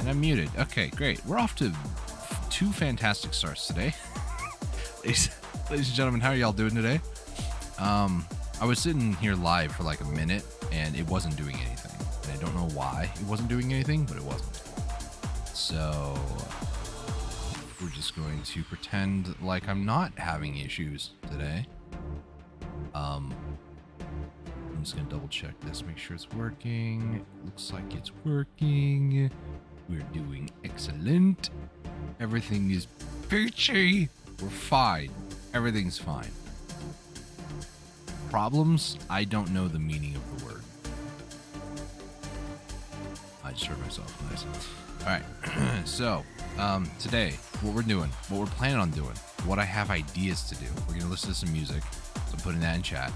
And I'm muted. Okay, great. We're off to two fantastic starts today. ladies, ladies and gentlemen, how are y'all doing today? I was sitting here live for like a minute and it wasn't doing anything. And I don't know why it wasn't doing anything, but it wasn't. So we're just going to pretend like I'm not having issues today. I'm just gonna double check this, make sure it's working. Looks like it's working. We're doing excellent. Everything is peachy. We're fine. Everything's fine. Problems? I don't know the meaning of the word. I just heard myself. Nice. Alright, so today, what we're planning on doing, what I have ideas to do. We're gonna listen to some music, so I'm putting that in chat.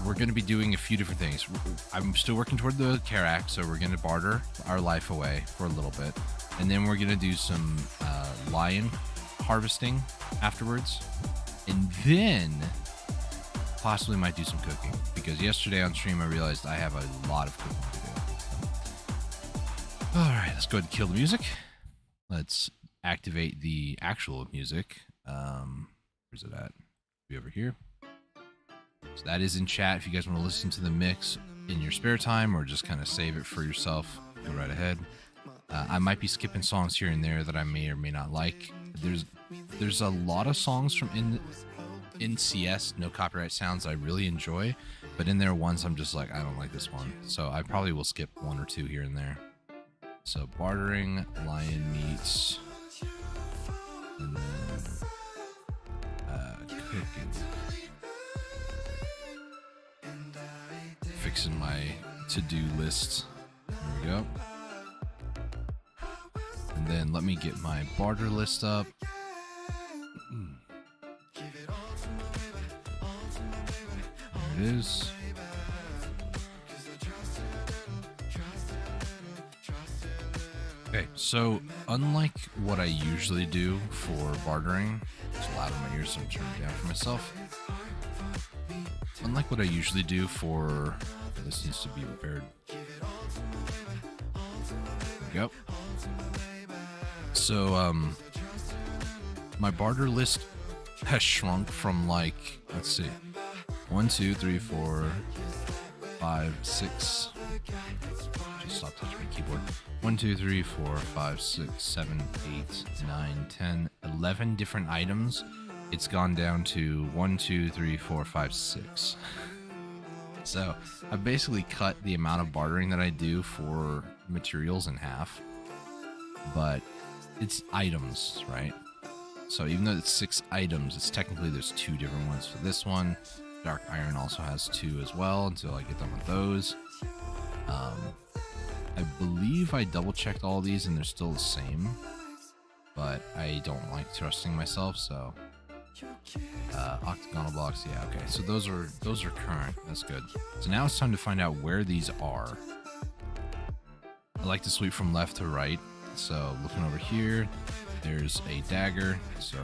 We're going to be doing a few different things. I'm still working toward the Care Act, so we're going to barter our life away for a little bit. And then we're going to do some lion harvesting afterwards. And then possibly might do some cooking. Because yesterday on stream I realized I have a lot of cooking to do. Alright, let's go ahead and kill the music. Let's activate the actual music. Where's it at? Be over here. So that is in chat. If you guys want to listen to the mix in your spare time or just kind of save it for yourself, go right ahead. I might be skipping songs here and there that I may or may not like. There's a lot of songs from NCS, No Copyright Sounds, I really enjoy, but in there ones I'm just like, I don't like this one. So I probably will skip one or two here and there. So bartering, lion meats, and then cooking. Fixing my to-do list. There we go. And then let me get my barter list up. There it is. Okay, so unlike what I usually do for bartering, it's loud in my ears, so I'm turning it down for myself. Unlike what I usually do for, this needs to be repaired. There we go. So, my barter list has shrunk from like, let's see, 1, 2, 3, 4, 5, 6. Just stop touching my keyboard. 1, 2, 3, 4, 5, 6, 7, 8, 9, 10, 11 different items. It's gone down to 1, 2, 3, 4, 5, 6. So I've basically cut the amount of bartering that I do for materials in half, but it's items, right? So even though it's 6 items, it's technically there's 2 different ones for this one. Dark Iron also has 2 as well until I get done with those. I believe I double checked all these and they're still the same, but I don't like trusting myself, so octagonal blocks, yeah, okay, so those are current. That's good. So now it's time to find out where these are. I like to sweep from left to right, so looking over here, there's a dagger, so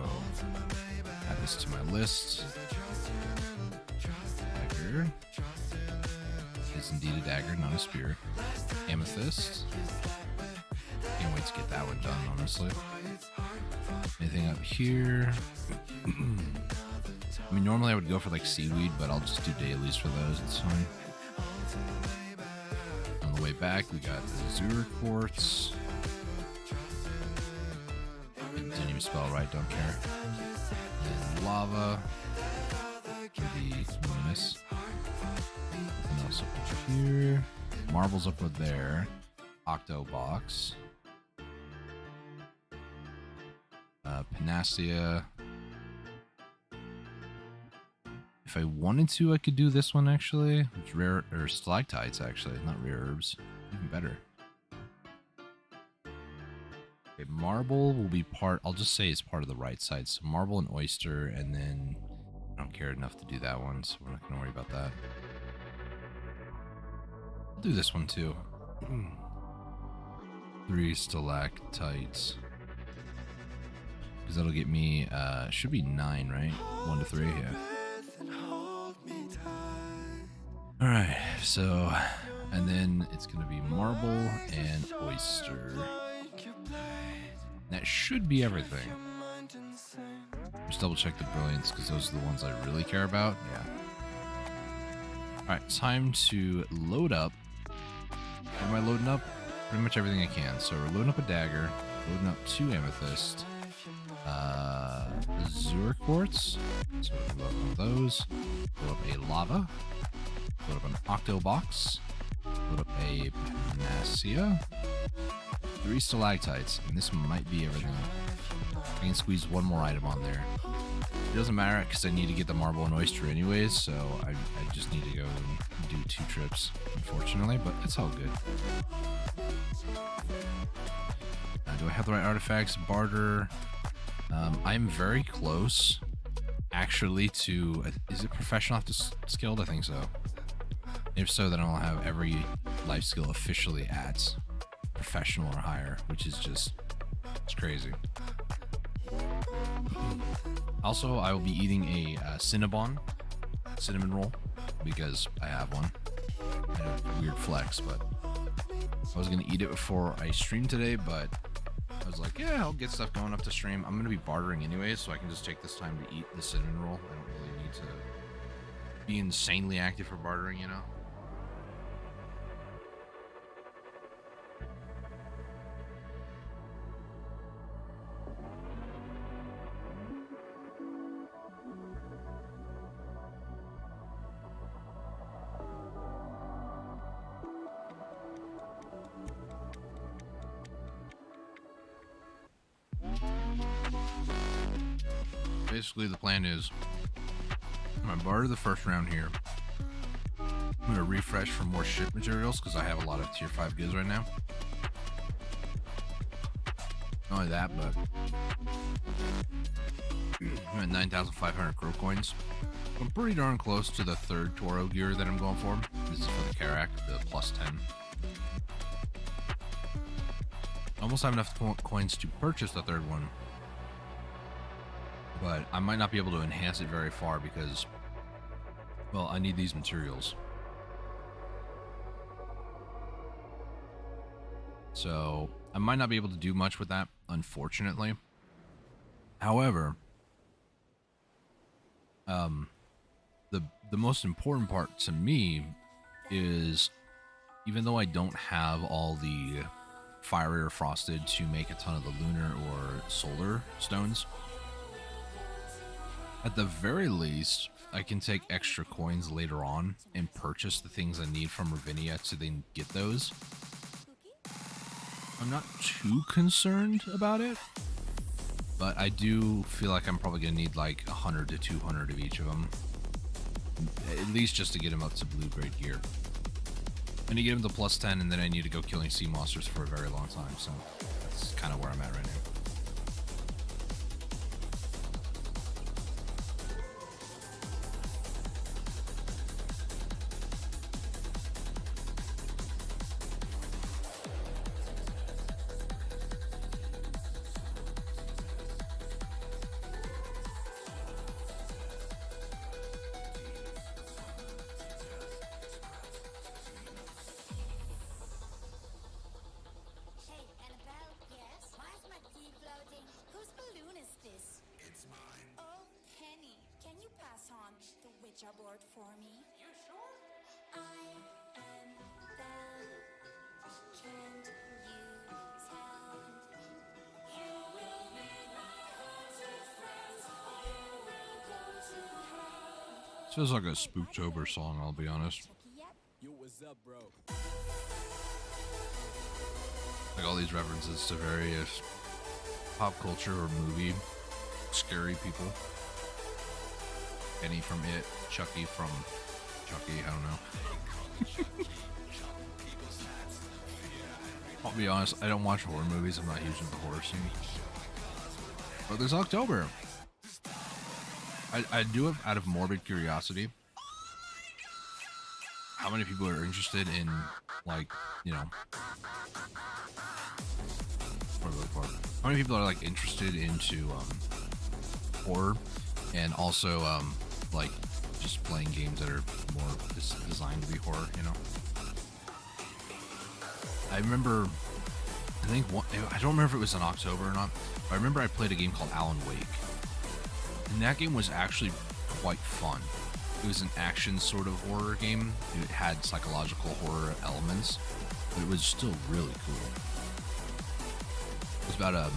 add this to my list. Dagger is indeed a dagger, not a spear. Amethyst, can't wait to get that one done, honestly. Anything up here? I mean, normally I would go for like seaweed, but I'll just do dailies for those. It's fine. On the way back, we got Azure Quartz. It didn't even spell right, don't care. And lava for the luminous. And also over here. Marbles up with there. Octo box. Panacea. If I wanted to, I could do this one actually. It's rare, or stalactites actually, not rare herbs. Even better. Okay, marble will be part, I'll just say it's part of the right side. So marble and oyster, and then I don't care enough to do that one, so we're not going to worry about that. I'll do this one too. 3 stalactites. Because that'll get me, should be 9, right? 1 to 3, yeah. Alright, so, and then it's going to be marble and oyster. That should be everything. Just double check the brilliance because those are the ones I really care about. Yeah. All right, time to load up. What am I loading up? Pretty much everything I can. So we're loading up a dagger, loading up 2 amethyst, azure quartz. So we'll load up those. Load up a lava. Load up an octo box. Load up a panacea. 3 stalactites, and this might be everything. I can squeeze one more item on there. It doesn't matter because I need to get the marble and oyster anyways, so I just need to go and do 2 trips, unfortunately, but it's all good. Do I have the right artifacts? Barter. I'm very close, actually, to... Is it professional after skilled? I think so. If so, then I'll have every life skill officially at professional or higher, which is just... It's crazy. Also, I will be eating a cinnamon roll because I have one. A weird flex, but I was gonna eat it before I streamed today, but I was like, yeah, I'll get stuff going up to stream. I'm gonna be bartering anyways, so I can just take this time to eat the cinnamon roll. I don't really need to be insanely active for bartering, you know? Basically, the plan is I'm gonna barter the first round here. I'm gonna refresh for more ship materials because I have a lot of tier 5 goods right now. Not only that, but I'm at 9,500 crow coins. I'm pretty darn close to the 3rd Toro gear that I'm going for. This is for the Karak, the plus 10. I almost have enough coins to purchase the 3rd one. But I might not be able to enhance it very far because, well, I need these materials. So I might not be able to do much with that, unfortunately. However, the most important part to me is, even though I don't have all the fiery or frosted to make a ton of the lunar or solar stones, at the very least, I can take extra coins later on and purchase the things I need from Ravinia to then get those. I'm not too concerned about it, but I do feel like I'm probably going to need like 100 to 200 of each of them. At least just to get him up to blue grade gear. I need to get him to plus 10, and then I need to go killing sea monsters for a very long time, so that's kind of where I'm at right now. Aboard for me. You sure? I am Belle. Can't you tell? You will meet my haunted friends, or you will go to hell. This feels like a Spooktober song, I'll be honest. Yo, what's up, bro? Like all these references to various pop culture or movie scary people. Penny from It, Chucky from Chucky, I don't know. I'll be honest, I don't watch horror movies. I'm not huge into the horror scene. But there's October. I do it out of morbid curiosity. How many people are interested in, like, you know, how many people are like interested into horror, and also like just playing games that are more designed to be horror, you know? I remember I think I don't remember if it was in October or not, but I remember I played a game called Alan Wake, and that game was actually quite fun. It was an action sort of horror game. It had psychological horror elements, but it was still really cool. It was about a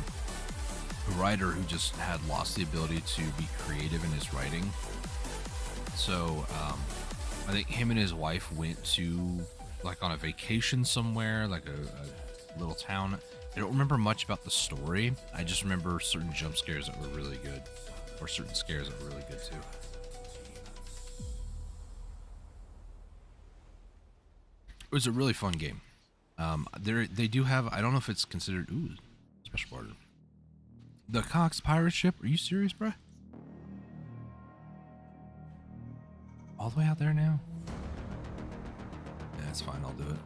writer who just had lost the ability to be creative in his writing. So I think him and his wife went to like on a vacation somewhere, like a little town. I don't remember much about the story. I just remember certain jump scares that were really good, or certain scares that were really good too. It was a really fun game. They do have, I don't know if it's considered, special barter. The Cox pirate ship? Are you serious, bruh? All the way out there now? Yeah, that's fine, I'll do it.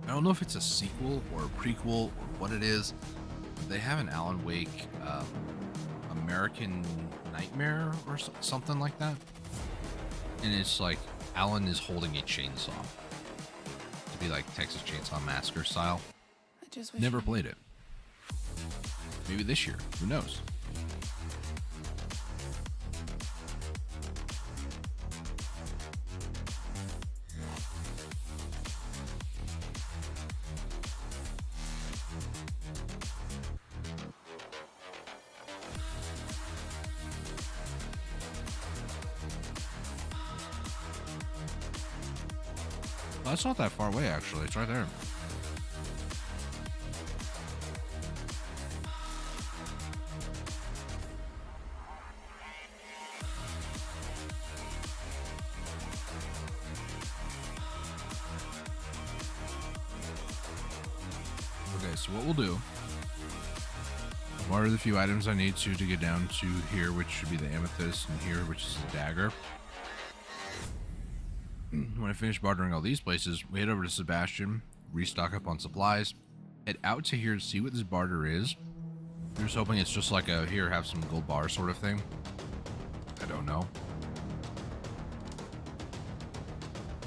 I don't know if it's a sequel or a prequel or what it is. They have an Alan Wake American Nightmare or something like that. And it's like Alan is holding a chainsaw. To be like Texas Chainsaw Massacre style. Never played it. Maybe this year. Who knows? That's not that far away, actually. It's right there. Okay, so what we'll do, what are the few items I need to get down to here, which should be the amethyst, and here, which is the dagger. When I finish bartering all these places, we head over to Sebastian, restock up on supplies, head out to here to see what this barter is. I'm just hoping it's just like a, here, have some gold bar sort of thing. I don't know.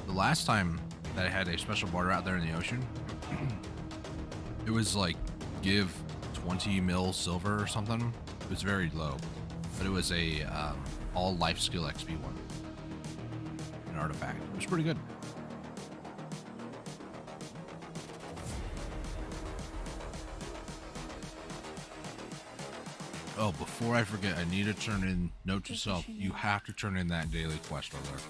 The last time that I had a special barter out there in the ocean, it was like, give 20 mil silver or something. It was very low, but it was a all life skill XP one. An artifact. It was pretty good. Oh, before I forget, I need to turn in, note to self, you have to turn in that daily quest alert.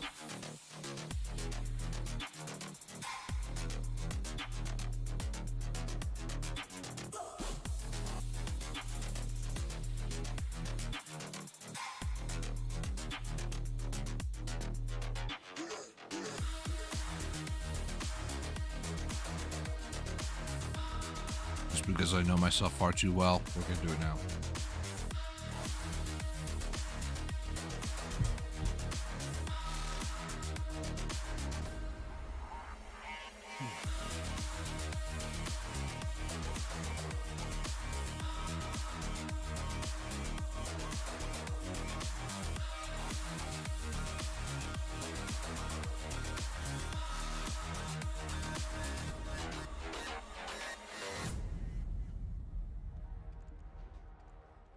Just because I know myself far too well, we're gonna do it now.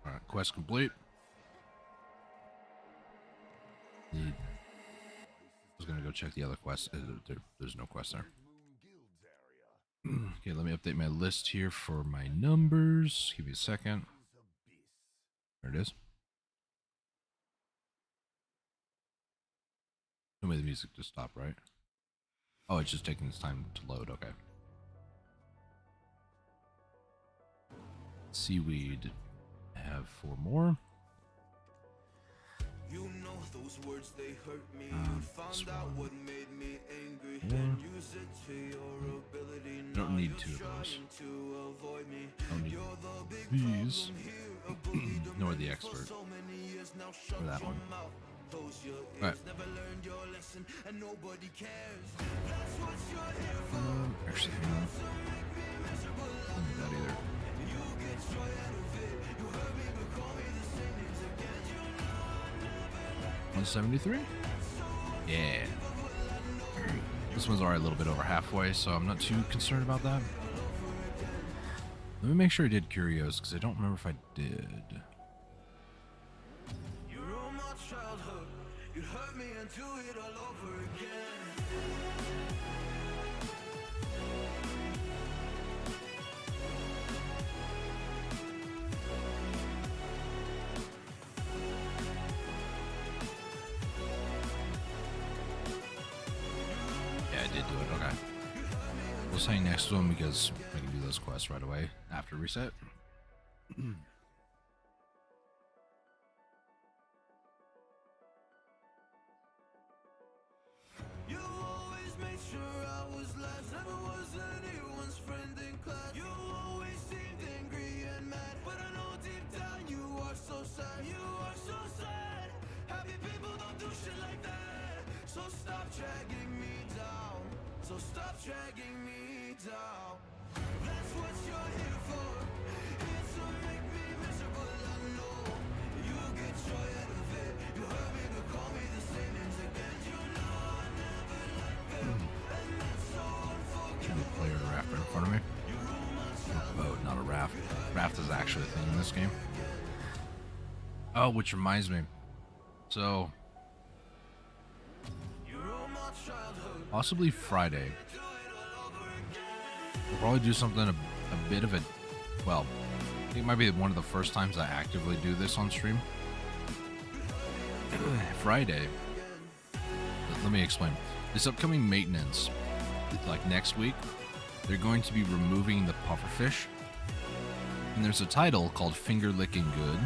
Alright, quest complete. I was gonna go check the other quest. There's no quest there. Okay, let me update my list here for my numbers. Give me a second. There it is. Tell me the music just stopped, right? Oh, it's just taking its time to load. Okay. Seaweed. I have 4 more. You know those words, they hurt me. You found out what made me angry and use it to your ability. Don't need 2 of those. Don't need these. Nor the expert. Or that one. Alright. Actually, hang on. Don't need that either. 173? Yeah. This one's already a little bit over halfway, so I'm not too concerned about that. Let me make sure I did Curios, because I don't remember if I did. You ruined my childhood. You hurt me and do it all over again. Yeah, I did do it. Okay. We'll say next one because I can do those quests right away after reset. You always made sure I was last. Never was anyone's friend in class. You always seemed angry and mad, but I know deep down you are so sad. You are so sad. Happy people don't do shit like that. So stop dragging me down. So stop dragging me down. That's what you're here for. Here to make me miserable. I know you get joy out of it. You hurt me to call me the same names again. You know I never liked them, and that's so unforgivable. Player raft right in front of me. Oh, not a raft. Raft is actually a thing in this game. Oh, which reminds me. So, possibly Friday. We'll probably do something a bit of a, well, I think it might be one of the first times I actively do this on stream. Friday. Let me explain. This upcoming maintenance, like next week, they're going to be removing the pufferfish. And there's a title called Finger Licking Good.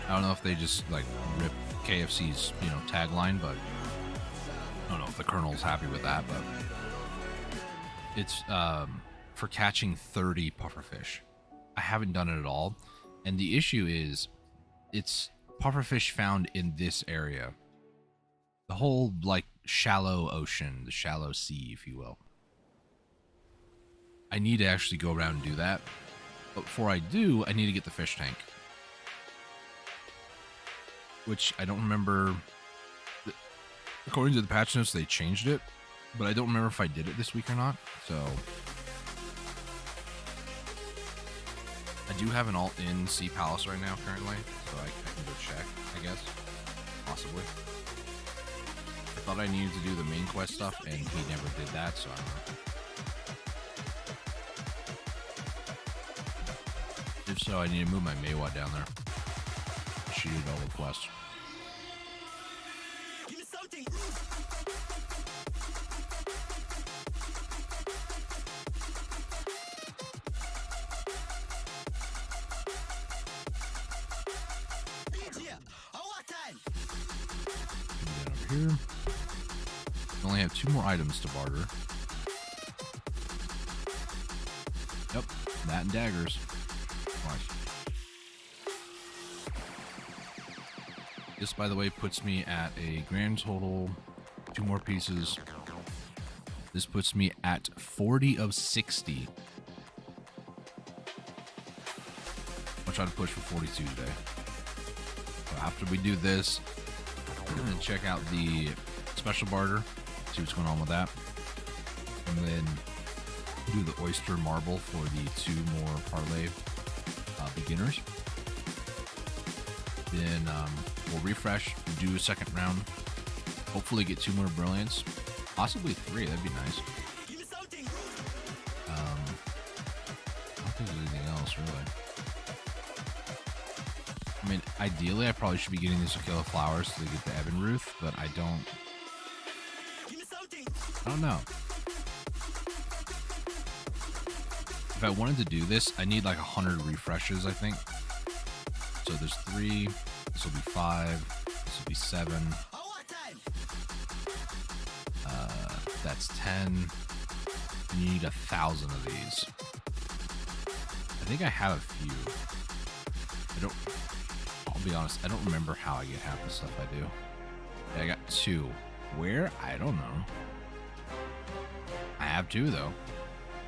I don't know if they just like rip KFC's, tagline, but I don't know if the Colonel's happy with that, but it's for catching 30 pufferfish. I haven't done it at all, and the issue is it's pufferfish found in this area. The whole, like, shallow ocean, the shallow sea, if you will. I need to actually go around and do that, but before I do, I need to get the fish tank. Which I don't remember. According to the patch notes, they changed it, but I don't remember if I did it this week or not, so I do have an alt in Sea Palace right now currently, so I can go check, I guess. Possibly. I thought I needed to do the main quest stuff, and he never did that, so I don't know. If so, I need to move my Maywat down there. She did all the quests. Give me something. Over here. We only have 2 more items to barter. Yep, that and daggers. Nice. This, by the way, puts me at a grand total, 2 more pieces. This puts me at 40 of 60. I'll try to push for 42 today. So after we do this, we're going to check out the special barter, see what's going on with that. And then do the oyster marble for the 2 more parlay beginners. Then we'll refresh, do a second round, hopefully get 2 more brilliants, possibly 3. That'd be nice. I don't think there's anything else really. I mean, ideally I probably should be getting these Aquila flowers to get the Ebon Ruth, but I don't know. If I wanted to do this, I need like 100 refreshes, I think. So there's 3. This will be 5. This will be 7. That's 10. And you need 1,000 of these. I think I have a few. I'll be honest, I don't remember how I get half the stuff I do. Yeah, I got 2. Where? I don't know. I have 2 though.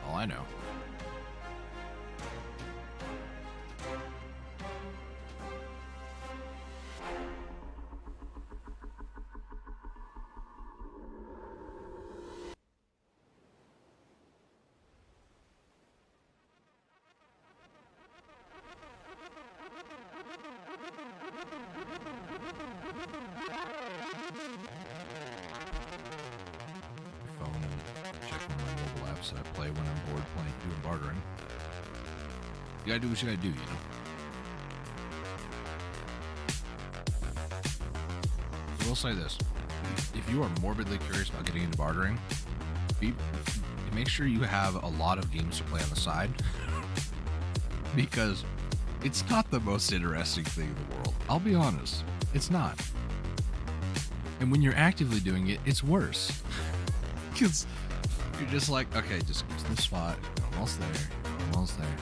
All I know. games that I play when I'm bored doing bartering. You gotta do what you gotta do, you know? I will say this. If you are morbidly curious about getting into bartering, make sure you have a lot of games to play on the side. Because it's not the most interesting thing in the world. I'll be honest. It's not. And when you're actively doing it, it's worse. Because you're just like, okay, just go to the spot. Almost there. Almost there.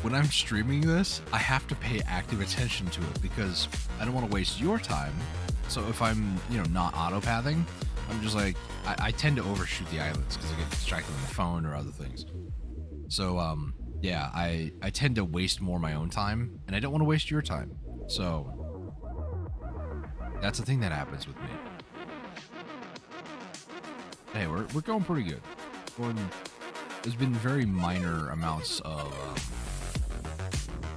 When I'm streaming this, I have to pay active attention to it because I don't want to waste your time. So if I'm, not auto-pathing, I'm just like, I tend to overshoot the islands because I get distracted on the phone or other things. So, yeah, I tend to waste more my own time, and I don't want to waste your time. So that's the thing that happens with me. Hey, we're going pretty good. There's been very minor amounts of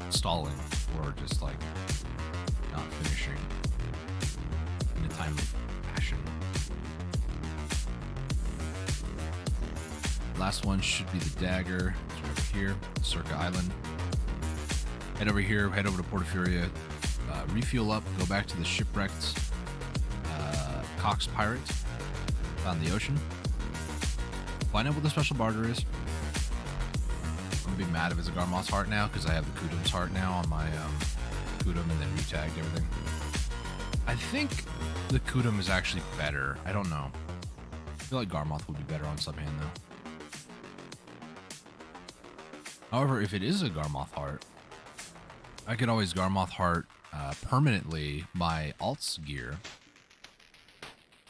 stalling or just like not finishing in a timely fashion. Last one should be the dagger. It's right over here, Circa Island. Head over here, head over to Portafuria, refuel up, go back to the shipwrecked Cox Pirate found in the ocean. Find out what the special barter is. I'm gonna be mad if it's a Garmoth's heart now because I have the Kudum's heart now on my Kudum and then retagged everything. I think the Kudum is actually better. I don't know. I feel like Garmoth would be better on subhand though. However, if it is a Garmoth heart, I could always Garmoth heart permanently my Alt's gear,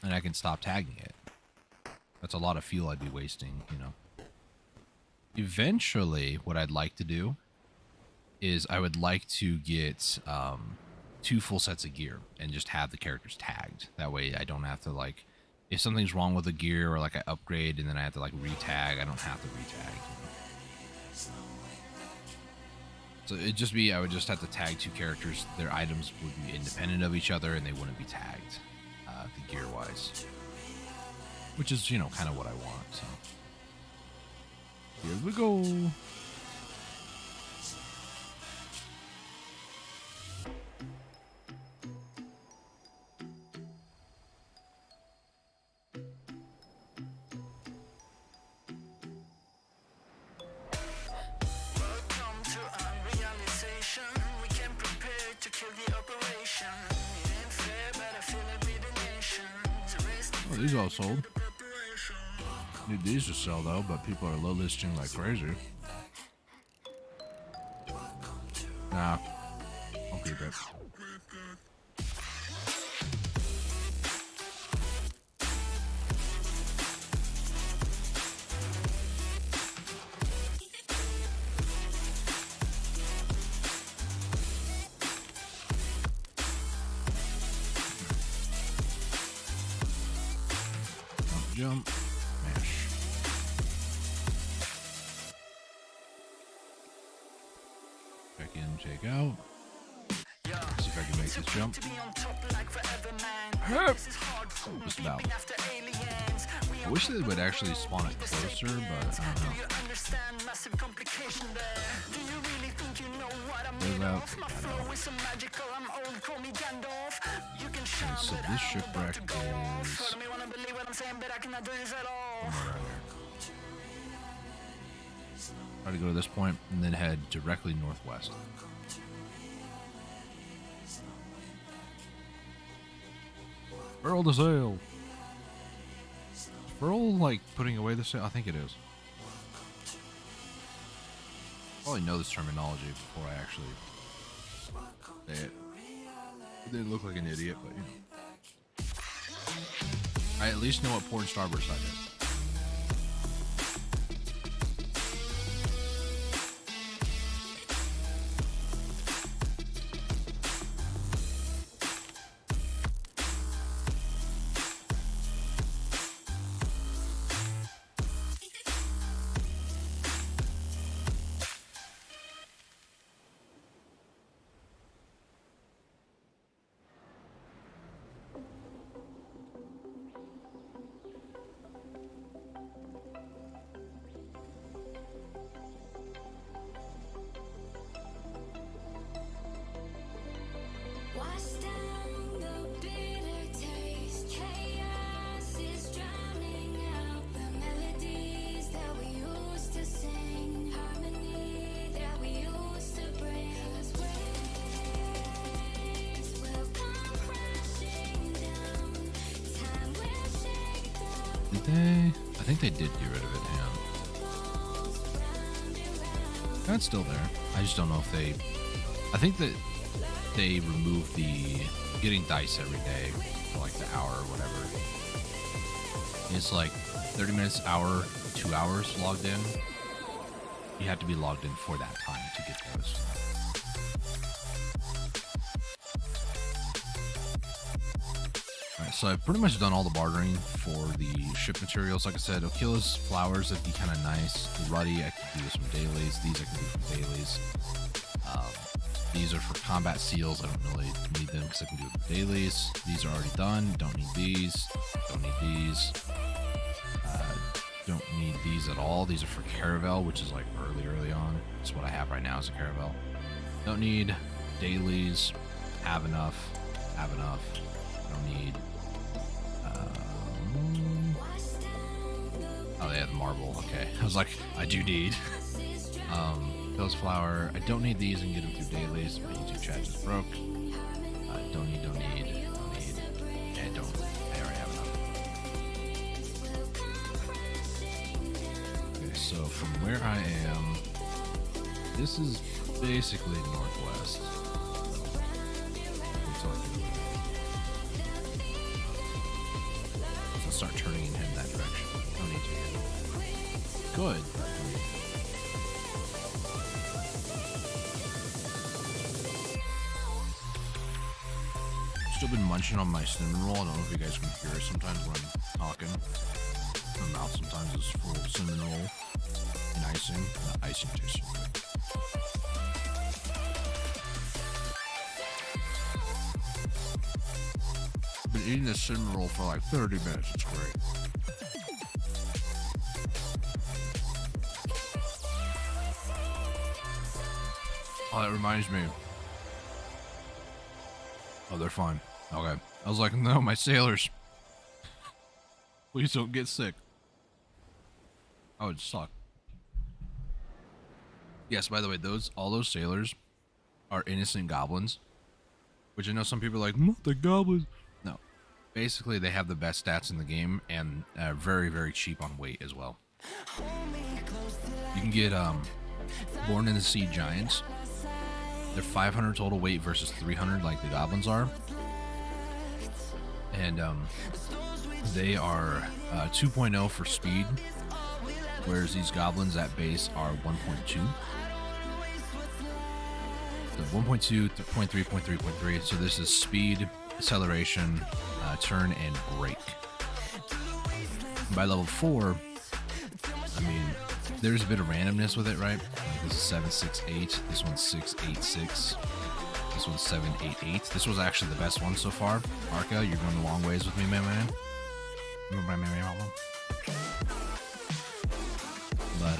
and I can stop tagging it. That's a lot of fuel I'd be wasting, Eventually, what I'd like to do is I would like to get 2 full sets of gear and just have the characters tagged. That way I don't have to, if something's wrong with the gear or, I upgrade and then I have to, retag, I don't have to retag. So it'd just be, I would just have to tag 2 characters. Their items would be independent of each other and they wouldn't be tagged, the gear-wise. Which is, kind of what I want, so. Here we go. Oh, these all sold. Need these to sell though, but people are low listing like crazy. Nah, I'll keep it. Jump, mash. Check in, check out. Let's see if I can make this jump. Just about. I wish they would actually spawn it closer, but I don't know. Goes out. Okay, so this shipwreck is somewhere around there. Try to go to this point and then head directly northwest. Furl the sail. Is Furl putting away the sail? I think it is. Probably know this terminology before I actually say it. I didn't look like an idiot, but I at least know what port and starboard side is. think they did get rid of it, yeah. That's still there. I just don't know if they... I think that they removed the getting dice every day for like the hour or whatever. It's like 30 minutes, hour, 2 hours logged in. You have to be logged in for that time to get those. Alright, so I've pretty much done all the bartering for the ship materials. Like I said, Okila's flowers, that'd be kind of nice. The Ruddy, I can do some dailies. These I can do some dailies. These are for combat seals. I don't really need them because I can do dailies. These are already done. Don't need these. Don't need these. Don't need these at all. These are for Caravel, which is like early on. That's what I have right now is a Caravel. Don't need dailies. Have enough. Have enough. Don't need. Oh yeah, the marble. Okay, I was like, I do need. Those flower. I don't need these and get them through dailies. My YouTube chat just broke. Don't need. And don't. I already have enough. Okay, so from where I am, this is basically northwest. So start turning and head that direction. No need to. Good. Still been munching on my cinnamon roll. I don't know if you guys can hear it sometimes when I'm talking. My mouth sometimes is full of cinnamon roll and icing. The icing tastes so good. I've been eating this cinnamon roll for like 30 minutes. It's great. Oh, that reminds me. Oh, they're fine. Okay. I was like, no, my sailors. Please don't get sick. That would suck. Yes, by the way, all those sailors are innocent goblins. Which I know some people are like, not the goblins. No. Basically, they have the best stats in the game and very, very cheap on weight as well. You can get Born in the Sea Giants. They're 500 total weight versus 300 like the goblins are. And they are 2.0 for speed, whereas these goblins at base are 1.2. So 1.2, 0.3, 0.3, 0.3. So this is speed, acceleration, turn, and brake. By level 4, I mean, there's a bit of randomness with it, right? Like this is 768. This one's 686. This one's 788. This was actually the best one so far. Arca, you're going a long ways with me, man. But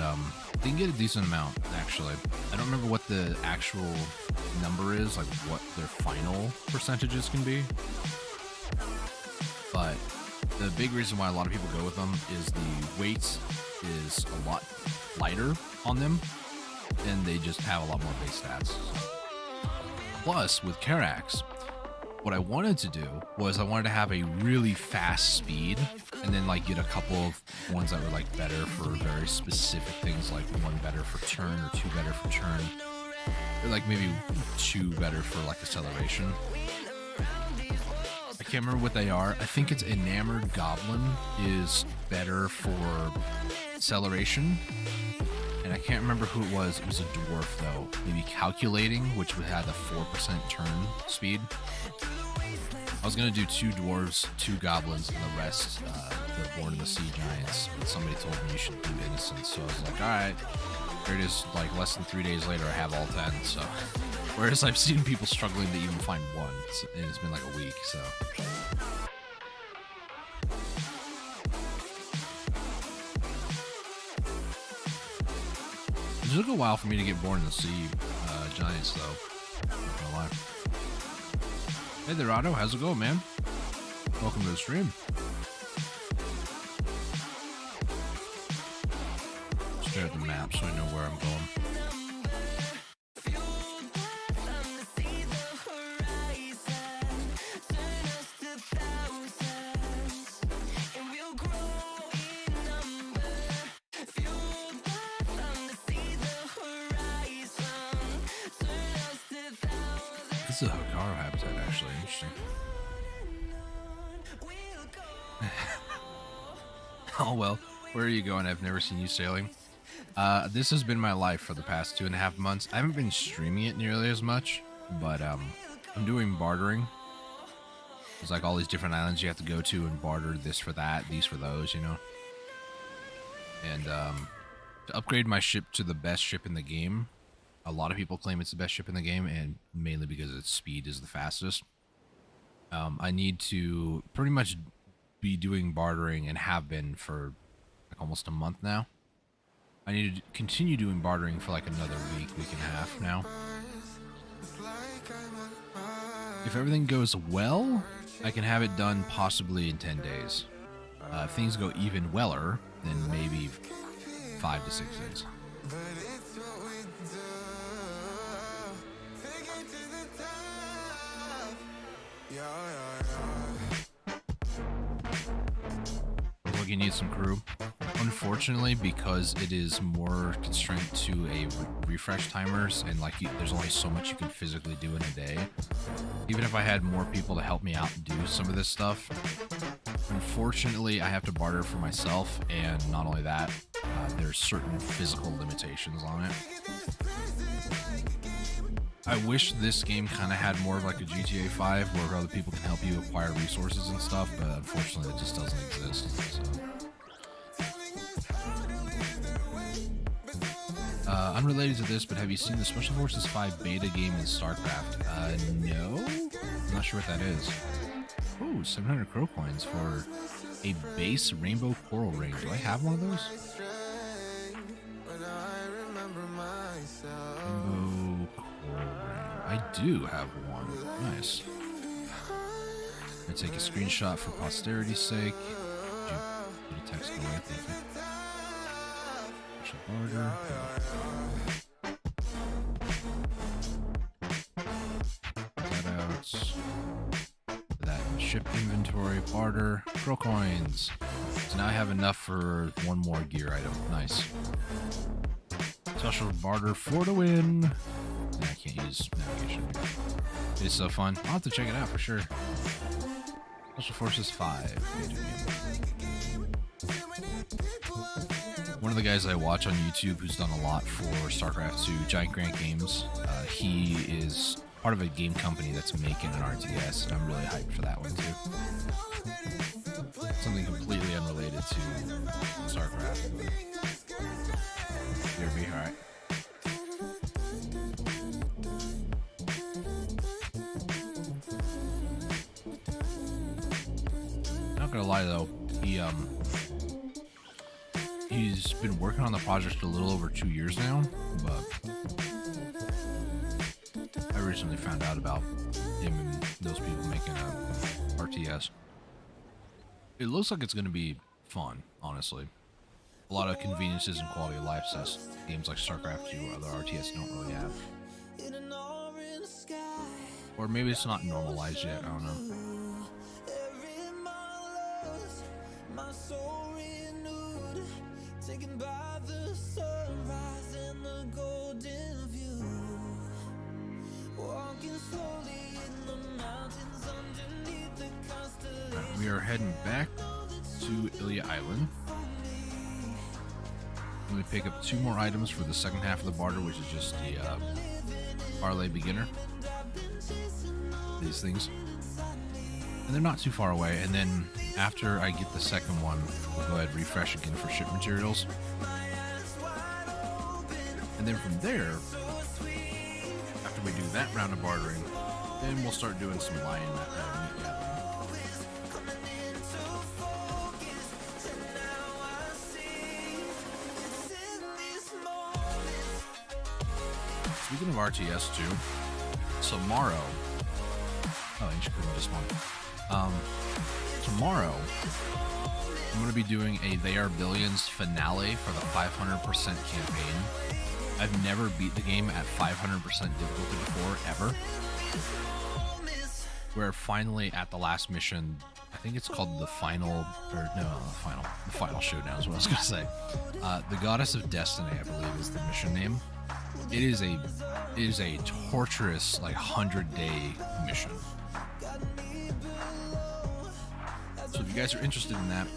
they can get a decent amount, actually. I don't remember what the actual number is, like what their final percentages can be. But the big reason why a lot of people go with them is the weight is a lot lighter on them, and they just have a lot more base stats. Plus, with Carax, what I wanted to do was I wanted to have a really fast speed, and then like get a couple of ones that were like better for very specific things, like one better for turn or two better for turn, or like maybe two better for like acceleration. I can't remember what they are. I think it's Enamored Goblin is better for acceleration. And I can't remember who it was. It was a dwarf, though. Maybe Calculating, which would have a 4% turn speed. I was going to do 2 dwarves, 2 goblins, and the rest, the Born in the Sea Giants. But somebody told me you should do Innocence. So I was like, alright. Here it is, like, less than 3 days later, I have all 10, so... Whereas I've seen people struggling to even find one, and it's been like a week, so... It took a while for me to get Born in the Sea Giants, though. Not gonna lie. Hey there, Otto. How's it going, man? Welcome to the stream. Stare at the map so I know where I'm going. This is a Hikaru habitat, actually. Interesting. Oh, well. Where are you going? I've never seen you sailing. This has been my life for the past 2.5 months. I haven't been streaming it nearly as much, but I'm doing bartering. There's like all these different islands you have to go to and barter this for that, these for those, you know. And to upgrade my ship to the best ship in the game, a lot of people claim it's the best ship in the game, and mainly because its speed is the fastest. I need to pretty much be doing bartering and have been for like almost a month now. I need to continue doing bartering for like another week and a half now. If everything goes well, I can have it done possibly in 10 days. If things go even weller, then maybe 5 to 6 days. Look, you need some crew. Unfortunately, because it is more constrained to a refresh timers and like there's only so much you can physically do in a day. Even if I had more people to help me out and do some of this stuff, unfortunately, I have to barter for myself, and not only that, there's certain physical limitations on it. I wish this game kind of had more of like a GTA 5 where other people can help you acquire resources and stuff, but unfortunately it just doesn't exist. So. Unrelated to this, but have you seen the Special Forces 5 beta game in StarCraft? No? I'm not sure what that is. Oh, 700 crow coins for a base rainbow coral ring. Do I have one of those? Rainbow coral ring. I do have one. Nice. I'm gonna take a screenshot for posterity's sake. Did you text away? Thank you. Barter. That that ship inventory, barter, pro coins. So now I have enough for one more gear item. Nice. Special barter for the win. Yeah, I can't use navigation. It's so fun. I'll have to check it out for sure. Special Forces 5. One of the guys I watch on YouTube who's done a lot for StarCraft 2, Giant Grant Games, he is part of a game company that's making an RTS, and I'm really hyped for that one too. Something completely unrelated to StarCraft. Here be alright. Not gonna lie though, he's been working on the project a little over 2 years now, but I recently found out about him and those people making a RTS. It looks like it's going to be fun, honestly. A lot of conveniences and quality of life that games like StarCraft 2 or other RTS don't really have. Or maybe it's not normalized yet, I don't know. Taken by the sunrise and the golden view, walking slowly in the mountains underneath the constellation. We are heading back to Ilya Island. I'm going to pick up 2 more items for the second half of the barter, which is just the parlay beginner. These things. And they're not too far away, and then after I get the second one, we'll go ahead and refresh again for ship materials. And then from there, after we do that round of bartering, then we'll start doing some lion meat gathering. Speaking of RTS too, tomorrow, oh, you should put this one. Tomorrow, I'm going to be doing a They Are Billions finale for the 500% campaign. I've never beat the game at 500% difficulty before, ever. We're finally at the last mission. I think it's called the final, or no, the final showdown is what I was going to say. The Goddess of Destiny, I believe, is the mission name. it is a torturous, like, 100-day mission. So if you guys are interested in that,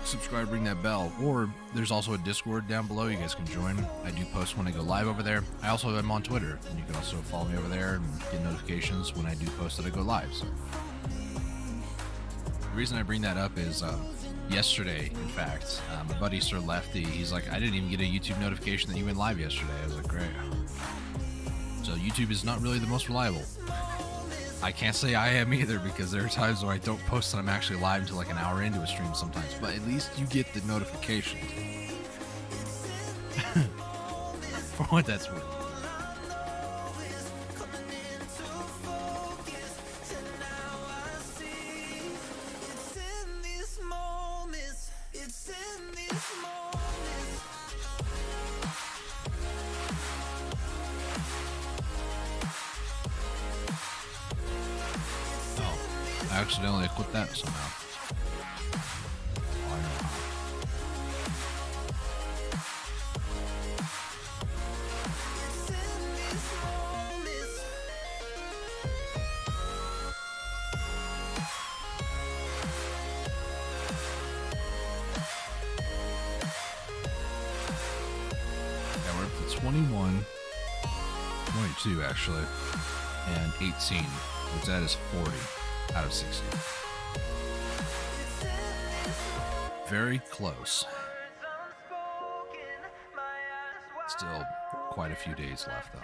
subscribe, ring that bell. Or there's also a Discord down below you guys can join. I do post when I go live over there. I also am on Twitter, and you can also follow me over there and get notifications when I do post that I go live. So the reason I bring that up is yesterday, in fact, my buddy Sir Lefty, he's like, I didn't even get a YouTube notification that you went live yesterday. I was like, great. So YouTube is not really the most reliable. I can't say I am either, because there are times where I don't post and I'm actually live until like an hour into a stream sometimes. But at least you get the notifications. For what that's worth. I accidentally equipped that somehow. Yeah, we're up to 21, 22 actually, and 18, which that is 40. Out of 60. Very close. Still quite a few days left, though.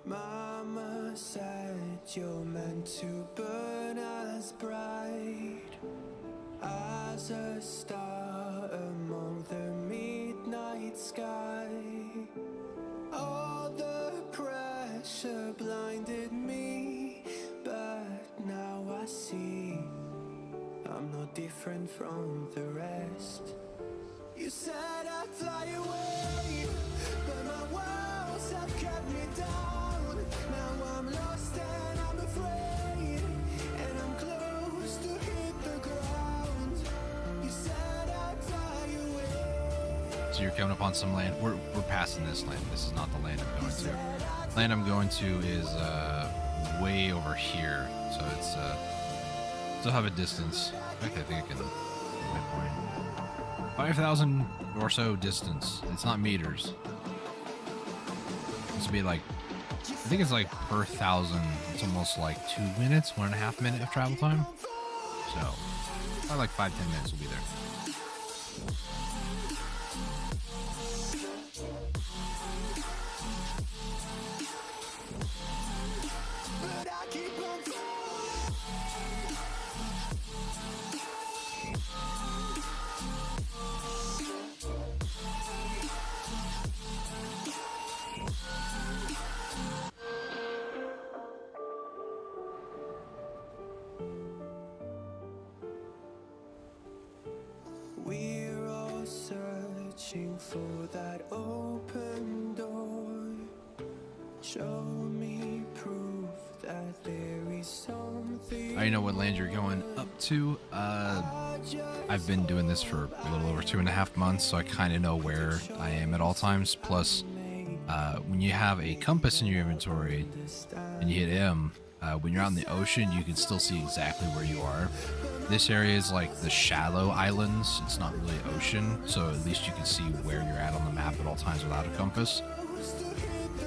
Mama said you're meant to burn as bright as a star among the midnight sky. All the pressure blinded me, but now I see I'm no different from the rest. You said I'd fly away, but my walls have kept me down. Now I'm lost and I'm afraid, and I'm close to hit the ground. You said I'd fly away. So you're coming upon some land. We're passing this land. This is not the land I'm going to. Land I'm going to is way over here. So it's still have a distance. In fact, I think I can my point. 5,000 or so distance. It's not meters. This would be like, I think it's like per 1,000. It's almost like 2 minutes, 1.5 minute of travel time. So probably like 5-10 minutes will be there. We're all searching for that open door. Show me proof that there is something. I know what land you're going up to. I've been doing this for a little over 2.5 months, so I kind of know where I am at all times. Plus, when you have a compass in your inventory and you hit M, when you're out in the ocean, you can still see exactly where you are. This area is like the shallow islands. It's not really ocean, so at least you can see where you're at on the map at all times without a compass.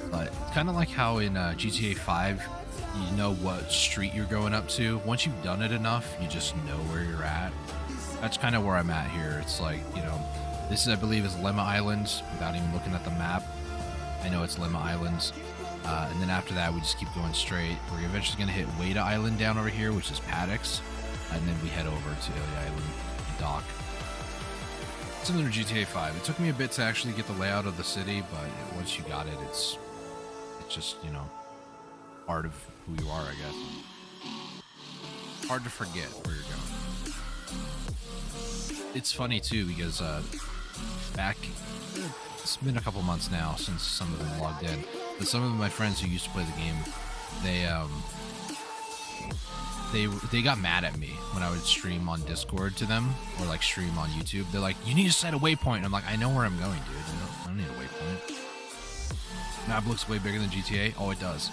But kind of like how in GTA 5, you know what street you're going up to. Once you've done it enough, you just know where you're at. That's kind of where I'm at here. It's like, you know, this is, I believe, is Lemma Island without even looking at the map. I know it's Lemma Islands. And then after that, we just keep going straight. We're eventually going to hit Wada Island down over here, which is Paddocks. And then we head over to the island dock. Similar to GTA 5. It took me a bit to actually get the layout of the city, but once you got it, it's just, you know, part of who you are, I guess. Hard to forget where you're going. It's funny too because back, it's been a couple months now since some of them logged in, but some of my friends who used to play the game, they got mad at me when I would stream on Discord to them or like stream on YouTube. They're like, "You need to set a waypoint." I'm like, "I know where I'm going, dude. I don't need a waypoint." Map looks way bigger than GTA. Oh, it does.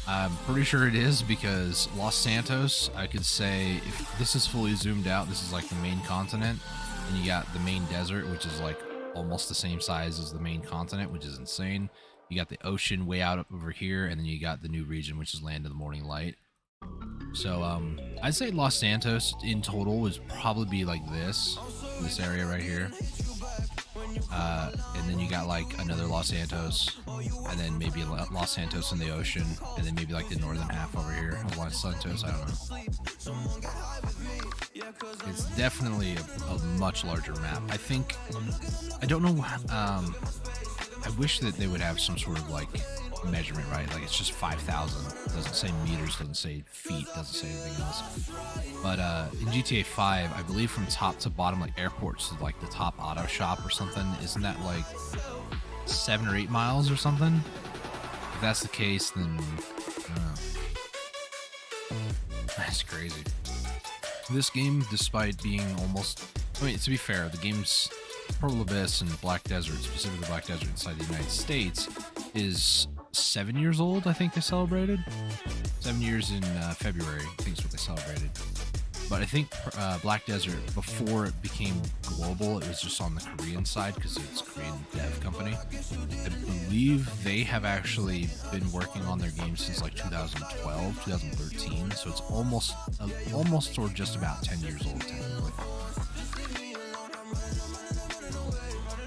I'm pretty sure it is because Los Santos, I could say, if this is fully zoomed out, this is like the main continent, and you got the main desert, which is like almost the same size as the main continent, which is insane. You got the ocean way out over here, and then you got the new region, which is Land of the Morning Light. So I'd say Los Santos in total would probably be like this area right here. And then you got like another Los Santos, and then maybe Los Santos in the ocean, and then maybe like the northern half over here of Los Santos. I don't know. It's definitely a much larger map. I don't know. I wish that they would have some sort of like measurement, right? Like it's just 5,000. Doesn't say meters, doesn't say feet, doesn't say anything else. But in GTA 5, I believe from top to bottom, like airports to like the top auto shop or something, isn't that like 7 or 8 miles or something? If that's the case, then I don't know. That's crazy. This game, despite being almost, I mean, to be fair, the game's Pearl Abyss and Black Desert, specifically Black Desert inside the United States, is 7 years old. I think they celebrated 7 years in February. I think is what they celebrated. But I think Black Desert, before it became global, it was just on the Korean side because it's a Korean dev company. I believe they have actually been working on their game since like 2012, 2013. So it's almost or just about 10 years old technically.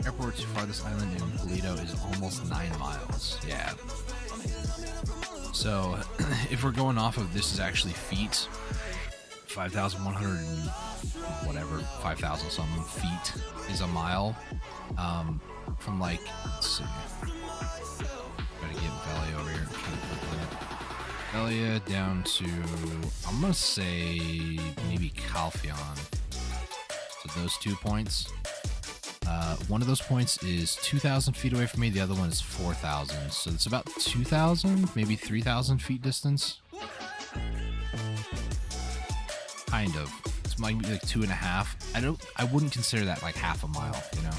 Airport to farthest island in Toledo is almost 9 miles. Yeah. So if we're going off of this is actually feet, 5,100 whatever, 5,000 something feet is a mile. From like, let's see. Gotta get Velia over here. Velia down to, I'm gonna say maybe Calpheon. So those 2 points. One of those points is 2,000 feet away from me. The other one is 4,000. So it's about 2,000, maybe 3,000 feet distance. Kind of. It's like 2.5. I wouldn't consider that like half a mile, you know?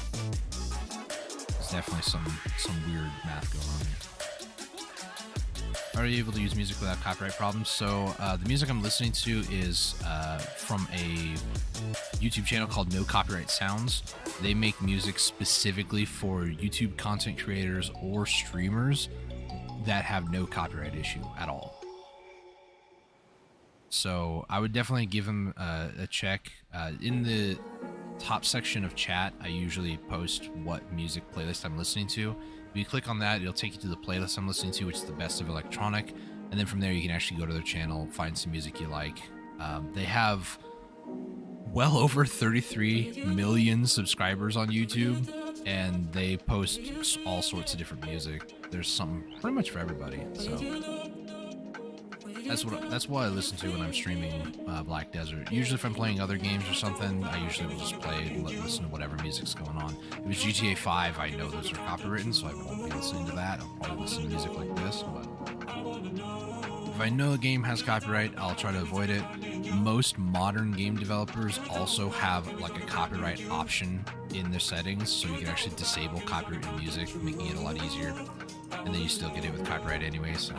There's definitely some weird math going on here. Are you able to use music without copyright problems? So the music I'm listening to is from a YouTube channel called No Copyright Sounds. They make music specifically for YouTube content creators or streamers that have no copyright issue at all. So I would definitely give them a check. In the top section of chat, I usually post what music playlist I'm listening to. If you click on that, it'll take you to the playlist I'm listening to, which is the best of electronic. And then from there, you can actually go to their channel, find some music you like. They have well over 33 million subscribers on YouTube, and they post all sorts of different music. There's some pretty much for everybody. So that's what I listen to when I'm streaming Black Desert. Usually if I'm playing other games or something, I usually will just play and listen to whatever music's going on. If it's GTA 5, I know those are copywritten, so I won't be listening to that. I'll probably listen to music like this, but if I know a game has copyright, I'll try to avoid it. Most modern game developers also have like a copyright option in their settings, so you can actually disable copyrighted music, making it a lot easier. And then you still get it with copyright anyway, so...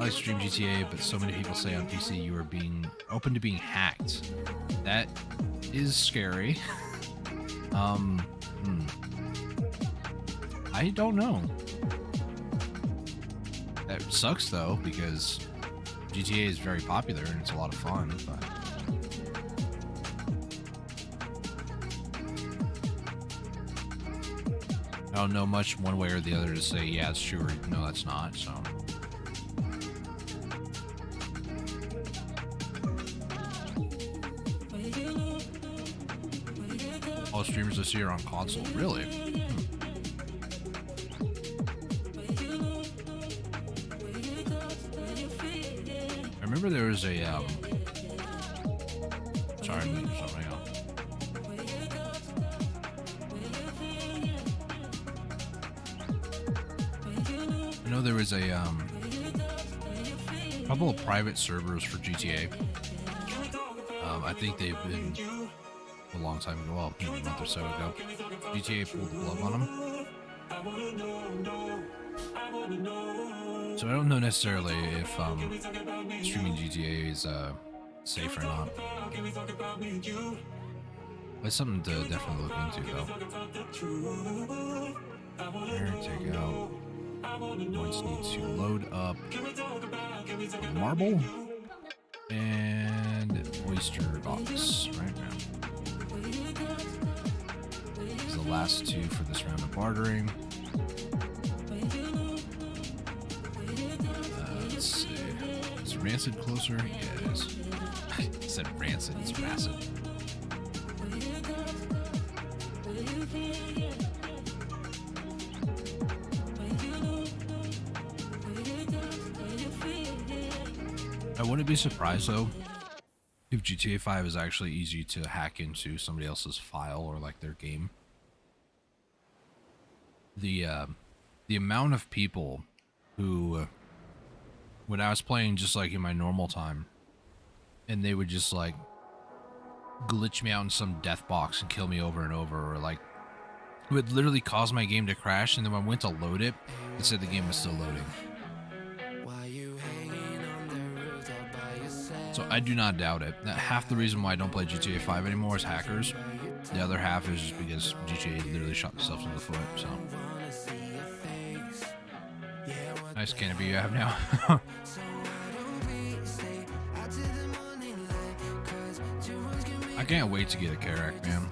I stream GTA, but so many people say on PC you are being open to being hacked. That is scary. I don't know. That sucks though, because GTA is very popular and it's a lot of fun, but I don't know much one way or the other to say yeah it's true or no that's not, so All streamers this year on console. Really? I remember there was a sorry, I'm making something out. I know there was a couple of private servers for GTA. I think they've been a long time ago, well, maybe a month or so ago. GTA pulled the plug on them. So I don't know necessarily if streaming GTA is safe or not. It's something to definitely look into, though. There, take out. Points need to load up marble and oyster box right now. This is the last two for this round of bartering. Let's see. Is rancid closer? Yeah, it is. I said rancid, it's rancid. I wouldn't be surprised though if GTA 5 is actually easy to hack into somebody else's file or like their game. The amount of people who, when I was playing just like in my normal time, and they would just like glitch me out in some death box and kill me over and over, or like it would literally cause my game to crash, and then when I went to load it, it said the game was still loading. So I do not doubt it. Half the reason why I don't play GTA 5 anymore is hackers. The other half is just because GTA literally shot themselves in the foot, so. Nice canopy you have now. I can't wait to get a Karak, man.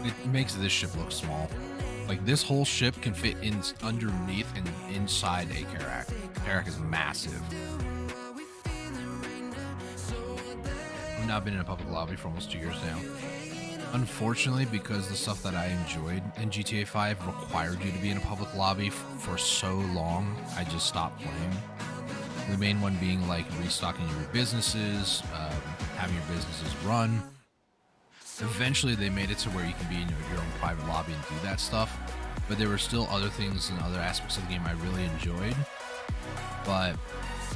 It makes this ship look small. Like, this whole ship can fit in underneath and inside a Karak. Karak is massive. I've not been in a public lobby for almost 2 years now. Unfortunately, because the stuff that I enjoyed in GTA 5 required you to be in a public lobby for so long, I just stopped playing. The main one being like restocking your businesses, having your businesses run. Eventually they made it to where you can be in your own private lobby and do that stuff, but there were still other things and other aspects of the game I really enjoyed, but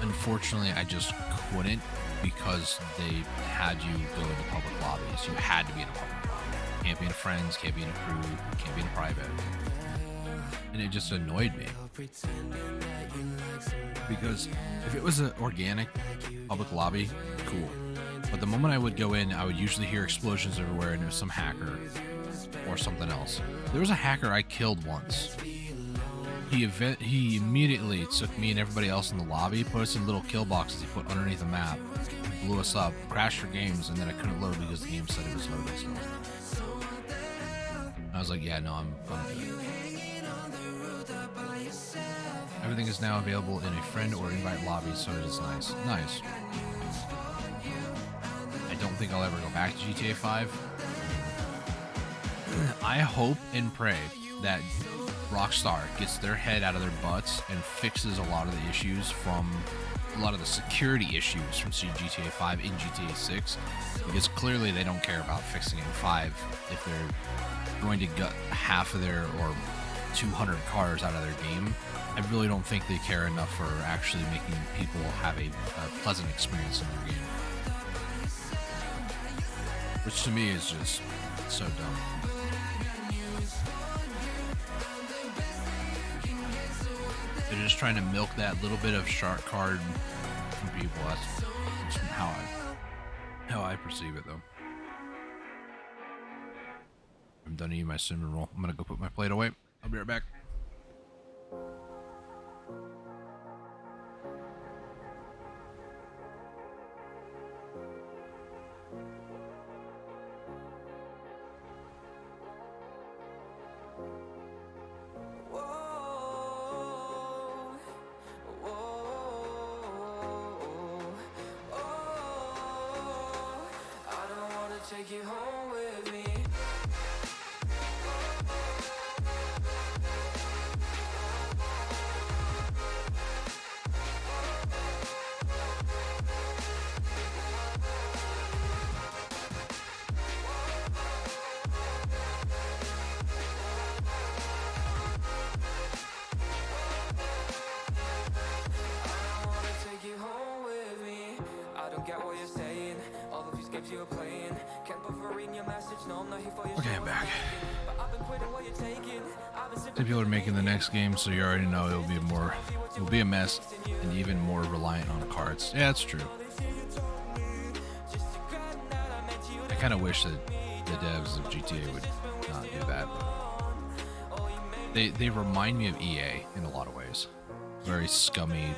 unfortunately I just couldn't, because they had you go into public lobbies. You had to be in a public lobby. Can't be in a friends, can't be in a crew, can't be in a private. And it just annoyed me. Because if it was an organic public lobby, cool. But the moment I would go in, I would usually hear explosions everywhere, and it was some hacker or something else. There was a hacker I killed once. He immediately took me and everybody else in the lobby, put us in little kill boxes he put underneath the map, blew us up, crashed our games, and then I couldn't load because the game said it was loading still. I was like, yeah, no, I'm good. Everything is now available in a friend or invite lobby, so it is nice. Nice. I don't think I'll ever go back to GTA 5. I hope and pray that Rockstar gets their head out of their butts and fixes a lot of the issues from a lot of the security issues from GTA 5 in GTA 6, because clearly they don't care about fixing it in 5 if they're going to gut half of their or 200 cars out of their game. I really don't think they care enough for actually making people have a pleasant experience in their game, which to me is just so dumb. They're just trying to milk that little bit of shark card from people. That's just how I perceive it, though. I'm done eating my cinnamon roll. I'm gonna go put my plate away. I'll be right back. Take you home with me. Okay, I'm back. Some people are making the next game, so you already know it'll be a mess and even more reliant on cards. Yeah, that's true. I kind of wish that the devs of GTA would not do that. They remind me of EA in a lot of ways. Very scummy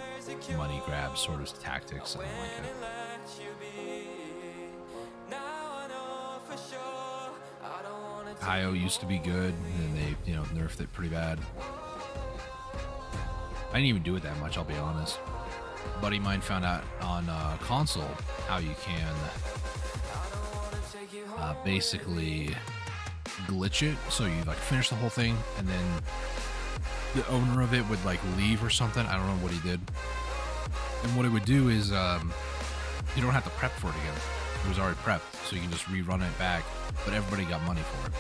money grab sort of tactics. I don't like it. IO used to be good, and they, nerfed it pretty bad. I didn't even do it that much, I'll be honest. A buddy of mine found out on console how you can basically glitch it, so you like finish the whole thing, and then the owner of it would like leave or something. I don't know what he did. And what it would do is you don't have to prep for it again. It was already prepped, so you can just rerun it back, but everybody got money for it.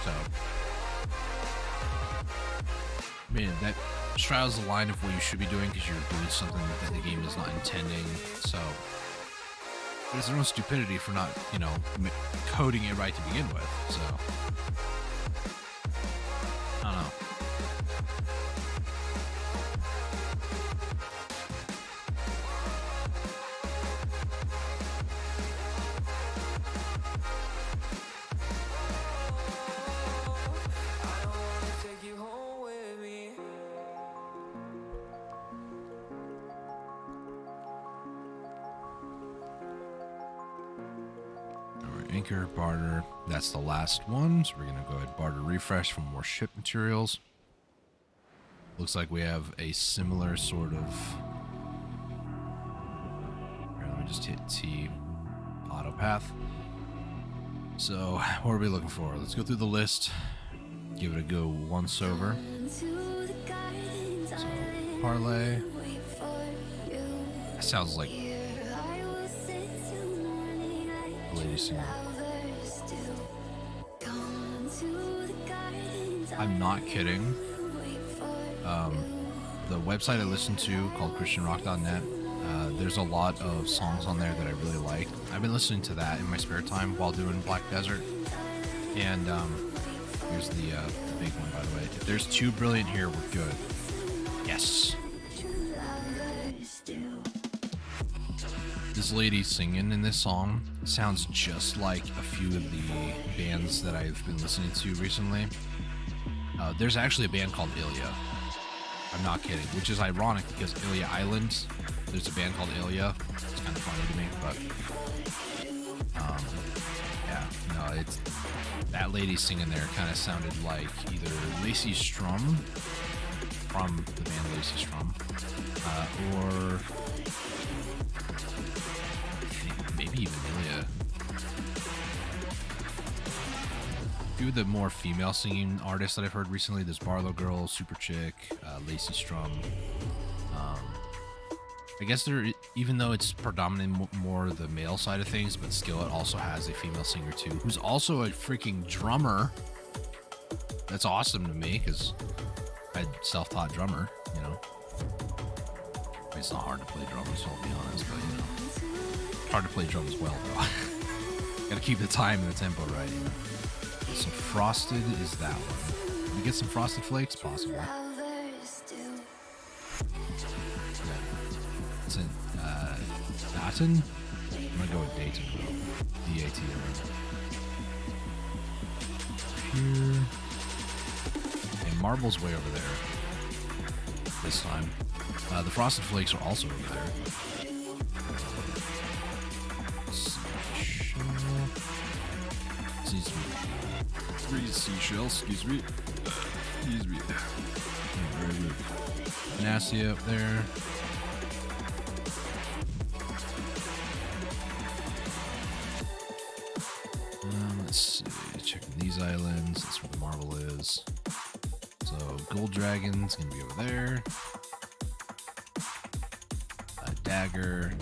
So, man, that straddles the line of what you should be doing because you're doing something that the game is not intending. So, there's their own stupidity for not, coding it right to begin with. So, I don't know. Anchor, barter, that's the last one, so we're gonna go ahead and barter refresh for more ship materials. Looks like we have a similar sort of, here, let me just hit T, auto path. So what are we looking for? Let's go through the list, give it a go once over. So parlay, that sounds like the lady singer. I'm not kidding. The website I listen to called christianrock.net, there's a lot of songs on there that I really like. I've been listening to that in my spare time while doing Black Desert. And here's the big one, by the way. If there's two brilliant here, we're good. Yes. This lady singing in this song sounds just like a few of the bands that I've been listening to recently. There's actually a band called Ilya. I'm not kidding, which is ironic because Ilya Island, there's a band called Ilya. It's kind of funny to me, but yeah, no, it's that lady singing there kind of sounded like either Lacey Strum from the band Lacey Strum, or maybe even Ilya. Few of the more female singing artists that I've heard recently, there's Barlow Girl, Super Chick, Lacey Strum. I guess even though it's predominantly more the male side of things, but still it also has a female singer too, who's also a freaking drummer. That's awesome to me because I'm self-taught drummer, It's not hard to play drums, I'll be honest, but hard to play drums well though. Gotta keep the time and the tempo right, So Frosted is that one. Can we get some Frosted Flakes? Possible. Yeah. It's in Dayton? I'm gonna go with Dayton. D-A-T-O-N. Here. And Marble's way over there. This time. The Frosted Flakes are also over there. Three seashells, excuse me. Very good. Nasty up there. Let's see. Checking these islands. That's where the marble is. So Gold Dragon's gonna be over there. Dagger.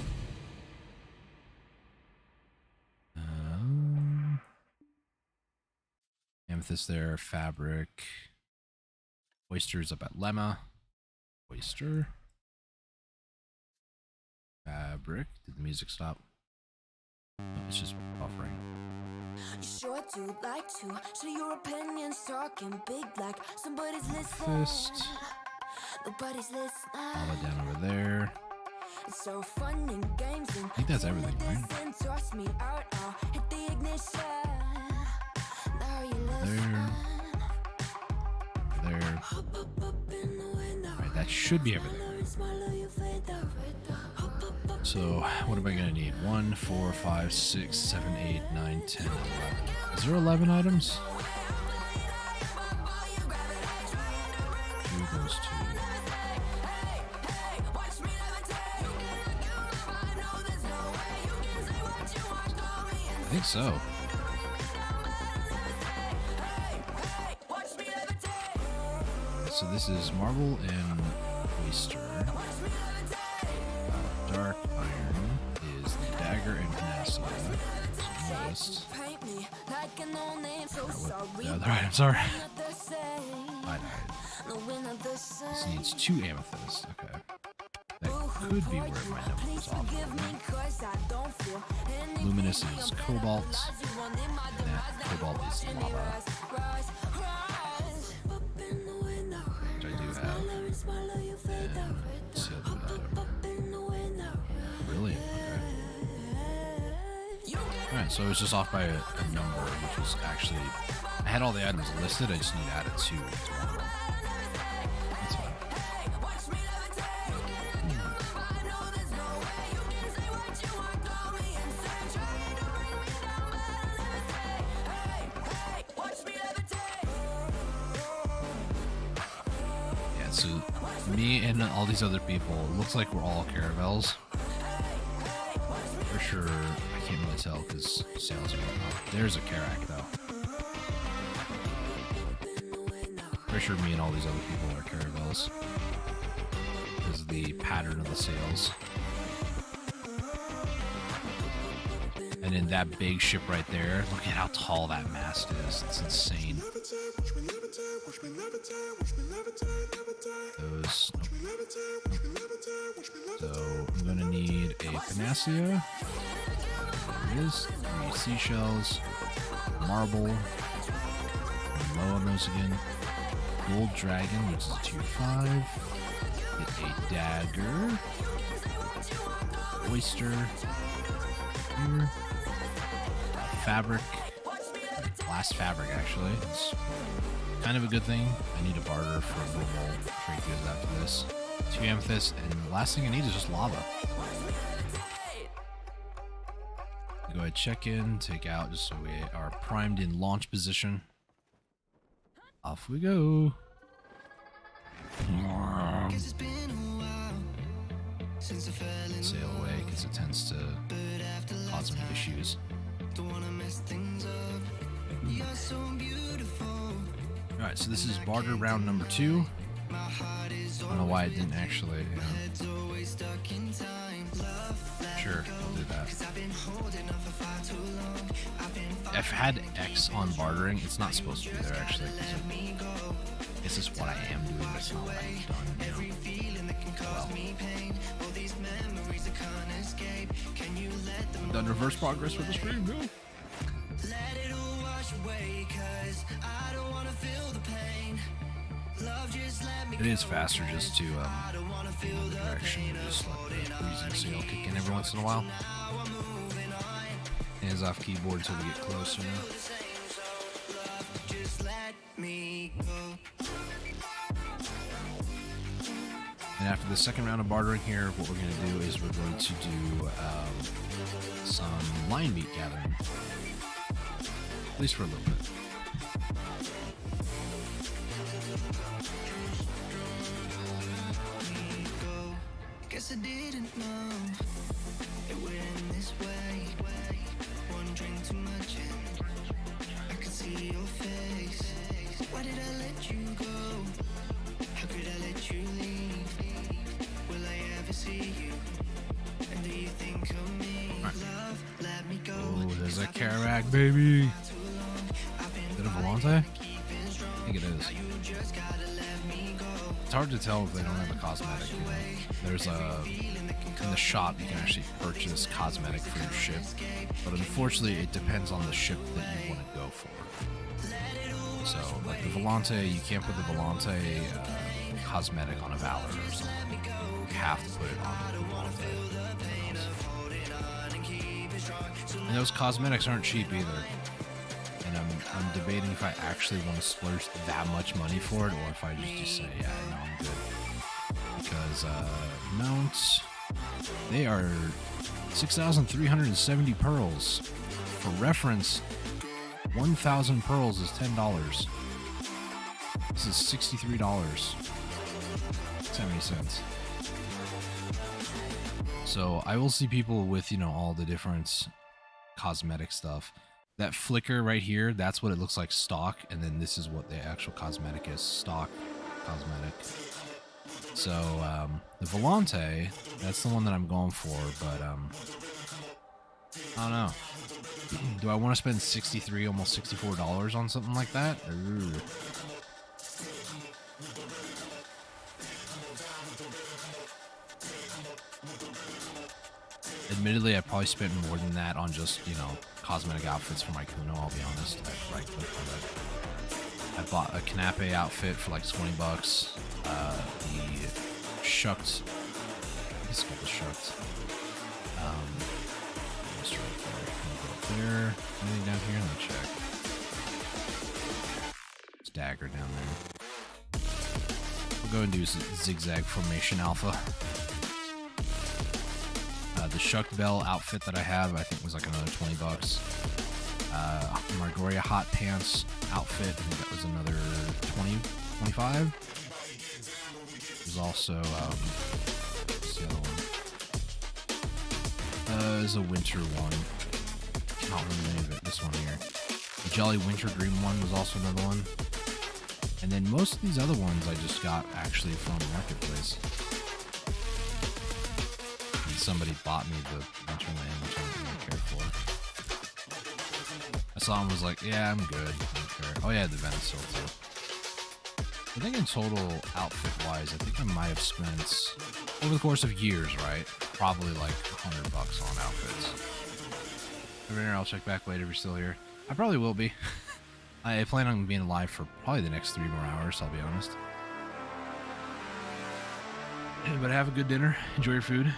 Amethyst there, fabric. Oysters up at Lemma. Oyster. Fabric. Did the music stop? No, it's just buffering. You sure do like to share your opinions, talking big like somebody's listening. Fist. Nobody's listening. Lava down over there. It's so fun and games and I think that's everything, right? toss me out, I'll hit the ignition. Now you There. There. Alright, that should be everything. So, what am I gonna need? 1, 4, 5, 6, 7, 8, 9, 10, 11. Is there 11 items? 2 goes to. I think so. So this is marble and oyster. Dark iron is the dagger and panacea. List. The other items are. This needs 2 amethysts. Okay. That could be where my number was off. Luminous is cobalt. And that cobalt is lava. Which I do have. And sealed item. Really? Okay. Alright, so I was just off by a number, which was actually. I had all the items listed, I just need to add a 2 to one of them. That's fine. Yeah, so me and all these other people, it looks like we're all caravels. For sure, I can't really tell because sales are whatnot. There's a Karak though. Pretty sure me and all these other people are caravels. Because of the pattern of the sails. And then that big ship right there, look at how tall that mast is. It's insane. Those. So I'm gonna need a panacea. There it is. 3 seashells. Marble. Low on those again. Gold dragon, which is a 2/5. Get a dagger. Oyster. Here. Fabric. Last fabric, actually. It's kind of a good thing. I need a barter for normal trade goods after this. 2 amethysts, and the last thing I need is just lava. Go ahead, check in, take out, just so we are primed in launch position. Off we go. Sail away because it tends to cause some issues. Alright, so this is barter round number 2. I don't know why I didn't actually. Sure, I'll do that. I've had X on bartering. It's not supposed to be there actually. It's just what I am doing, but it's not what I've done. Well, I've done reverse progress for the stream, no? It is faster just to follow the direction and just let the breezing sail kick in every once in a while. Hands off keyboard until we get closer now. And after the second round of bartering here, what we're going to do is we're going to do some lion meat gathering. At least for a little bit. Guess I didn't know it would end this way. One drink too much and I could see your face. Why did I let you go? How could I let you leave? Will I ever see you? And do you think of me? Love, let me go. Oh, there's a Karak, baby. Is it a Volante? I think it is. You just gotta let me go. It's hard to tell if they don't have a cosmetic. You know? There's a in the shop you can actually purchase cosmetic for your ship, but unfortunately it depends on the ship that you want to go for. So like the Volante, you can't put the Volante cosmetic on a Valor or something. You have to put it on the Volante. And those cosmetics aren't cheap either. And I'm debating if I actually want to splurge that much money for it, or if I just say, yeah, no, I'm good. Because mounts, they are 6,370 pearls. For reference, 1,000 pearls is $10. This is $63.70. So I will see people with, you know, all the different cosmetic stuff. That flicker right here, that's what it looks like stock, and then this is what the actual cosmetic is, stock cosmetic. So the Volante, that's the one that I'm going for, but I don't know. Do I want to spend $63, almost $64 on something like that? Ooh. Admittedly, I probably spent more than that on just, you know, cosmetic outfits for my Kuno, I'll be honest. I right-clicked on that. I bought a Canape outfit for like 20 bucks. The shucked, I think it's called the shucked. Just right there. Anything down here? Let me check. It's dagger down there. We'll go and do zigzag formation alpha. The shucked bell outfit that I have, I think was like another 20 bucks. Margoria hot pants outfit, I think that was another 20, 25. There's also, what's the other one? There's a winter one. I can't remember the name of it, this one here. The Jolly Winter Dream one was also another one. And then most of these other ones I just got actually from Marketplace. Somebody bought me the Winterland, which I don't really care for. I saw him, was like, yeah, I'm good. I don't care. Oh yeah, the Venesil too. I think in total, outfit-wise, I think I might have spent, over the course of years, right? Probably like $100 on outfits. Over here, I'll check back later if you're still here. I probably will be. I plan on being alive for probably the next 3 more hours, I'll be honest. But have a good dinner. Enjoy your food.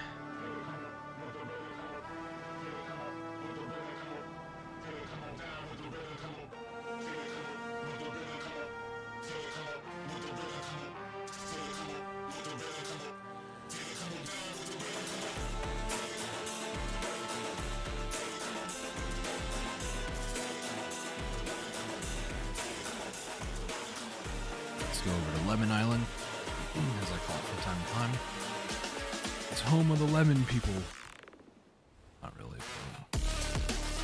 Go over to Lemon Island, as I call it from time to time. It's home of the lemon people. Not really.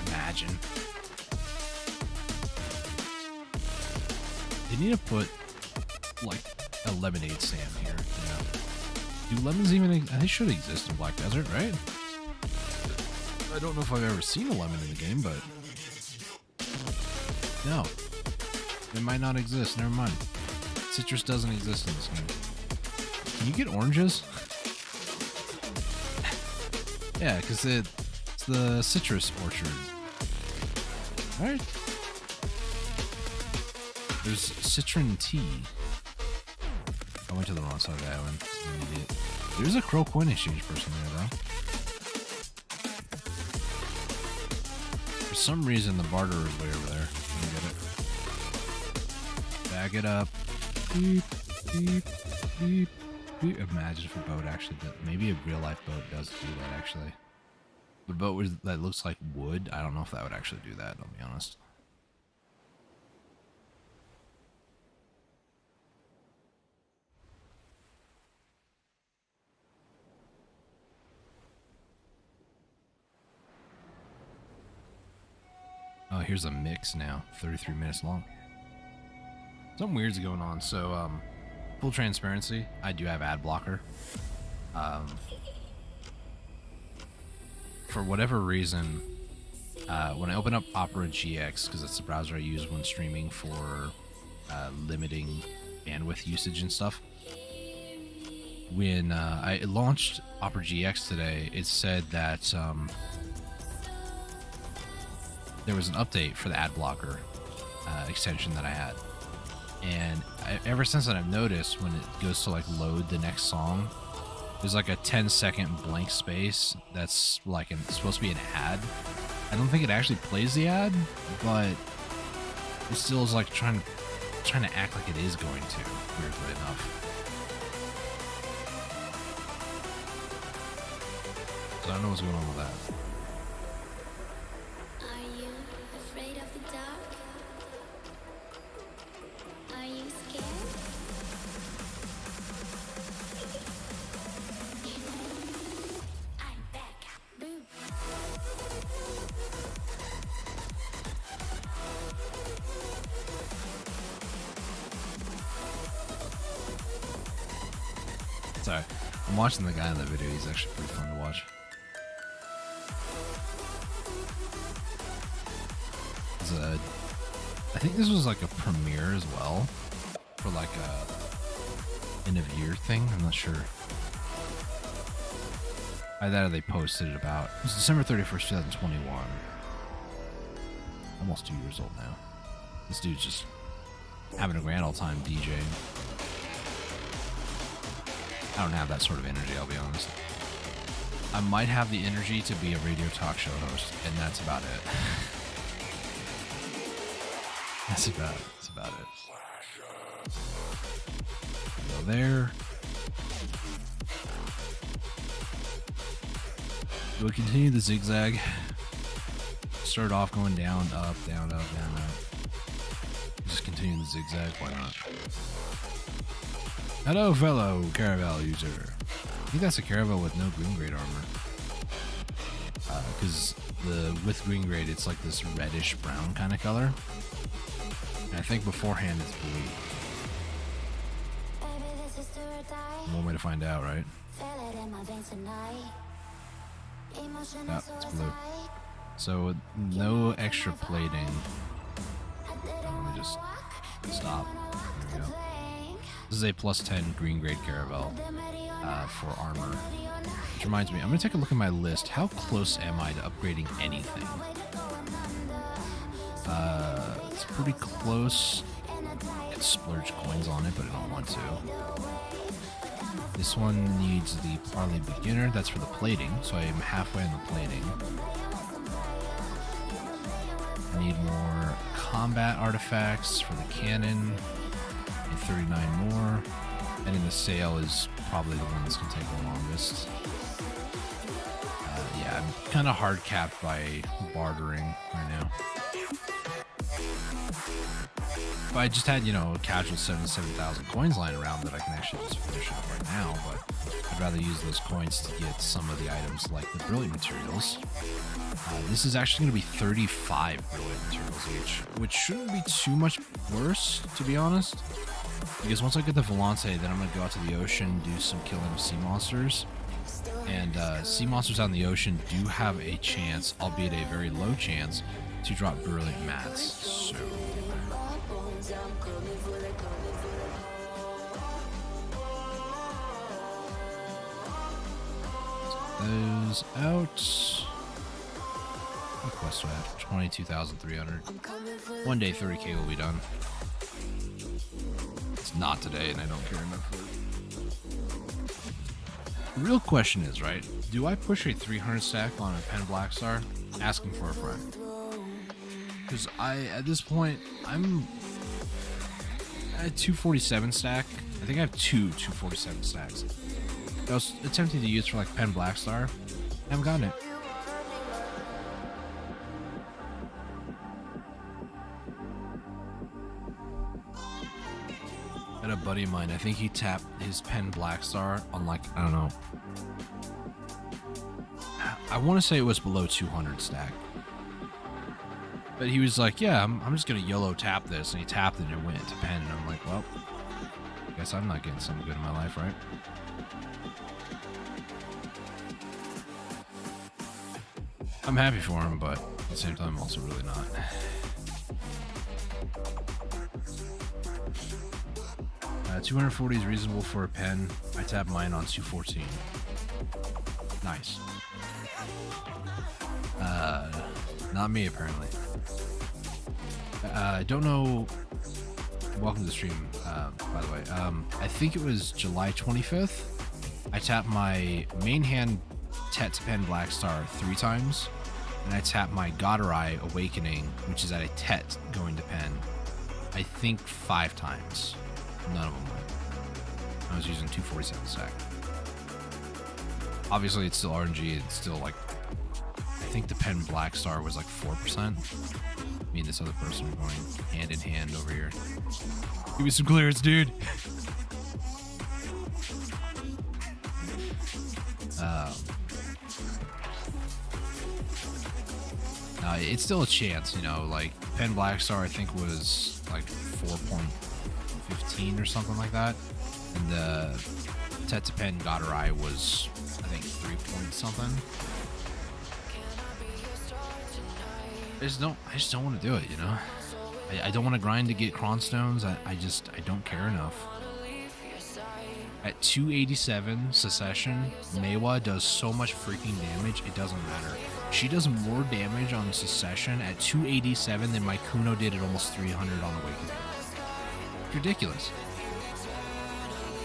Imagine. They need to put, like, a lemonade stand here, you know? Do lemons even, they should exist in Black Desert, right? I don't know if I've ever seen a lemon in the game, but... No. They might not exist, never mind. Citrus doesn't exist in this game. Can you get oranges? Yeah, because it's the citrus orchard. Right? There's citron tea. I went to the wrong side of the island. I'm an idiot. There's a Crow coin exchange person there, though. For some reason, the barterer is way over there. Let me get it. Bag it up. Beep, beep, beep, beep. Imagine if a boat actually did. Maybe a real life boat does do that actually. The boat that looks like wood, I don't know if that would actually do that, I'll be honest. Oh, here's a mix now, 33 minutes long. Something weird's going on. So, full transparency, I do have ad blocker. For whatever reason, when I open up Opera GX, because it's the browser I use when streaming for limiting bandwidth usage and stuff, when I launched Opera GX today, it said that there was an update for the ad blocker extension that I had. And ever since then, I've noticed when it goes to like load the next song, there's like a 10-second blank space that's like it's supposed to be an ad. I don't think it actually plays the ad, but it still is like trying to act like it is going to, weirdly enough. So I don't know what's going on with that. Are you afraid of the dark? Are you scared? I'm back. Boom. Sorry, I'm watching the guy in the video. He's actually pretty fun to watch. I think this was like a premiere as well for like a end of year thing. I'm not sure. Either that or they posted it about. It was December 31st, 2021. Almost 2 years old now. This dude's just having a grand old time DJing. I don't have that sort of energy, I'll be honest. I might have the energy to be a radio talk show host, and that's about it. That's about it. Go there. We'll continue the zigzag. Start off going down, up, down, up, down, up. Just continue the zigzag, why not? Hello, fellow Caravel user. I think that's a Caravel with no green grade armor. Because with green grade, it's like this reddish brown kind of color. And I think beforehand it's blue. One way to find out, right? Yeah, it's blue. So with no extra plating. Let me just stop. There we go. This is a plus 10 green grade Caravel for armor. Which reminds me, I'm going to take a look at my list. How close am I to upgrading anything? It's pretty close. I could splurge coins on it, but I don't want to. This one needs the Parley Beginner. That's for the plating, so I am halfway on the plating. I need more combat artifacts for the cannon. 39 more, and in the sale is probably the one that's going to take the longest. Yeah, I'm kind of hard capped by bartering right now. If I just had, a casual 77,000 coins lying around that I can actually just finish up right now, but I'd rather use those coins to get some of the items like the brilliant materials. This is actually going to be 35 brilliant materials each, which shouldn't be too much worse, to be honest. Because once I get the Volante, then I'm going to go out to the ocean, do some killing of sea monsters. And sea monsters out in the ocean do have a chance, albeit a very low chance, to drop brilliant mats. So those out. What quest do I have? 22,300. One day 30k will be done. It's not today, and I don't care enough for it. The real question is, right? Do I push a 300 stack on a Pen Black Star? Asking for a friend. Because at this point, I'm at 247 stack. I think I have two 247 stacks. I was attempting to use for like Pen Black Star. I haven't gotten it. A buddy of mine, I think he tapped his Pen Black Star on like, I don't know, I want to say it was below 200 stack, but he was like, yeah, I'm just gonna YOLO tap this, and he tapped it and it went into Pen, and I'm like, well, I guess I'm not getting something good in my life, right? I'm happy for him, but at the same time I'm also really not. 240 is reasonable for a pen. I tap mine on 214. Nice. Not me, apparently. I don't know. Welcome to the stream, by the way. I think it was July 25th. I tapped my main hand Tet to pen Black Star 3 times, and I tapped my Goderai Awakening, which is at a Tet going to pen, I think 5 times. None of them went. I was using 247 stack. Obviously, it's still RNG. It's still like, I think the pen Black Star was like 4%. Me and this other person are going hand in hand over here. Give me some clearance, dude. It's still a chance, you know, like pen Black Star I think was like 4.15 or something like that, and the Tet to pen Goderai was I think 3 point something. I just don't want to do it, you know. I don't want to grind to get Cronstones. I don't care enough. At 287 Secession, Maewa does so much freaking damage, it doesn't matter. She does more damage on Secession at 287 than my Kuno did at almost 300 on Awakening. It's ridiculous.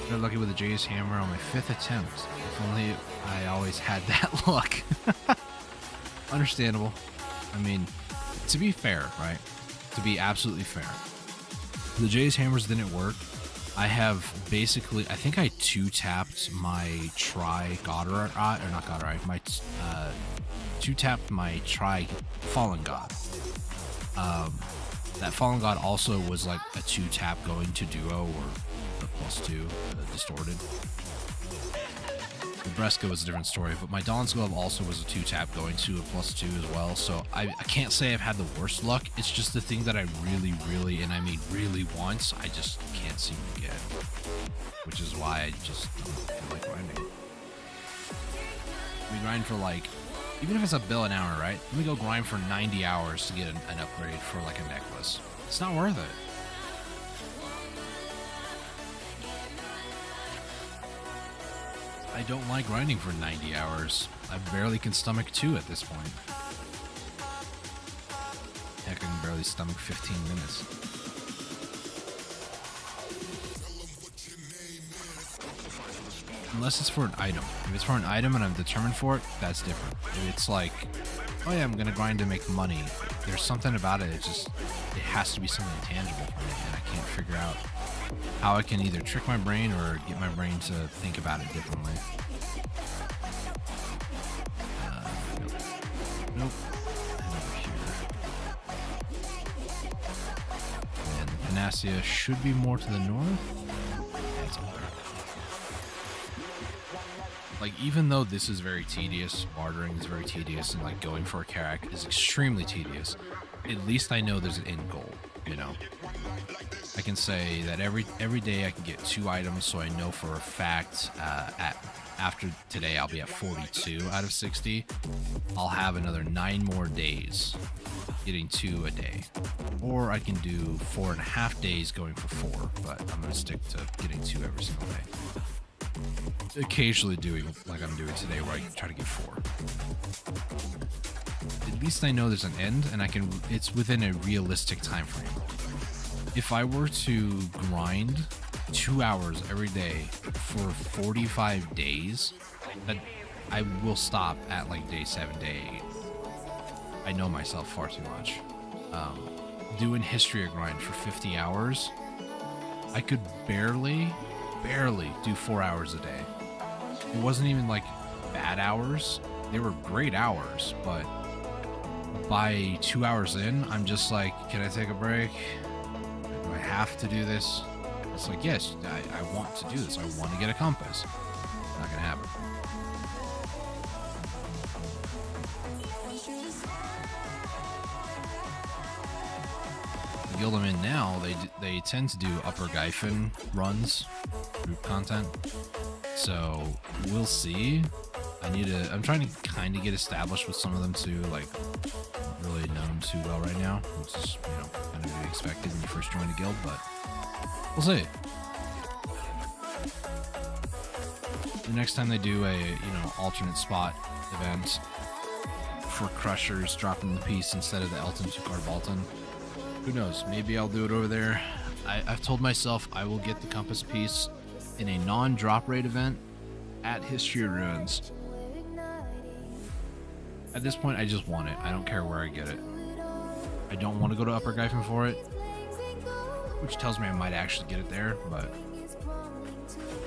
Got lucky with the Jay's Hammer on my 5th attempt. If only I always had that luck. Understandable. I mean, to be fair, right? To be absolutely fair. The Jay's Hammers didn't work. I have basically, I think I 2-tapped my Tri Goderai, or not Goderai, my 2-tapped my Tri Fallen God. That Fallen God also was like a 2-tap going to Duo or a +2 distorted. The Bresca was a different story, but my Dawn's Glove also was a 2-tap going to a +2 as well, so I can't say I've had the worst luck. It's just the thing that I really, and I mean really want, I just can't seem to get. Which is why I just don't feel like grinding. We grind for like, even if it's a bill an hour, right? Let me go grind for 90 hours to get an upgrade for like a necklace. It's not worth it. I don't like grinding for 90 hours. I barely can stomach 2 at this point. Heck, I can barely stomach 15 minutes. Unless it's for an item. If it's for an item and I'm determined for it, that's different. If it's like, oh yeah, I'm gonna grind to make money, there's something about it, it has to be something tangible for me, and I can't figure out how I can either trick my brain or get my brain to think about it differently. Nope. And over here. And the Panacea should be more to the north. Yeah, it's up there. Like, even though this is very tedious, bartering is very tedious, and like going for a Karak is extremely tedious, at least I know there's an end goal, you know? I can say that every day I can get 2 items, so I know for a fact after today I'll be at 42 out of 60. I'll have another 9 more days getting 2 a day. Or I can do 4.5 days going for 4, but I'm going to stick to getting 2 every single day. Occasionally doing like I'm doing today where I try to get 4. At least I know there's an end, and it's within a realistic time frame. If I were to grind 2 hours every day for 45 days, that I will stop at like day 7, day 8. I know myself far too much. Doing history grind for 50 hours, I could barely do 4 hours a day. It wasn't even like bad hours. They were great hours, but by 2 hours in, I'm just like, can I take a break? Do I have to do this? It's like, yes, I want to do this. I want to get a compass. Not gonna happen. The guild I'm in now, they tend to do Upper Gyfin runs, group content. So we'll see. I'm trying to kind of get established with some of them too. Like, not really know them too well right now, which is, you know, kind of to be expected when you first join a guild, but we'll see. The next time they do a, alternate spot event for Crushers dropping the piece instead of the Elton 2-card Balton, who knows? Maybe I'll do it over there. I've told myself I will get the Compass piece in a non-drop rate event at History of Ruins. At this point, I just want it. I don't care where I get it. I don't want to go to Upper Gyphon for it, which tells me I might actually get it there, but...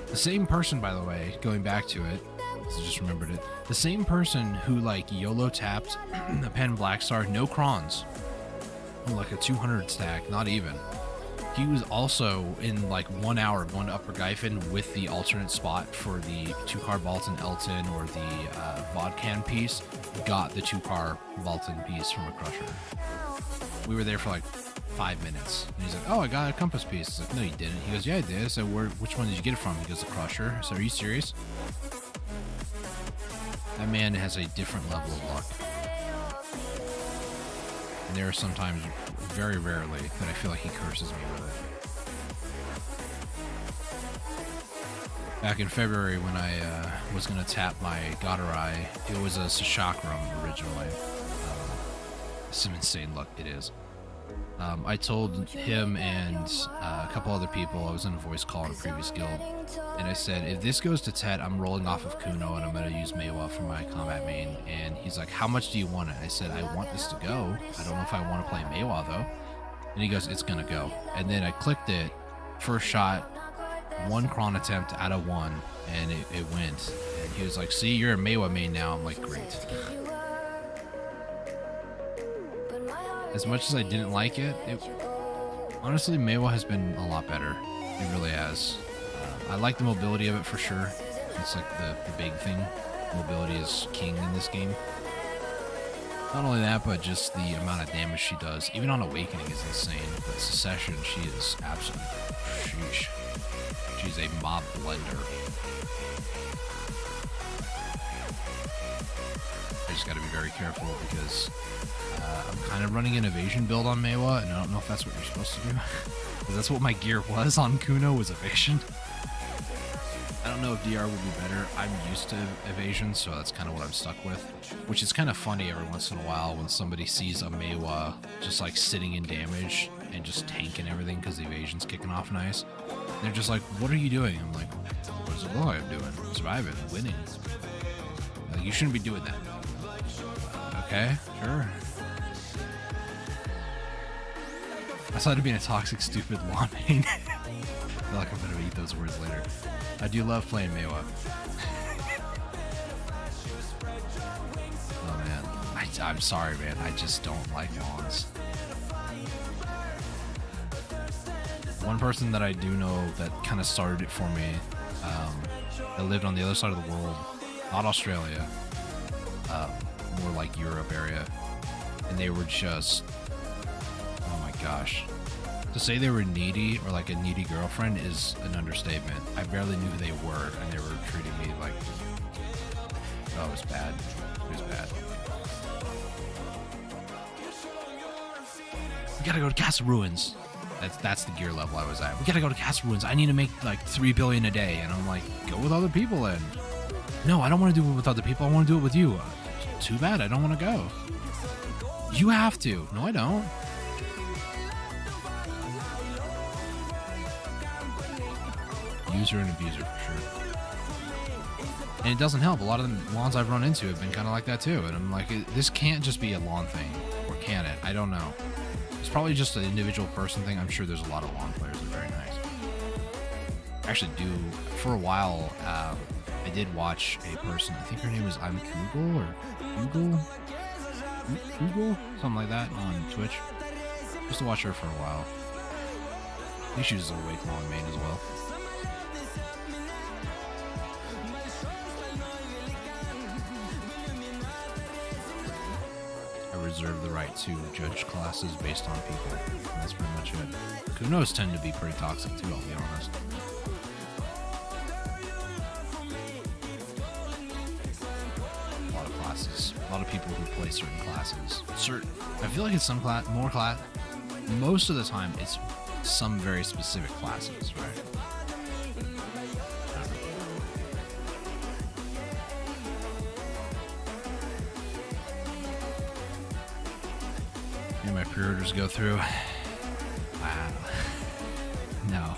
The same person, by the way, going back to it, I just remembered it, the same person who, like, YOLO tapped the Pen Black Star, no crons, like a 200 stack, not even. He was also in, like, 1 hour going to Upper Gyphon with the alternate spot for the 2-card Balton Elton or the Vodkan piece, got the 2-card Balton piece from a Crusher. We were there for, like, 5 minutes. And he's like, oh, I got a Compass piece. I was like, no, you didn't. He goes, yeah, I did. I said, which one did you get it from? He goes, the Crusher. I said, are you serious? That man has a different level of luck. And there are sometimes, very rarely, that I feel like he curses me with it. Back in February when I was going to tap my Godarai, it was a Sashakram originally. Some insane luck it is. I told him and a couple other people, I was in a voice call in a previous guild, and I said, if this goes to Tet, I'm rolling off of Kuno and I'm going to use Meiwa for my combat main. And he's like, how much do you want it? I said, I want this to go. I don't know if I want to play Meiwa though. And he goes, it's going to go. And then I clicked it, first shot, 1 cron attempt out of 1, and it went. And he was like, see, you're a Meiwa main now. I'm like, great. As much as I didn't like it, honestly, Meiwa has been a lot better. It really has. I like the mobility of it for sure. It's like the big thing. Mobility is king in this game. Not only that, but just the amount of damage she does. Even on Awakening is insane. But Secession, she is absolutely... Sheesh. She's a mob blender. I just gotta be very careful because... I'm kind of running an evasion build on Meiwa, and I don't know if that's what you're supposed to do. Because that's what my gear was on Kuno, was evasion. I don't know if DR would be better. I'm used to evasion, so that's kind of what I'm stuck with. Which is kind of funny every once in a while when somebody sees a Meiwa just like sitting in damage and just tanking everything because the evasion's kicking off nice. And they're just like, what are you doing? I'm like, what does it look like I'm doing? Surviving, winning. Like, you shouldn't be doing that. Okay, sure. Outside of being a toxic, stupid lawn main. I feel like I'm gonna eat those words later. I do love playing Meiwa. Oh man, I'm sorry, man. I just don't like lawns. One person that I do know that kind of started it for me, that lived on the other side of the world, not Australia, more like Europe area, and they were just... Oh my gosh. To say they were needy or like a needy girlfriend is an understatement. I barely knew who they were, and they were treating me like... Oh, it was bad. It was bad. We gotta go to Castle Ruins. That's the gear level I was at. We gotta go to Castle Ruins. I need to make like 3 billion a day. And I'm like, go with other people then. No, I don't want to do it with other people. I want to do it with you. Too bad. I don't want to go. You have to. No, I don't. User and abuser for sure. And it doesn't help. A lot of the lawns I've run into have been kind of like that too. And I'm like, this can't just be a lawn thing. Or can it? I don't know. It's probably just an individual person thing. I'm sure there's a lot of lawn players that are very nice. I actually do. For a while, I did watch a person. I think her name is I'm Google or Google? Something like that on Twitch. Just to watch her for a while. I think she was a Wake Long main as well. Reserve the right to judge classes based on people. And that's pretty much it. Kunos tend to be pretty toxic too, I'll be honest. A lot of classes. A lot of people who play certain classes. I feel like it's some class, most of the time it's some very specific classes, right? pre-orders go through. Wow. No.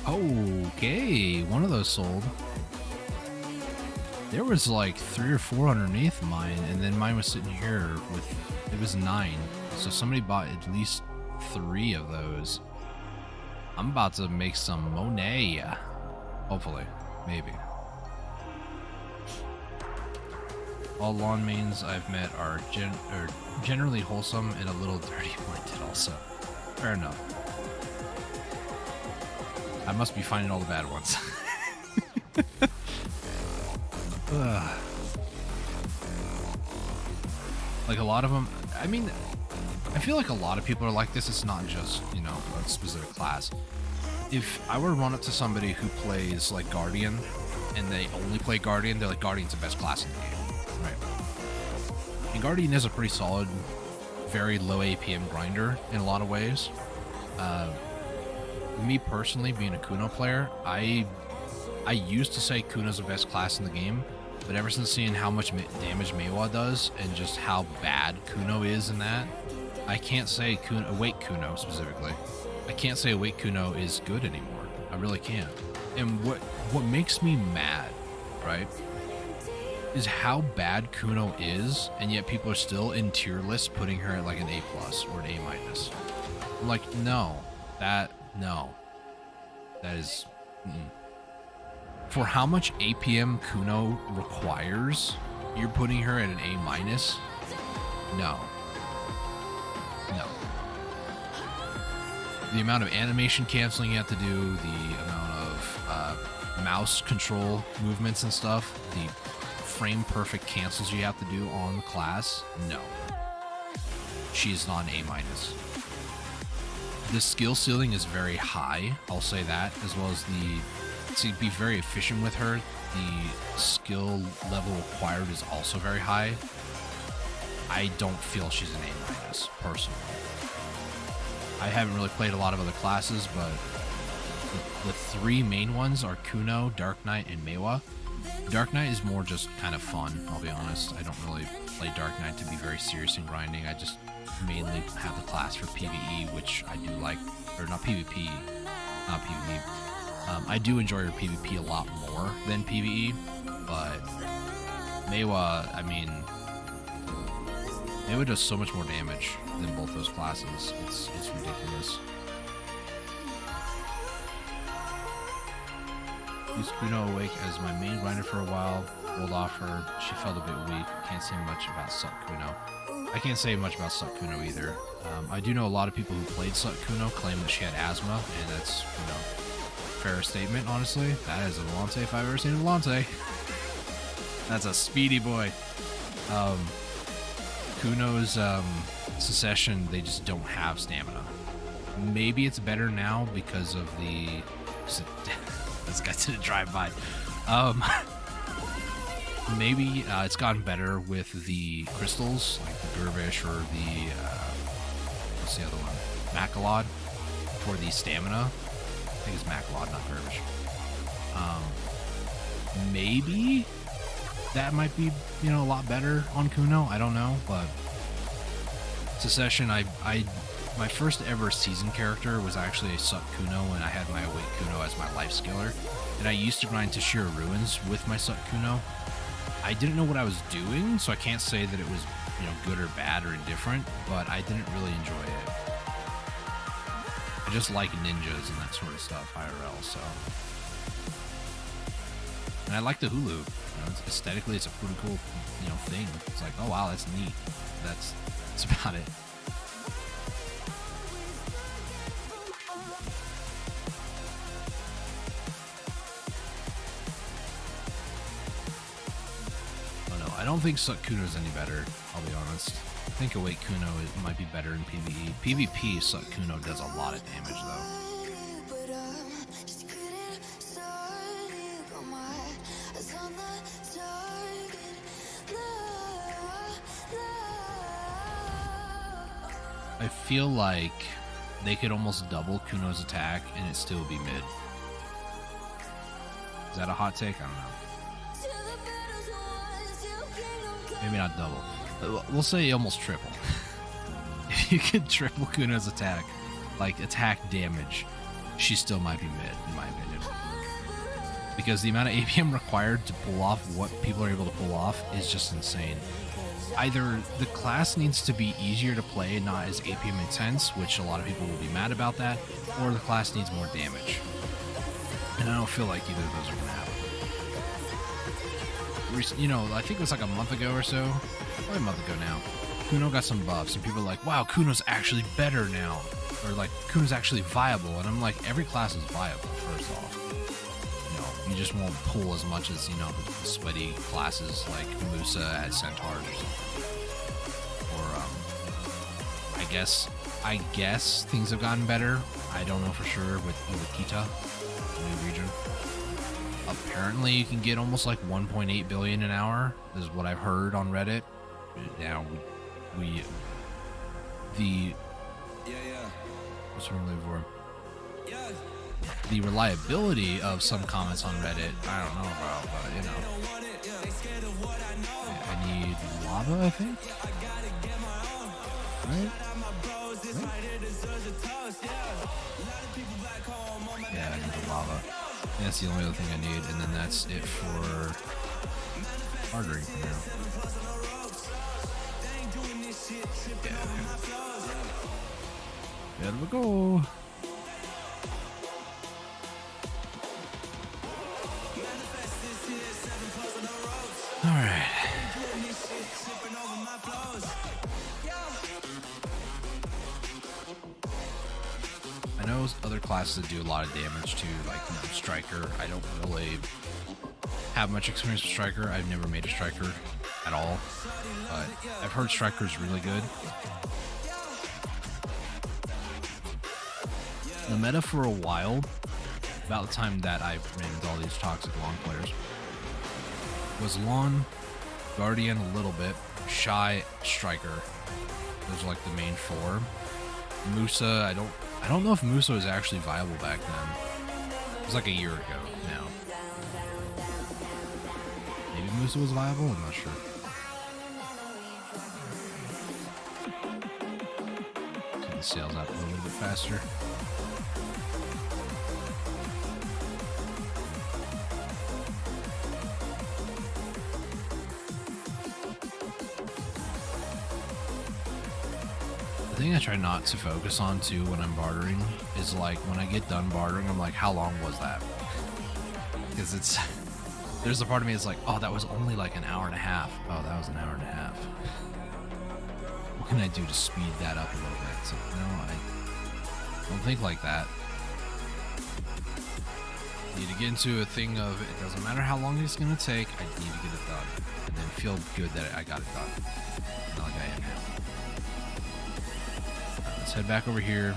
Okay, one of those sold. There was like 3 or 4 underneath mine, and then mine was sitting here with, it was 9. So somebody bought at least 3 of those. I'm about to make some money. Hopefully. Maybe. All lawn mains I've met are generally wholesome and a little dirty-minded also. Fair enough. I must be finding all the bad ones. Ugh. Like a lot of them, I mean, I feel like a lot of people are like this. It's not just, you know, a specific class. If I were to run up to somebody who plays like Guardian and they only play Guardian, they're like, Guardian's the best class in the game, right? And Guardian is a pretty solid, very low APM grinder in a lot of ways. Me personally, being a Kuno player, I used to say Kuno's the best class in the game, but ever since seeing how much damage Meiwa does and just how bad Kuno is in that, I can't say Awake Kuno specifically. I can't say Awake Kuno is good anymore. I really can't. And what makes me mad, right, is how bad Kuno is, and yet people are still in tier lists putting her at like an A+ or an A-. I'm like, no. That is... For how much APM Kuno requires, you're putting her at an A-? No. The amount of animation canceling you have to do, the amount of mouse control movements and stuff, the frame perfect cancels you have to do on the class, no. She is not an A-. The skill ceiling is very high, I'll say that, as well as to be very efficient with her, the skill level required is also very high. I don't feel she's an A-, personally. I haven't really played a lot of other classes, but the 3 main ones are Kuno, Dark Knight, and Meiwa. Dark Knight is more just kind of fun, I'll be honest. I don't really play Dark Knight to be very serious in grinding. I just mainly have the class for PvE, which I do like, or not PvP, not PvE. I do enjoy her PvP a lot more than PvE, but Meiwa, I mean, Meiwa does so much more damage than both those classes. It's ridiculous. Used Kuno Awake as my main grinder for a while. Rolled off her. She felt a bit weak. Can't say much about Sut Kuno. I can't say much about Sut Kuno either. I do know a lot of people who played Sut Kuno claim that she had asthma, and that's, you know, fair statement, honestly. That is a Volante if I've ever seen a Volante. That's a speedy boy. Kuno's Secession, they just don't have stamina. Maybe it's better now because of the... This guy did a drive-by. Maybe it's gotten better with the crystals, like the Dervish or the... what's the other one? Macalod for the stamina. I think it's Macalod, not Dervish. Maybe that might be, you know, a lot better on Kuno. I don't know, but Secession, my first ever season character was actually a Sut Kuno, and I had my Awake Kuno as my life skiller. And I used to grind Tashira Ruins with my Sut Kuno. I didn't know what I was doing, so I can't say that it was, you know, good or bad or indifferent, but I didn't really enjoy it. I just like ninjas and that sort of stuff, IRL, so. And I like the Hulu. You know, aesthetically, it's a pretty cool, you know, thing. It's like, oh wow, that's neat. That's about it. Oh no, I don't think Sut Kuno's any better, I'll be honest. I think Awake Kuno might be better in PvE. PvP, Sut Kuno does a lot of damage though. I feel like they could almost double Kuno's attack and it still be mid. Is that a hot take? I don't know. Maybe not double. We'll say almost triple. you could triple Kuno's attack, like attack damage, she still might be mid, in my opinion. Because the amount of APM required to pull off what people are able to pull off is just insane. Either the class needs to be easier to play, not as APM intense, which a lot of people will be mad about that, or the class needs more damage. And I don't feel like either of those are going to happen. You know, I think it was like a month ago or so, probably a month ago now, Kuno got some buffs, and people are like, wow, Kuno's actually better now. Or like, Kuno's actually viable. And I'm like, every class is viable, first off. You know, you just won't pull as much as, you know, the sweaty classes like Musa at Centaurs or something. Or, I guess things have gotten better. I don't know for sure with Kita, the new region. Apparently you can get almost like 1.8 billion an hour, is what I've heard on Reddit. Now, what's what I'm looking for? The reliability of some comments on Reddit, I don't know about, but you know. I need lava, I think? Right? Yeah, I need the lava. That's the only other thing I need, and then that's it for bartering for now. Yeah, okay. There we go. Alright. I know other classes that do a lot of damage too, like, you know, Striker. I don't really have much experience with Striker. I've never made a Striker at all, but I've heard Striker's really good. The meta for a while, about the time that I ran into all these toxic Long players, was Long, Guardian a little bit, Shy, Striker. Those are like the main four. Musa, I don't know if Musa was actually viable back then. It was like a year ago now. Maybe Musa was viable? I'm not sure. Get the sales out a little bit faster. The thing I try not to focus on too when I'm bartering is like when I get done bartering, I'm like, how long was that? Because there's a part of me that's like, oh, that was only like an hour and a half. Oh, that was an hour and a half. What can I do to speed that up a little bit? So, no, I don't think like that. I need to get into a thing of, it doesn't matter how long it's going to take, I need to get it done. And then feel good that I got it done. Not like I am now. Let's head back over here.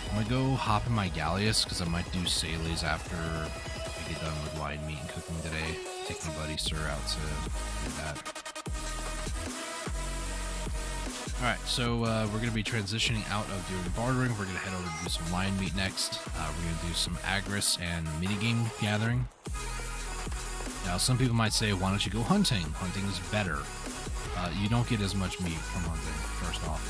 I'm gonna go hop in my Gallius because I might do Sally's after I get done with wine, meat, and cooking today. Take my buddy Sir out to do that. Alright, so we're gonna be transitioning out of doing bartering. We're gonna head over to do some lion meat next. We're gonna do some Agris and minigame gathering. Now, some people might say, why don't you go hunting? Hunting is better. You don't get as much meat from hunting, first off.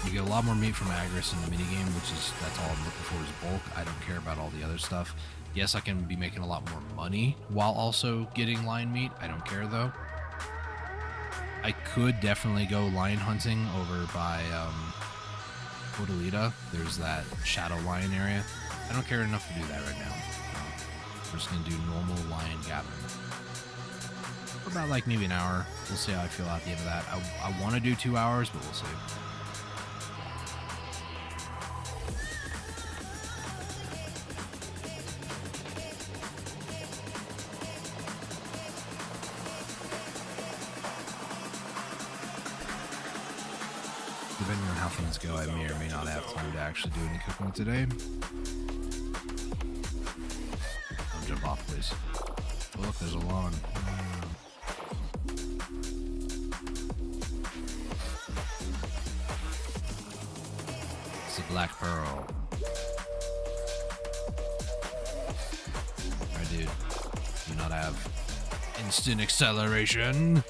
You get a lot more meat from Agris in the minigame, that's all I'm looking for is bulk. I don't care about all the other stuff. Yes, I can be making a lot more money while also getting lion meat. I don't care though. I could definitely go lion hunting over by Odalita. There's that shadow lion area. I don't care enough to do that right now. We're just gonna do normal lion gathering. For about like maybe an hour. We'll see how I feel at the end of that. I want to do 2 hours, but we'll see. Depending on how things go, I may or may not have time to actually do any cooking today. I'll jump off, please. Oh, look, there's a lawn. It's a black pearl. Alright, dude. Do not have instant acceleration.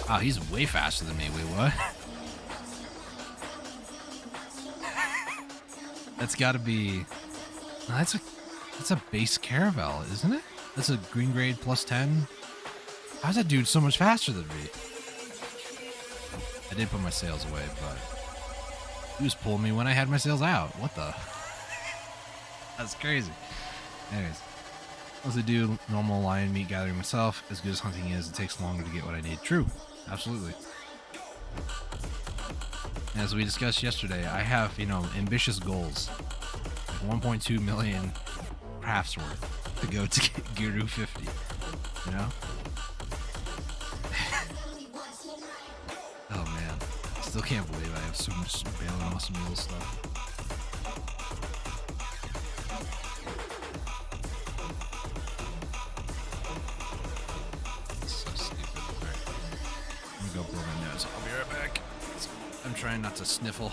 Oh, he's way faster than me. Wait, what? That's got to be. No, that's a base Caravel, isn't it? That's a green grade plus 10. How's that dude so much faster than me? I did put my sails away, but he was pulling me when I had my sails out. What the? That's crazy. Anyways, mostly do normal lion meat gathering myself. As good as hunting is, it takes longer to get what I need. True. Absolutely. As we discussed yesterday, I have, ambitious goals. Like 1.2 million crafts worth to go to get Giru 50. Oh man. I still can't believe I have so much Balin Muscle Mule stuff. Go blow my nose. I'll be right back. I'm trying not to sniffle.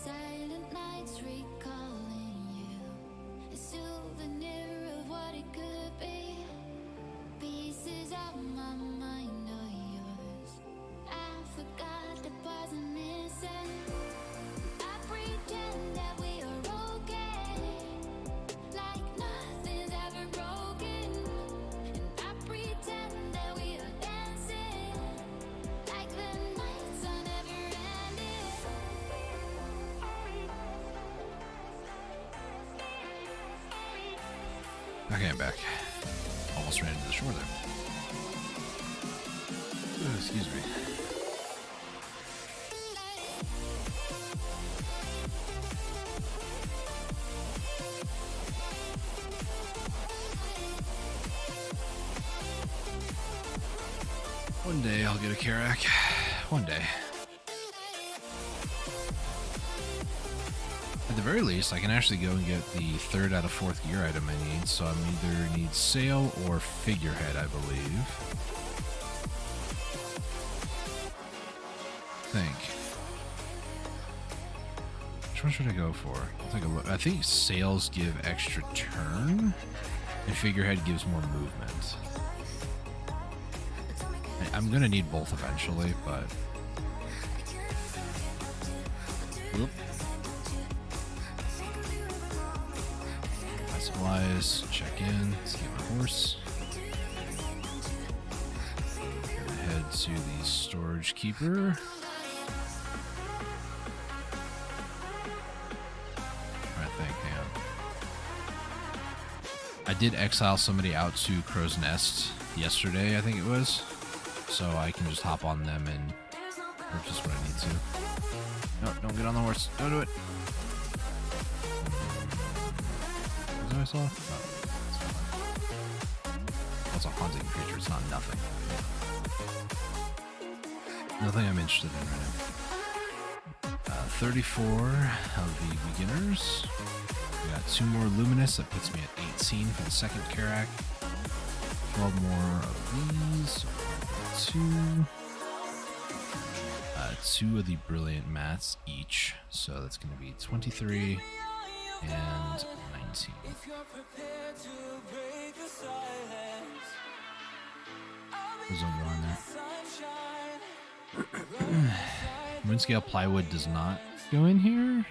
Silent nights recalling you, a souvenir of what it could be. Pieces of my mind are yours. I forgot the parts I'm missing. I pretend that we are okay, like nothing's ever broken. And I pretend that we are dancing, like the nights are never ending. Okay, I'm back. Almost ran into the shore there. Oh, excuse me. One day I'll get a Karak. One day. At the very least, I can actually go and get the 3rd out of 4th gear item I need, so I'm either need sail or figurehead, I believe. Which one should I go for? I'll take a look. I think sails give extra turn, and figurehead gives more movement. I'm gonna need both eventually, but... Whoop. Supplies, check in, let's get my horse. Gonna head to the storage keeper. I think, I did exile somebody out to Crow's Nest yesterday, I think it was. So I can just hop on them and purchase what I need to. No, don't get on the horse. Don't do it. I saw? Oh, that's a haunting creature. It's not nothing. Nothing I'm interested in right now. 34 of the beginners. We got 2 more luminous. That puts me at 18 for the 2nd Karak. 12 more of these. 2 of the brilliant mats each. So that's going to be 23 and 19. There's a one there. Windscale plywood does not go in here.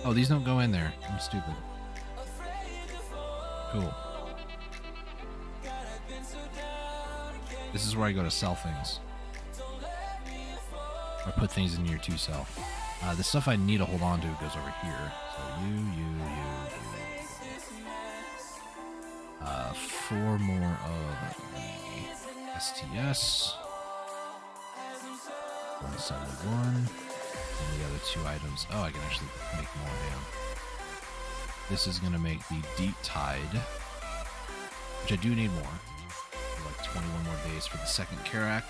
Oh, these don't go in there. I'm stupid. Cool. This is where I go to sell things. Or put things in your 2 sell. The stuff I need to hold on to goes over here. So you. 4 more of the STS. 171. And the other 2 items. Oh, I can actually make more ham. This is going to make the deep tide, which I do need more. Like 21 more days for the second Karak.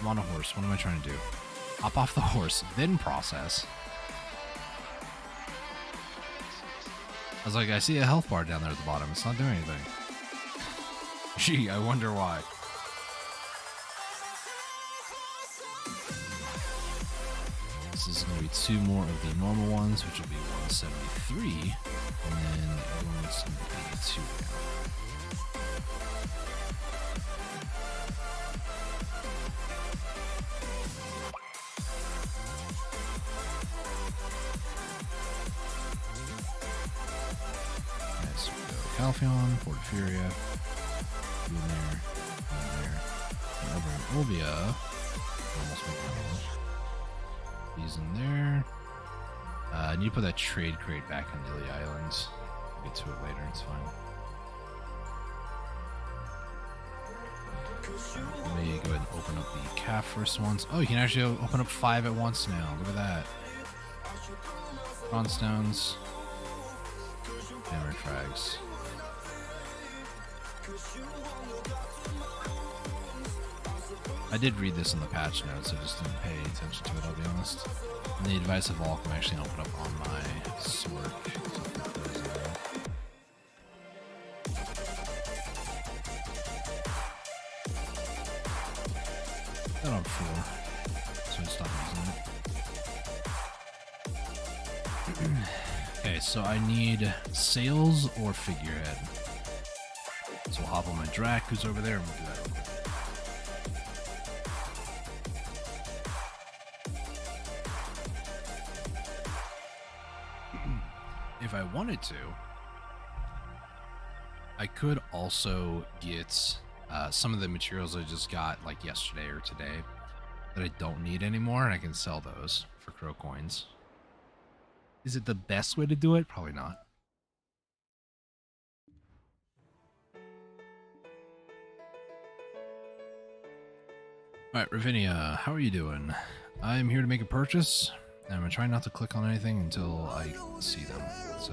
I'm on a horse. What am I trying to do? Hop off the horse, then process. I was like, I see a health bar down there at the bottom. It's not doing anything. Gee, I wonder why. This is going to be 2 more of the normal ones, which will be 173. And then going to be 2 now. Calpheon, Porphyria, in there, and over in Olbia, almost making damage. These in there. I need to put that trade crate back on Lily Islands. We'll get to it later, it's fine. Let me go ahead and open up the calf first ones. Oh, you can actually open up 5 at once now. Look at that. Bronze stones. Hammer frags. I did read this in the patch notes, I just didn't pay attention to it, I'll be honest. And the advice of Volk I'm actually going to put up on my sword. That on 4, so I stop using it. Okay, so I need sails or figurehead. So we'll hop on my Drac who's over there and we'll do that real quick. If I wanted to, I could also get some of the materials I just got like yesterday or today that I don't need anymore, and I can sell those for crow coins. Is it the best way to do it? Probably not. Alright, Ravinia, how are you doing? I'm here to make a purchase. I'm going to try not to click on anything until I see them. So,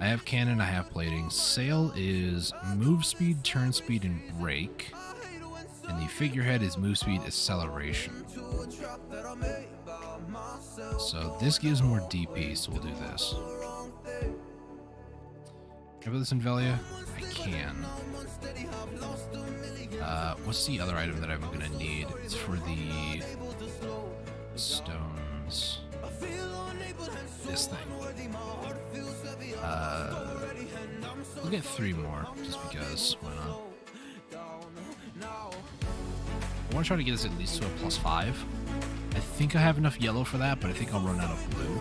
I have cannon, I have plating. Sail is move speed, turn speed, and brake. And the figurehead is move speed, acceleration. So this gives more DP, so we'll do this. Can I put this in Velia? I can. What's the other item that I'm going to need? It's for the stones. This thing. We'll get 3 more, just because. Why not? I want to try to get this at least to a +5. I think I have enough yellow for that, but I think I'll run out of blue.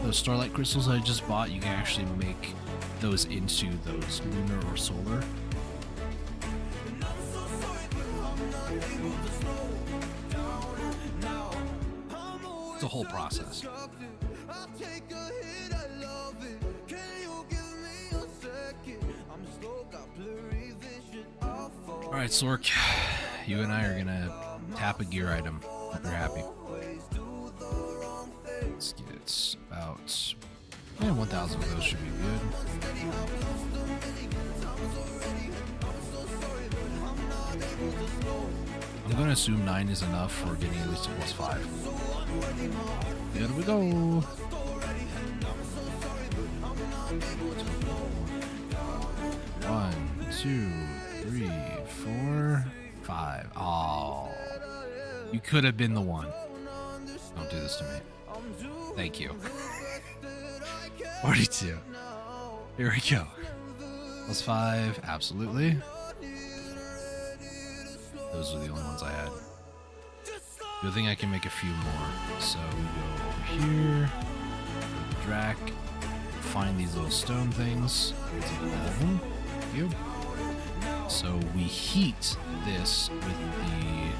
Those starlight crystals I just bought, you can actually make those into those lunar or solar. It's a whole process. Alright, Sork, you and I are gonna tap a gear item. Hope you're happy. Let's get about 1,000 of those should be good. I'm gonna assume 9 is enough for getting at least a +5. There we go. 1, 2, 3, 4, 5. Oh, you could have been the one. Don't do this to me. Thank you. 42. Here we go. +5, absolutely. Those are the only ones I had. Good thing I can make a few more. So we go over here, go to Drac, find these little stone things. Take all of them. Thank you. So we heat this with the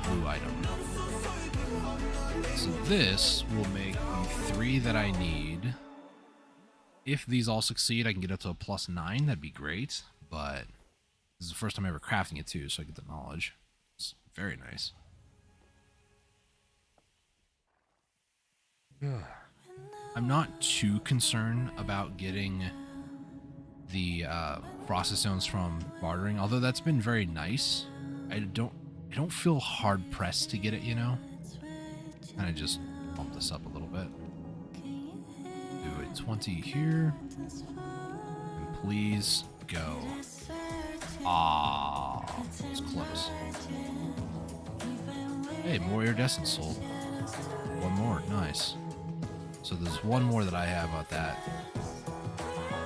blue item. So this will make the 3 that I need. If these all succeed, I can get up to a +9. That'd be great. But this is the first time ever crafting it too, so I get the knowledge. It's very nice. I'm not too concerned about getting the Frosted Stones from bartering, although that's been very nice. I don't feel hard pressed to get it, you know. Kind of just bump this up a little bit. Do a 20 here, and please go. Ah, that was close. Hey, more iridescent sold. One more, nice. So there's one more that I have about that.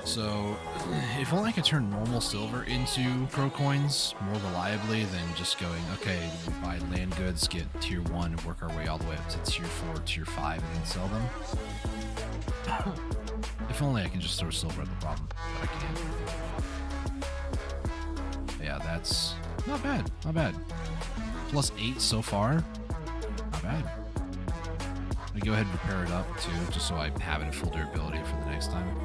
So if only I could turn normal silver into crow coins more reliably than just going, okay, we buy land goods, get tier 1, and work our way all the way up to tier 4, tier 5, and then sell them. If only I can just throw silver at the problem, but I can't. But yeah, that's not bad, not bad. +8 so far, not bad. I'm gonna go ahead and repair it up too, just so I have it at full durability for the next time.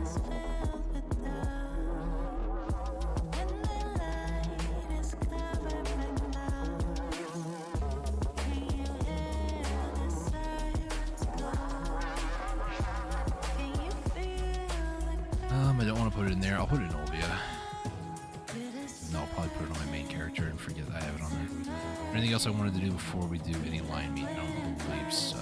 I don't want to put it in there. I'll put it in Olvia. No, I'll probably put it on my main character and forget that I have it on there. Anything else I wanted to do before we do any lion meat? I don't believe so.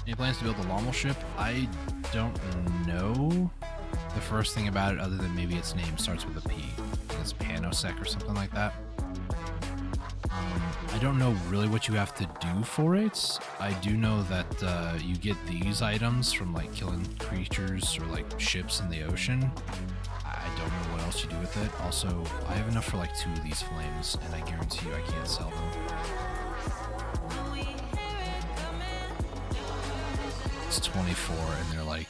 Any plans to build a Lommel ship? I don't know the first thing about it other than maybe its name starts with a P. It's Panosec or something like that. I don't know really what you have to do for it. I do know that you get these items from like killing creatures or like ships in the ocean. I don't know what else you do with it. Also, I have enough for like 2 of these flames, and I guarantee you I can't sell them. It's 24 and they're like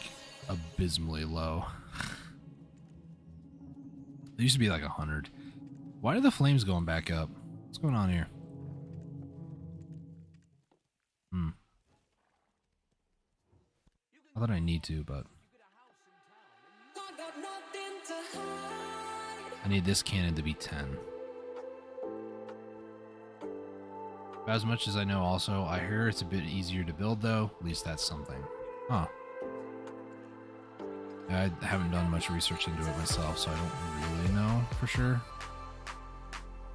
abysmally low. They used to be like 100. Why are the flames going back up? What's going on here? I thought I need to, but I need this cannon to be 10. As much as I know also, I hear it's a bit easier to build though. At least that's something. Huh. I haven't done much research into it myself, so I don't really know for sure.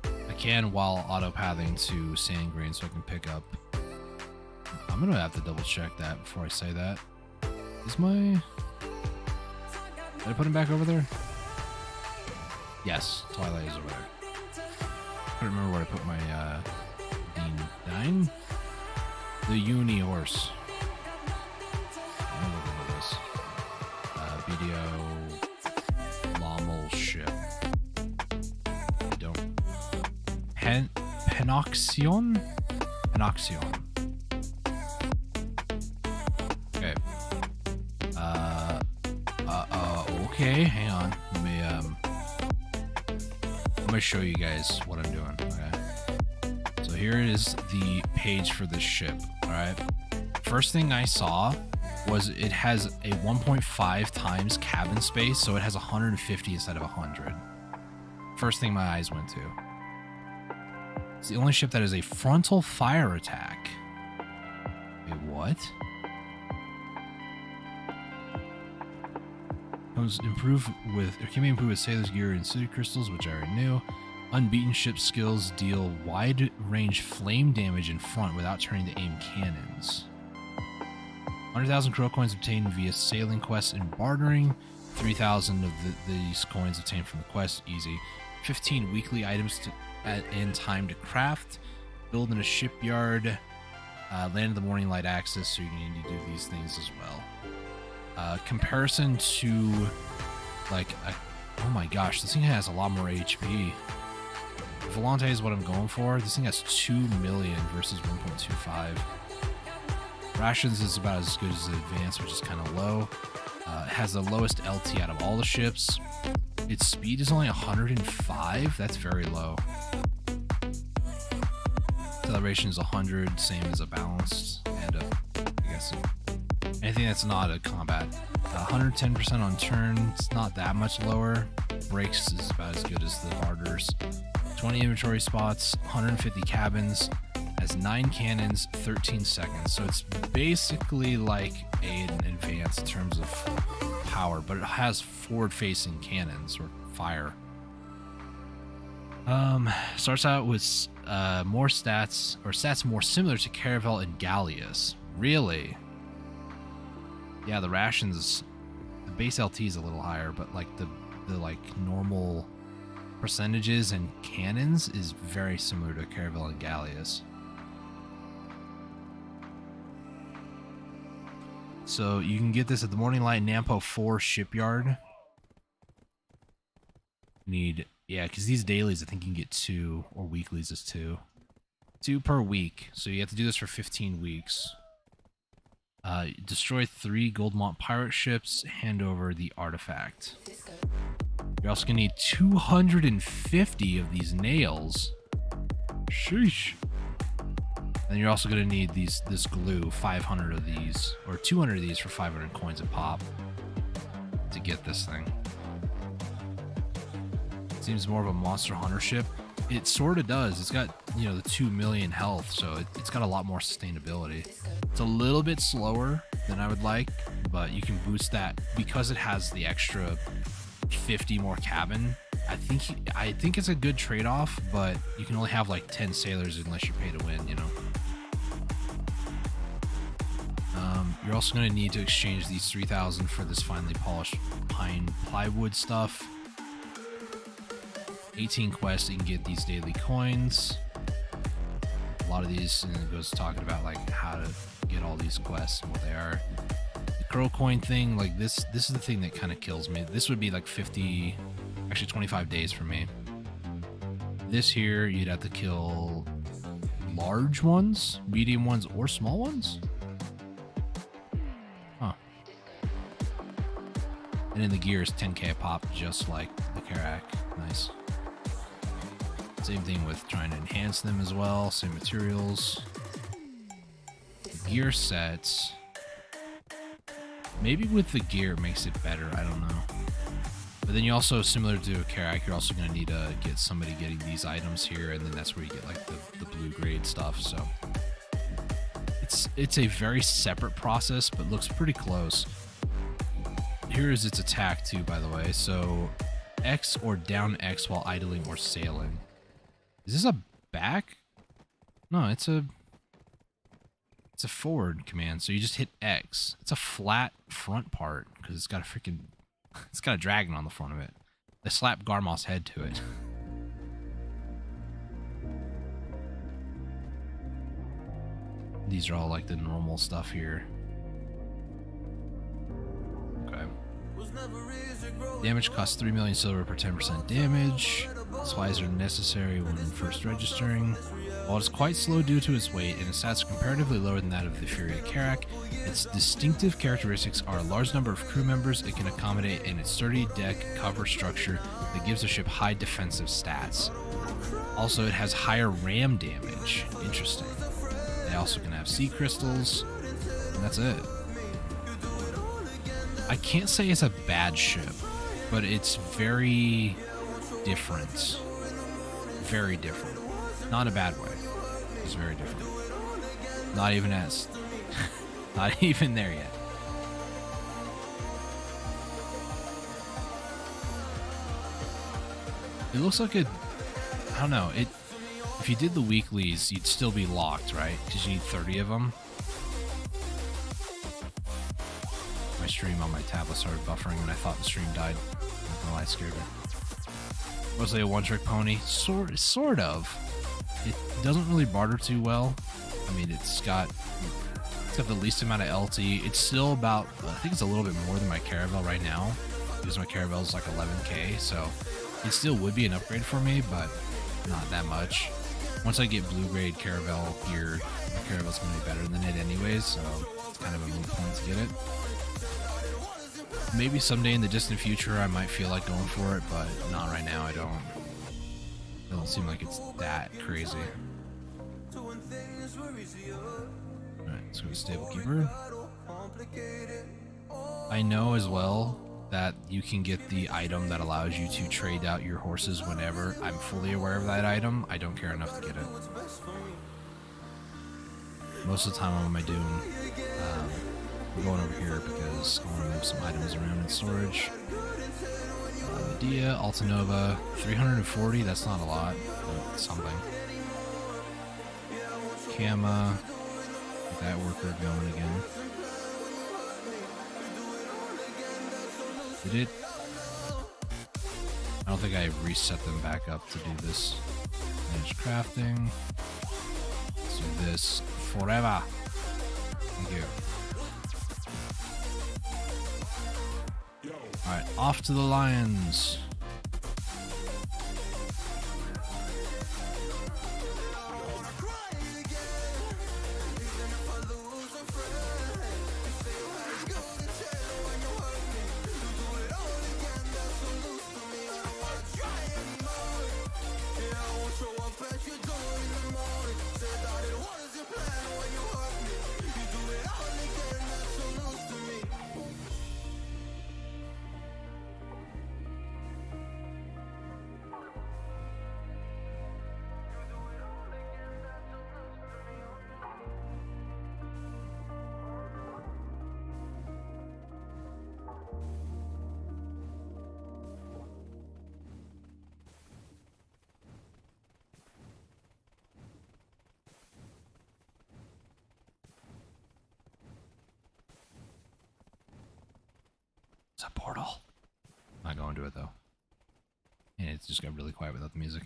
I can while auto-pathing to sand grain so I can pick up. I'm gonna have to double check that before I say that. Is my... Did I put him back over there? Yes, Twilight is over there. I don't remember where I put my D9? The uni horse. I'm looking at this. Video Lommel ship. I don't. Penoxion? Penoxion. Okay. Okay, hang on. Let me, I'm gonna show you guys what I'm doing, okay? So here is the page for this ship, alright? First thing I saw was it has a 1.5 times cabin space, so it has 150 instead of 100. First thing my eyes went to. It's the only ship that has a frontal fire attack. Wait, what? Can be improved with sailor's gear and city crystals, which I already knew. Unbeaten ship skills deal wide range flame damage in front without turning to aim cannons. 100,000 crow coins obtained via sailing quests and bartering. 3,000 of these coins obtained from the quest, easy. 15 weekly items and time to craft. Build in a shipyard. Land in the morning light access, so you need to do these things as well. Comparison to, like, oh my gosh, this thing has a lot more HP. Volante is what I'm going for. This thing has 2 million versus 1.25. Rations is about as good as the Advanced, which is kind of low. It has the lowest LT out of all the ships. Its speed is only 105. That's very low. Acceleration is 100, same as a balanced, and I guess anything that's not a combat. 110% on turn. It's not that much lower. Brakes is about as good as the Barters. 20 inventory spots, 150 cabins, has 9 cannons, 13 seconds. So it's basically like an Advanced in terms of power, but it has forward-facing cannons or fire. Starts out with more stats, or stats more similar to Caravel and Gallius. Really? Yeah, the rations, the base LT is a little higher, but like the like normal percentages and cannons is very similar to Caravel and Gallius. So you can get this at the Morning Light Nampo 4 shipyard. Need, yeah, because these dailies I think you can get 2, or weeklies is 2. 2 per week. So you have to do this for 15 weeks. Destroy 3 Goldmont pirate ships, hand over the artifact. You're also gonna need 250 of these nails. Sheesh. And you're also gonna need this glue, 500 of these, or 200 of these for 500 coins a pop to get this thing. Seems more of a Monster Hunter ship. It sort of does. It's got, you know, the 2 million health, so it's got a lot more sustainability. It's a little bit slower than I would like, but you can boost that because it has the extra 50 more cabin. I think it's a good trade-off, but you can only have like 10 sailors unless you pay to win, you know. You're also going to need to exchange these 3,000 for this finely polished pine plywood stuff. 18 quests, you can get these daily coins. A lot of these, and it goes talking about like how to get all these quests and what they are. The crow coin thing, like this is the thing that kind of kills me. This would be like 50, actually 25 days for me. This here, you'd have to kill large ones, medium ones, or small ones. Huh. And then the gear is 10k a pop, just like the Karak. Nice. Same thing with trying to enhance them as well. Same materials. The gear sets. Maybe with the gear it makes it better. I don't know. But then you also, similar to a Karak, you're also going to need to get somebody getting these items here, and then that's where you get like the blue grade stuff. So it's a very separate process, but looks pretty close. Here is its attack too, by the way. So X or down X while idling or sailing. Is this a back? No, it's a forward command. So you just hit X. It's a flat front part because it's got a dragon on the front of it. They slap Garmoth's head to it. These are all like the normal stuff here. Okay. Damage costs 3 million silver per 10% damage. Supplies are necessary when first registering. While it's quite slow due to its weight and its stats are comparatively lower than that of the Fury Karak, its distinctive characteristics are a large number of crew members it can accommodate and its sturdy deck cover structure that gives the ship high defensive stats. Also, it has higher ram damage. Interesting. They also can have sea crystals, and that's it. I can't say it's a bad ship, but it's very different. Very different. Not in a bad way. It's very different. Not even as... not even there yet. It looks like it... I don't know. If you did the weeklies, you'd still be locked, right? Because you need 30 of them. My stream on my tablet started buffering and I thought the stream died. Not gonna lie, it scared me. Mostly a one-trick pony. Sort of. It doesn't really barter too well. I mean, it's got the least amount of LT. It's still about, I think it's a little bit more than my Caravel right now, because my Caravel is like 11k, so it still would be an upgrade for me, but not that much. Once I get blue grade Caravel gear, the Caravel's gonna be better than it anyways, so it's kind of a moot point to get it. Maybe someday in the distant future I might feel like going for it, but not right now. I don't. It doesn't seem like it's that crazy. Alright, let's go to Stable Keeper. I know as well that you can get the item that allows you to trade out your horses whenever. I'm fully aware of that item. I don't care enough to get it. Most of the time I'm on my Doom. I'm going over here because I want to move some items around in storage. Medea, Altanova, 340, that's not a lot, but something. Kama, get that worker going again. Did it? I don't think I reset them back up to do this. Manage crafting. Let's do this forever. Thank you. Alright, off to the lions. It's a portal. Not going to it though. And it's just got really quiet without the music.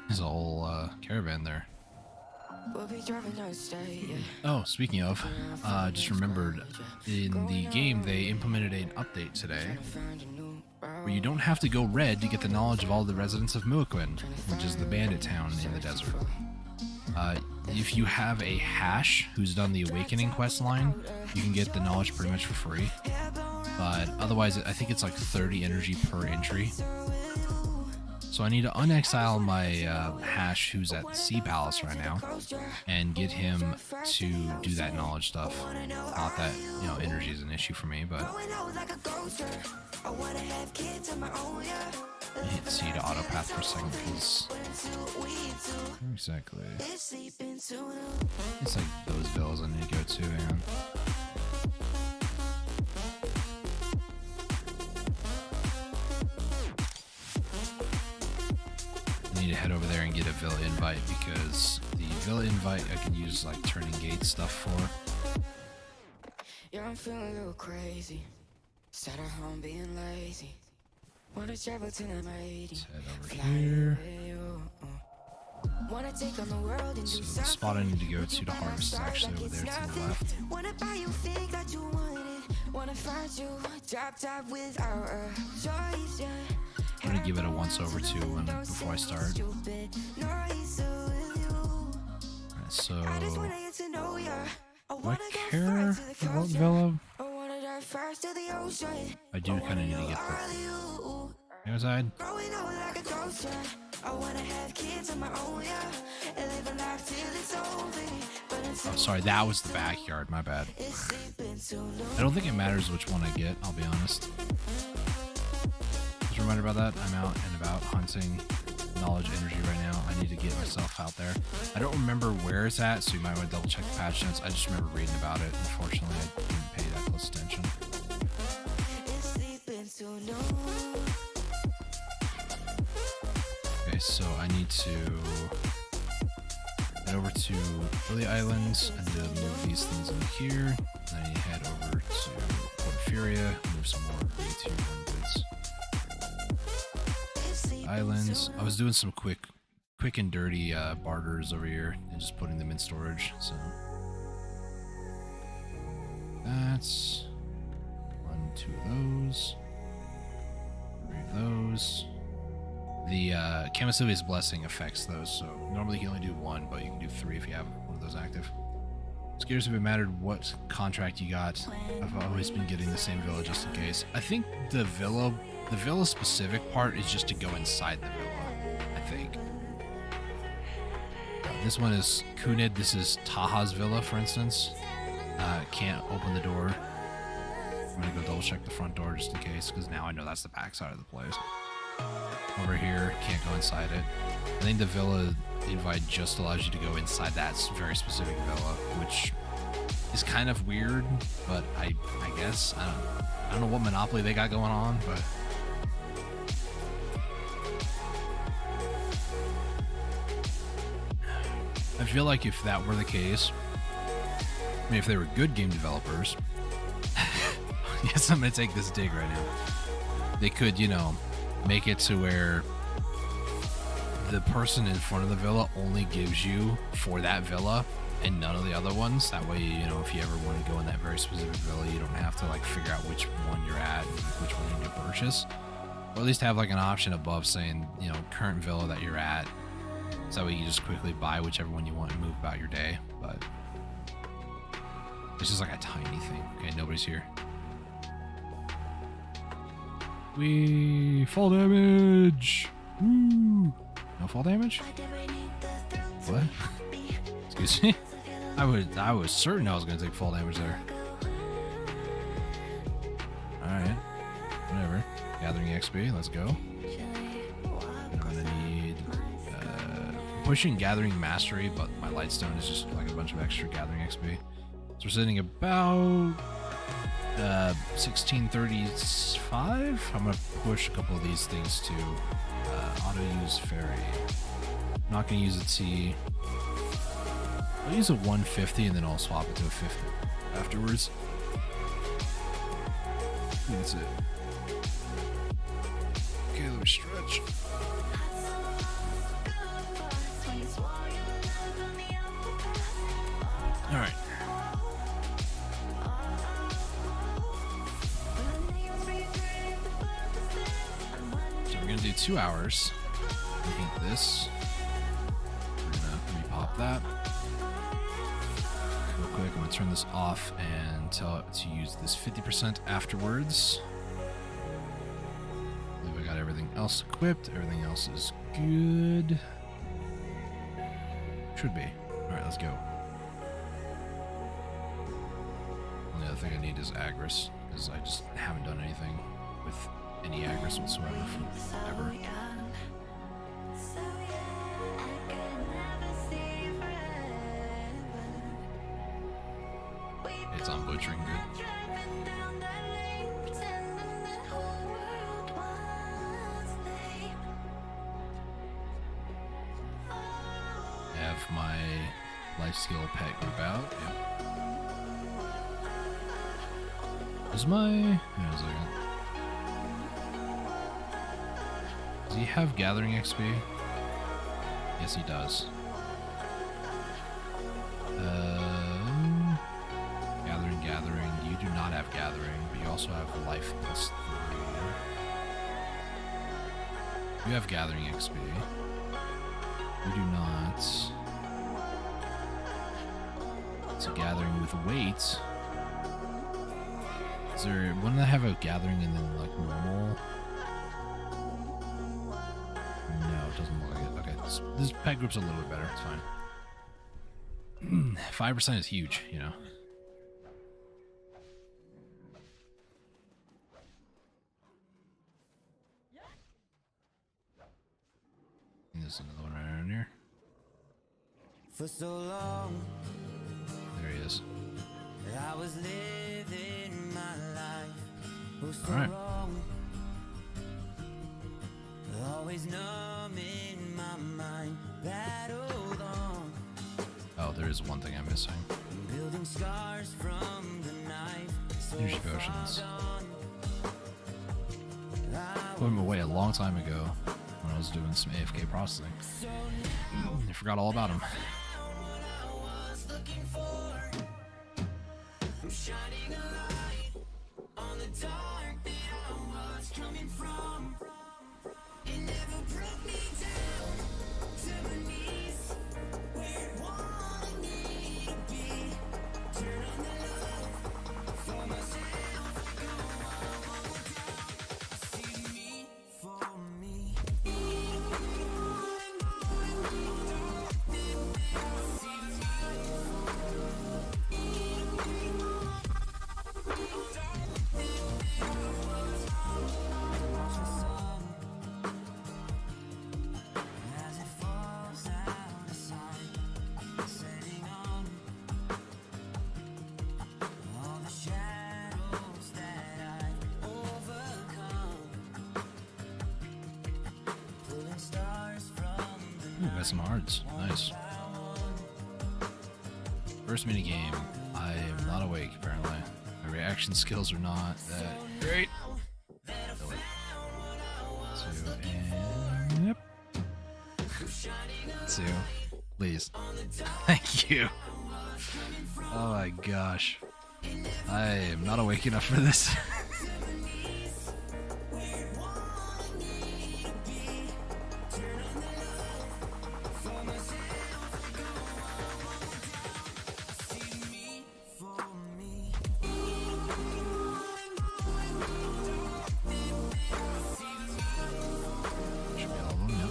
There's a whole caravan there. Oh, speaking of, just remembered, in the game they implemented an update today where you don't have to go red to get the knowledge of all the residents of Muaquin, which is the bandit town in the desert. If you have a hash who's done the Awakening quest line, you can get the knowledge pretty much for free. But otherwise, I think it's like 30 energy per entry. So I need to unexile my hash who's at the Sea Palace right now and get him to do that knowledge stuff. Not that, you know, energy is an issue for me, but I hit C to autopath for a second because exactly. It's like those villas I need to go to, man. I need to head over there and get a villa invite because the villa invite I can use like turning gate stuff for. Yeah, I'm feeling a little crazy. Sat at home being lazy. Wanna travel to the Let's head over here. Wanna take on the world and So the spot I need to go to harvest is actually over there to the left. Wanna buy you things that you wanted. Wanna find you drop top without a choice, yeah. I'm gonna give it a once over too before I start. Alright, so do I care about Villa? I do kind of need to get the outside. Oh, sorry, that was the backyard. My bad. I don't think it matters which one I get, I'll be honest. Just a reminder about that. I'm out and about hunting knowledge energy right now. I need to get myself out there. I don't remember where it's at, so you might want to double check the patch notes. I just remember reading about it. Unfortunately, I didn't pay that close attention. Okay, so I need to head over to Billy Islands and then move these things in here. Then I need to head over to Port Furia, move some more V2 goods. Islands. I was doing some quick and dirty barters over here and just putting them in storage. So that. 1, 2 of those. 3 of those. The Camisilia's Blessing affects those, so normally you can only do 1, but you can do 3 if you have one of those active. I was curious if it mattered what contract you got. I've always been getting the same villa just in case. I think the villa specific part is just to go inside the villa, I think. This one is Kunid. This is Taha's villa, for instance. Can't open the door. I'm gonna go double check the front door just in case, because now I know that's the back side of the place. Over here, can't go inside it. I think the villa invite just allows you to go inside that very specific villa, which is kind of weird, but I guess I don't know what monopoly they got going on, but I feel like if that were the case, I mean, if they were good game developers, yes, I'm gonna take this dig right now. They could, you know, make it to where the person in front of the villa only gives you for that villa and none of the other ones. That way, you know, if you ever want to go in that very specific villa, you don't have to like figure out which one you're at and which one you need to purchase. Or at least have like an option above saying, you know, current villa that you're at. So that way you just quickly buy whichever one you want and move about your day. But it's just like a tiny thing. Okay, nobody's here. We fall damage. Woo. No fall damage? What? Excuse me. I was certain I was gonna take fall damage there. Alright. Whatever. Gathering XP, let's go. I'm gonna need pushing gathering mastery, but my lightstone is just like a bunch of extra gathering XP. So we're sitting about 1635. I'm gonna push a couple of these things to auto use fairy. I'm not gonna use a T. I'll use a 150 and then I'll swap it to a 50 afterwards. That's it. Okay, let me stretch. All right. So we're gonna do 2 hours. Paint this. We're gonna repop that. Real quick, I'm gonna turn this off and tell it to use this 50% afterwards. I believe I got everything else equipped. Everything else is good. Should be. All right, let's go. The other thing I need is Agris, because I just haven't done anything with any Agris whatsoever ever. It's on butchering good. I have my life skill pet group out. Yep. Is my... Hang on a second. Does he have gathering XP? Yes, he does. Gathering. You do not have gathering, but you also have life plus 3. You have gathering XP. You do not. It's a gathering with weight. Is there... Wouldn't I have a gathering and then like normal? No, it doesn't look like it. Okay, this pet group's a little bit better. It's fine. 5% is huge, you know. There's another one right around here. For so long, There he is. I was living my life. Oh, so All right. wrong. Always numb in my mind. Battled on. Oh, there is one thing I'm missing. Building scars from the knife. So Energy potions. far gone. Put them away a long time ago when I was doing some AFK processing. I forgot all about them. I'm shining got some hearts. Nice. First mini game. I am not awake, apparently. My reaction skills are not that great. Really. Two and yep. Two. Please. Thank you. Oh my gosh. I am not awake enough for this. Should be all of them, yeah.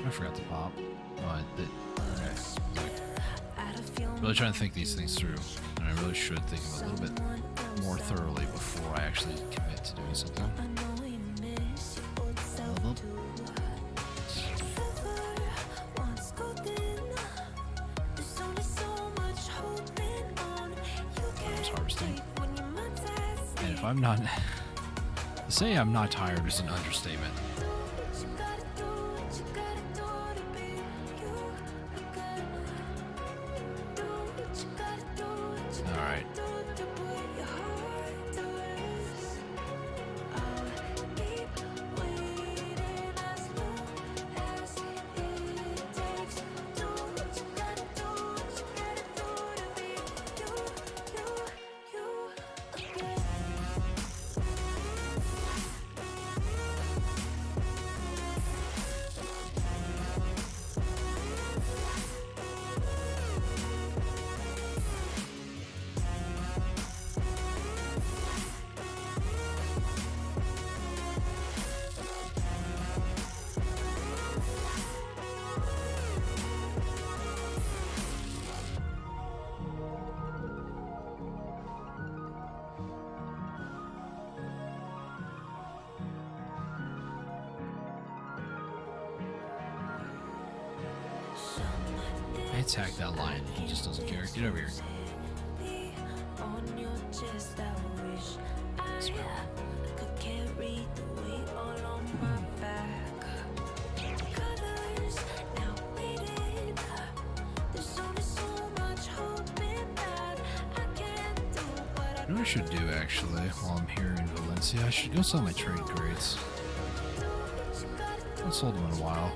I forgot to pop. Oh, I did. Okay. Like, really trying to think these things through. And I really should think of a little bit more thoroughly before I actually commit to doing something. I was harvesting. And if I'm not... to say I'm not tired is an understatement. Alright. I attack that lion. He just doesn't care. Get over here. Smell. You know what I should do actually while I'm here in Valencia? I should go sell my trade crates. I haven't sold them in a while.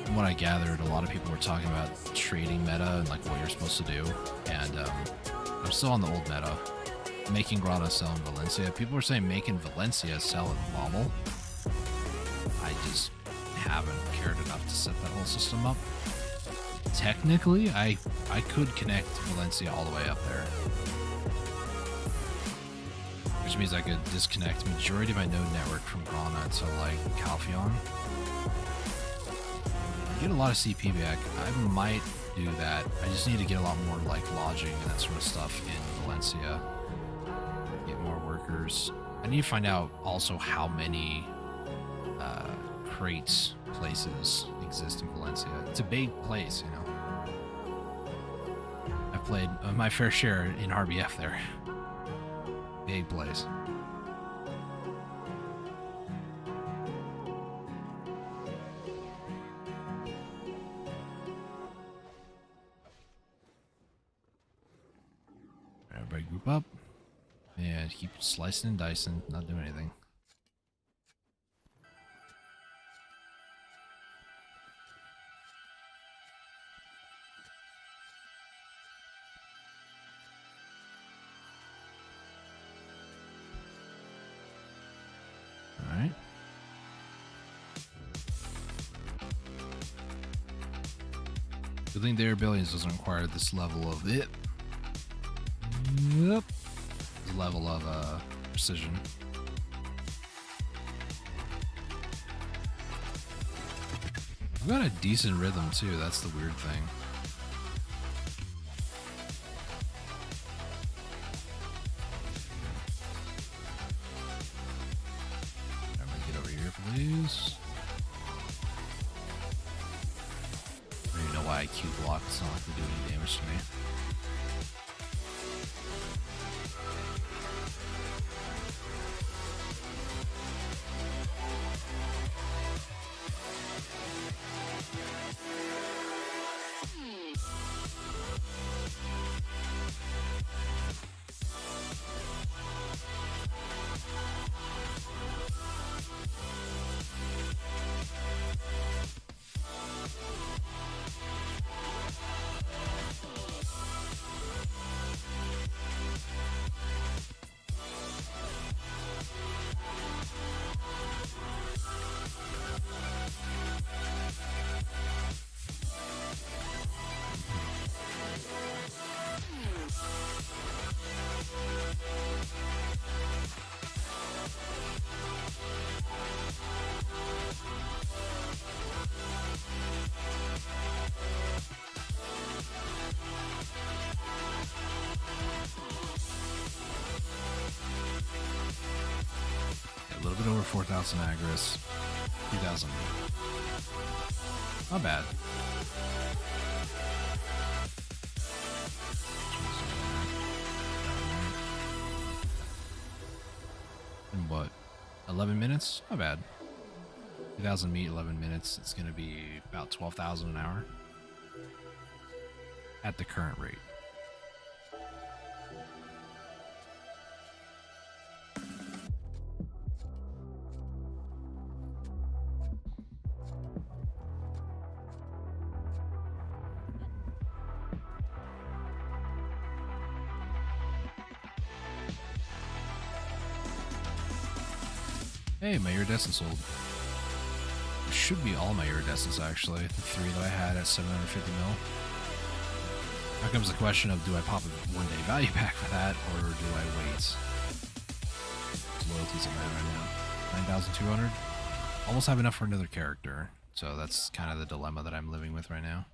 From what I gathered, a lot of people were talking about trading meta and like what you're supposed to do, and I'm still on the old meta. Making Grana, sell in Valencia. People are saying making Valencia, sell in Wobble. I just haven't cared enough to set that whole system up. Technically, I could connect Valencia all the way up there, which means I could disconnect majority of my node network from Grana to like Calpheon. Get a lot of CP back. I might do that. I just need to get a lot more like lodging and that sort of stuff in Valencia. Get more workers. I need to find out also how many crates places exist in Valencia. It's a big place, you know. I've played my fair share in RBF there. Big place. Everybody group up and keep slicing and dicing, not doing anything. Building their abilities doesn't require this level of it. Yep. This level of precision. I've got a decent rhythm too, that's the weird thing. I'm gonna get over here, please. I don't even know why I Q blocked, it's not like they do any damage to me. A little bit over 4,000 Agris. 2,000. Not bad. In what? 11 minutes? Not bad. 2,000 meat, 11 minutes. It's going to be about 12,000 an hour. At the current rate. Hey, my iridescent sold. It should be all my iridescents actually. The 3 that I had at 750 mil. Now comes the question of, do I pop a 1-day value pack for that, or do I wait? Loyalties I'm at right now. 9,200. Almost have enough for another character. So that's kind of the dilemma that I'm living with right now.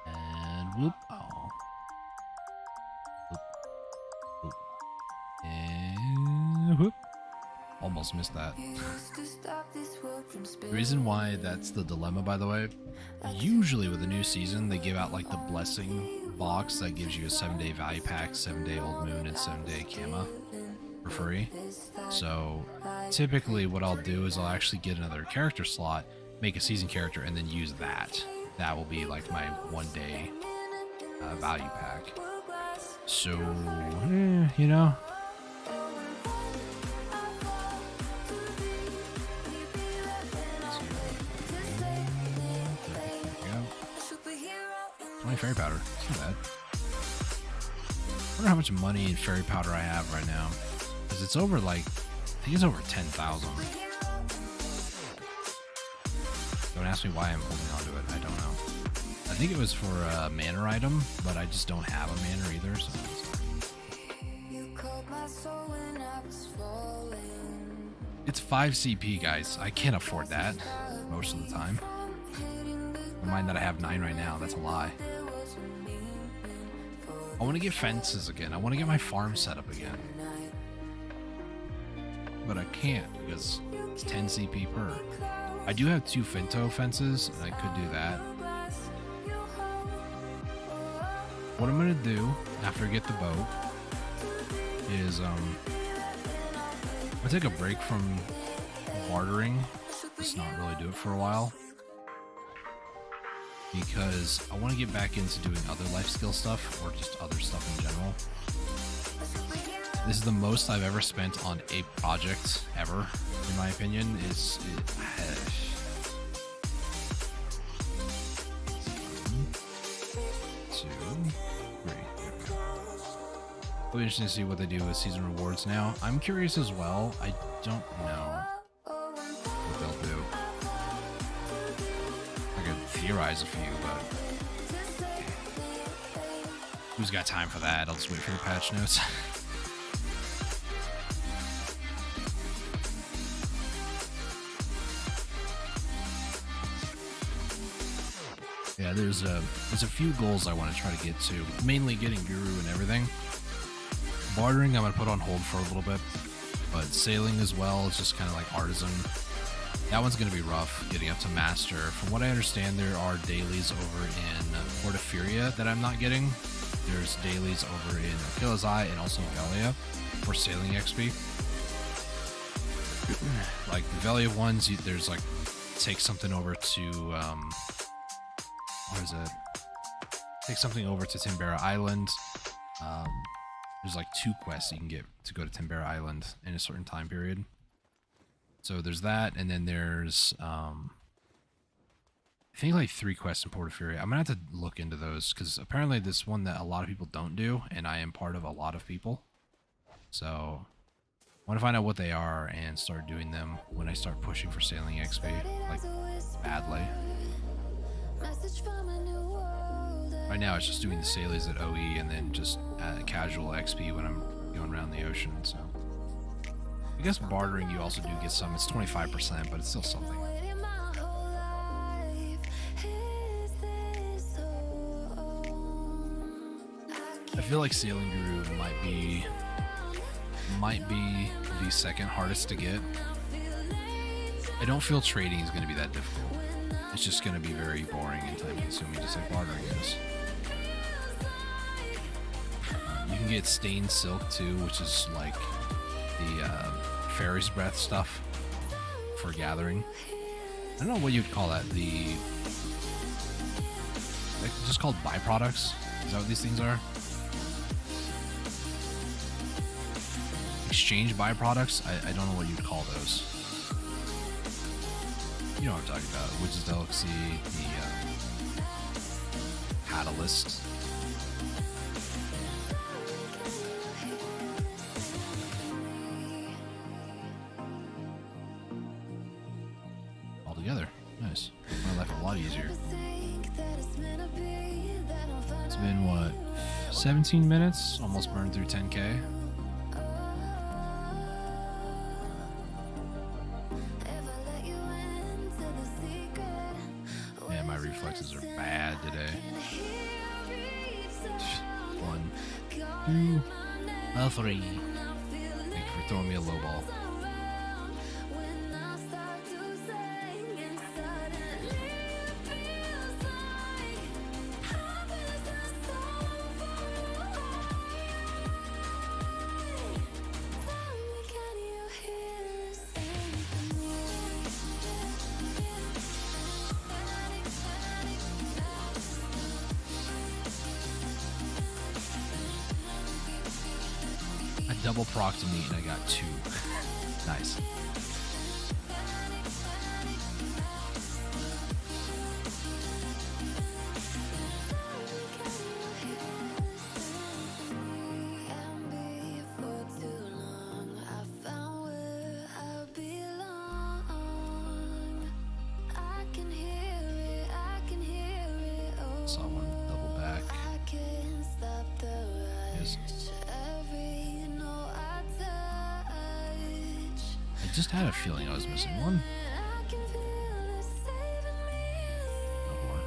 And whoop. Oh. And whoop. Almost missed that. The reason why that's the dilemma, by the way, usually with a new season, they give out like the blessing box that gives you a 7-day value pack, 7-day old moon, and 7-day Kama for free. So typically what I'll do is I'll actually get another character slot, make a season character, and then use that. That will be like my 1-day value pack. So, you know. Fairy powder. It's not bad. I wonder how much money in fairy powder I have right now. Because it's over like, I think it's over 10,000. Don't ask me why I'm holding on to it. I don't know. I think it was for a manor item, but I just don't have a manor either. So it's 5 CP, guys. I can't afford that most of the time. Mind that I have 9 right now. That's a lie. I want to get fences again. I want to get my farm set up again. But I can't because it's 10 CP per. I do have 2 Finto fences, and I could do that. What I'm going to do after I get the boat is I'm going to take a break from bartering. Just not really do it for a while. Because I want to get back into doing other life skill stuff, or just other stuff in general. This is the most I've ever spent on a project ever, in my opinion. Is 2, 3. It'll be interesting to see what they do with season rewards now. I'm curious as well. I don't know what they'll do. I could theorize a few, but who's got time for that? I'll just wait for the patch notes. Yeah, there's a few goals I want to try to get to, mainly getting Guru and everything. Bartering I'm going to put on hold for a little bit, but sailing as well is just kind of like artisan. That one's going to be rough, getting up to master. From what I understand, there are dailies over in Portaferia that I'm not getting. There's dailies over in Achilles Eye and also Velia for sailing XP. Like the Velia ones, there's like, take something over to, what is it? Take something over to Timbera Island. There's like 2 quests you can get to go to Timbera Island in a certain time period. So there's that, and then there's I think like 3 quests in Portaferia. I'm gonna have to look into those because apparently this one that a lot of people don't do, and I am part of a lot of people. So I want to find out what they are and start doing them when I start pushing for sailing XP, like badly. Right now it's just doing the sailies at OE and then just casual XP when I'm going around the ocean. So I guess bartering you also do get some. It's 25%, but it's still something. I feel like sailing Guru might be the second hardest to get. I don't feel trading is going to be that difficult. It's just going to be very boring and time consuming, just like bartering is. You can get stained silk too, which is like the fairy's breath stuff for gathering. I don't know what you'd call that. Like just called byproducts. Is that what these things are? Exchange byproducts? I don't know what you'd call those. You know what I'm talking about. Witch's Delicacy, the Catalyst. All together. Nice. My life a lot easier. It's been, what, 17 minutes? Almost burned through 10k. Reflexes are bad today. 1, 2, 3. Thank you for throwing me a low ball. Double proc to me and I got 2. Nice. Saw one double back. Yes. I just had a feeling I was missing one. No more.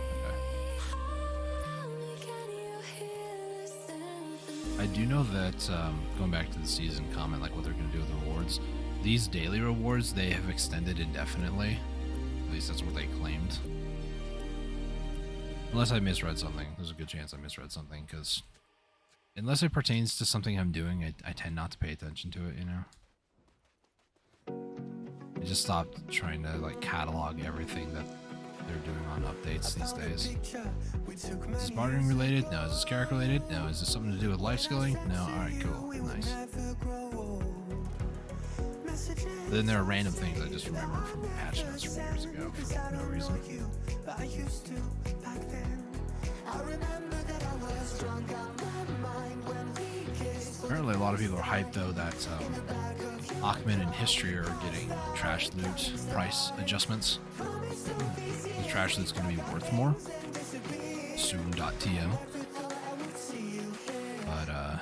Okay. I do know that, going back to the season comment, like what they're going to do with the rewards, these daily rewards, they have extended indefinitely. At least that's what they claimed. Unless I misread something. There's a good chance I misread something, because unless it pertains to something I'm doing, I tend not to pay attention to it, you know? I just stopped trying to like catalog everything that they're doing on updates these days. Is this bartering related? No. Is this character related? No. Is this something to do with life skilling? No. Alright, cool. Nice. But then there are random things I just remember from patch notes from years ago for no reason. Apparently, a lot of people are hyped though that Achman and History are getting trash loot price adjustments. The trash loot's going to be worth more soon.tm. But yeah.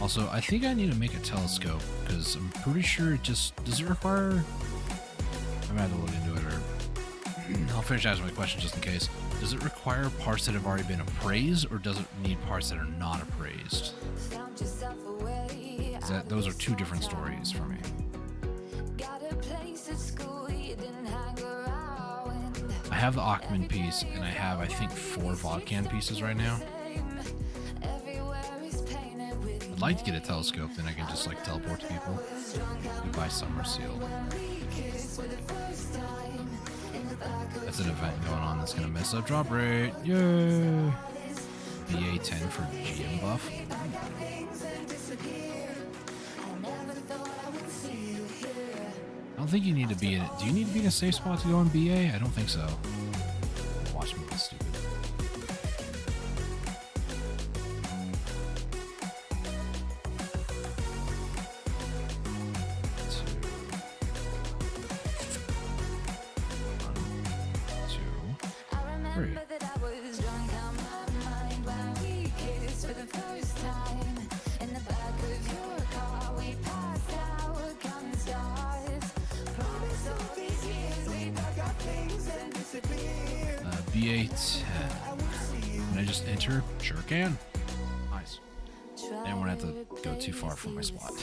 Also, I think I need to make a telescope because I'm pretty sure it just does it require. I might have to look into it, or I'll finish asking my question just in case. Does it require parts that have already been appraised, or does it need parts that are not appraised? Those are two different stories for me. I have the Achman piece, and I have, I think, 4 Vodkan pieces right now. I'd like to get a telescope, then I can just like teleport to people. Goodbye, Summer Seal. That's an event going on that's gonna mess up drop rate. Yay! BA10 for GM buff. I don't think you need to be in it. Do you need to be in a safe spot to go on BA? I don't think so. Watch me get stupid. BA10. Can I just enter? Sure can. Nice. And I'm gonna have to go too far from my spot.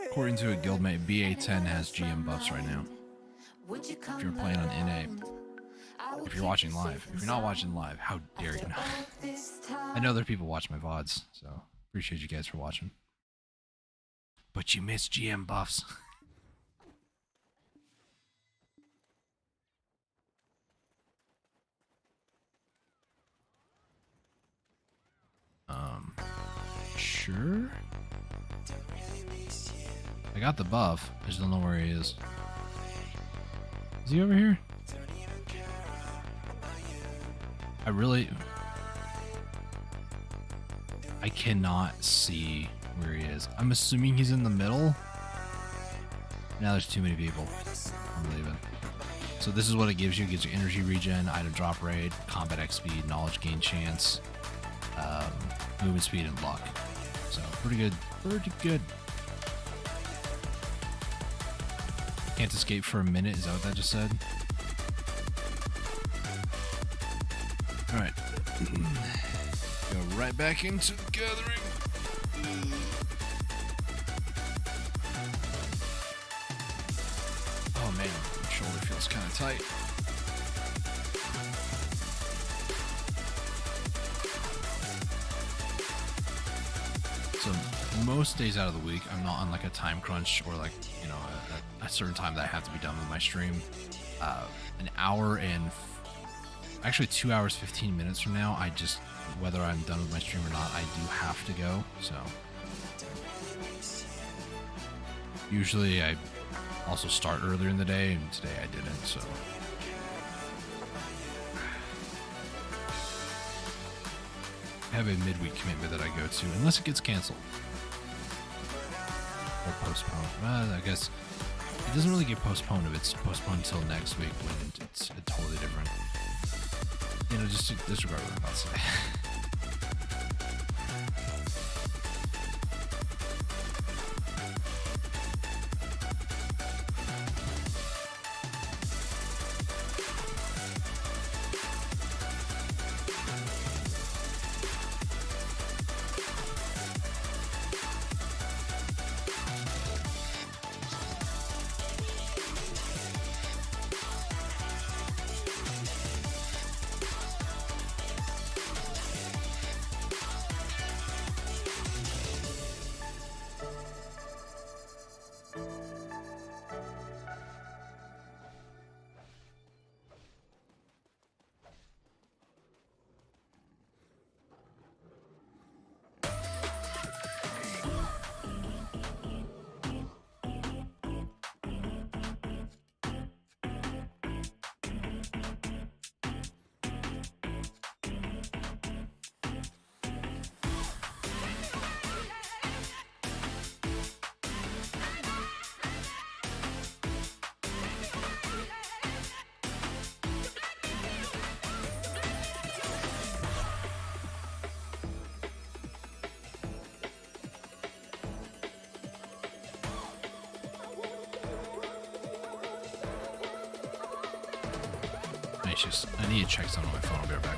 According to a guildmate, BA10 has GM buffs right now. If you're playing on NA. If you're watching live. If you're not watching live, how dare you not? I know there are people watching my VODs, so appreciate you guys for watching. But you missed GM buffs. Sure. I got the buff. I just don't know where he is. Is he over here? I cannot see where he is. I'm assuming he's in the middle. Now there's too many people. I'm leaving. So this is what it gives you. It gives you energy regen, item drop rate, combat XP, knowledge gain chance, movement speed, and luck. So pretty good. Pretty good. Can't escape for a minute. Is that what that just said? Alright. Go right back into the gathering. Oh man, my shoulder feels kind of tight. So most days out of the week, I'm not on like a time crunch or like, you know, a certain time that I have to be done with my stream. An hour and actually 2 hours 15 minutes from now, whether I'm done with my stream or not, I do have to go. So usually I also start earlier in the day, and today I didn't. So I have a midweek commitment that I go to, unless it gets canceled or postponed. Well, I guess it doesn't really get postponed if it's postponed until next week, when it's totally different. You know, just disregard what I'm about to say. I need to check something on my phone. I'll be right back.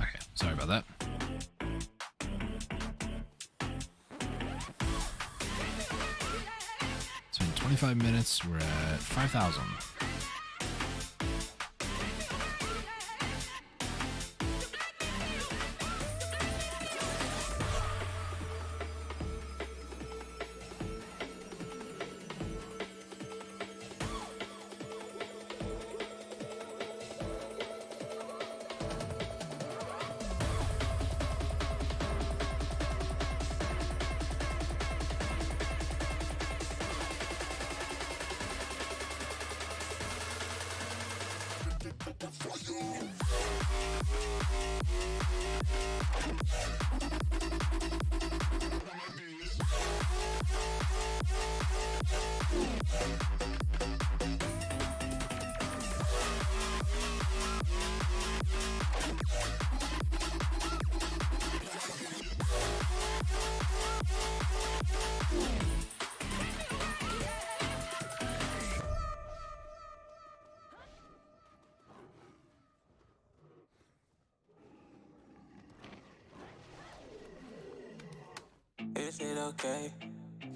Okay, sorry about that. It's been 25 minutes. We're at 5,000. Is it okay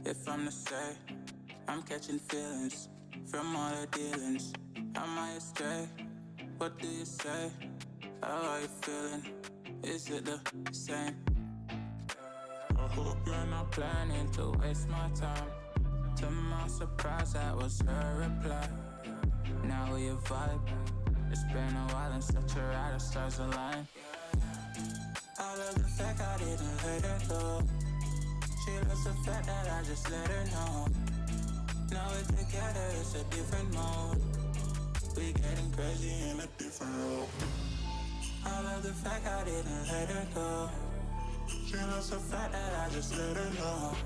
if I'm to say I'm catching feelings from all the dealings? Am I astray? What do you say? How are you feeling? Is it the same? I hope you're not planning to waste my time. To my surprise, that was her reply. Now we vibe. It's been a while and such a ride, the stars align. I love the fact I didn't let her go. She loves the fact that I just let her know. Now we're together, it's a different mode. We getting crazy in a different role. I love the fact I didn't let her go. She loves the fact that I just let her know.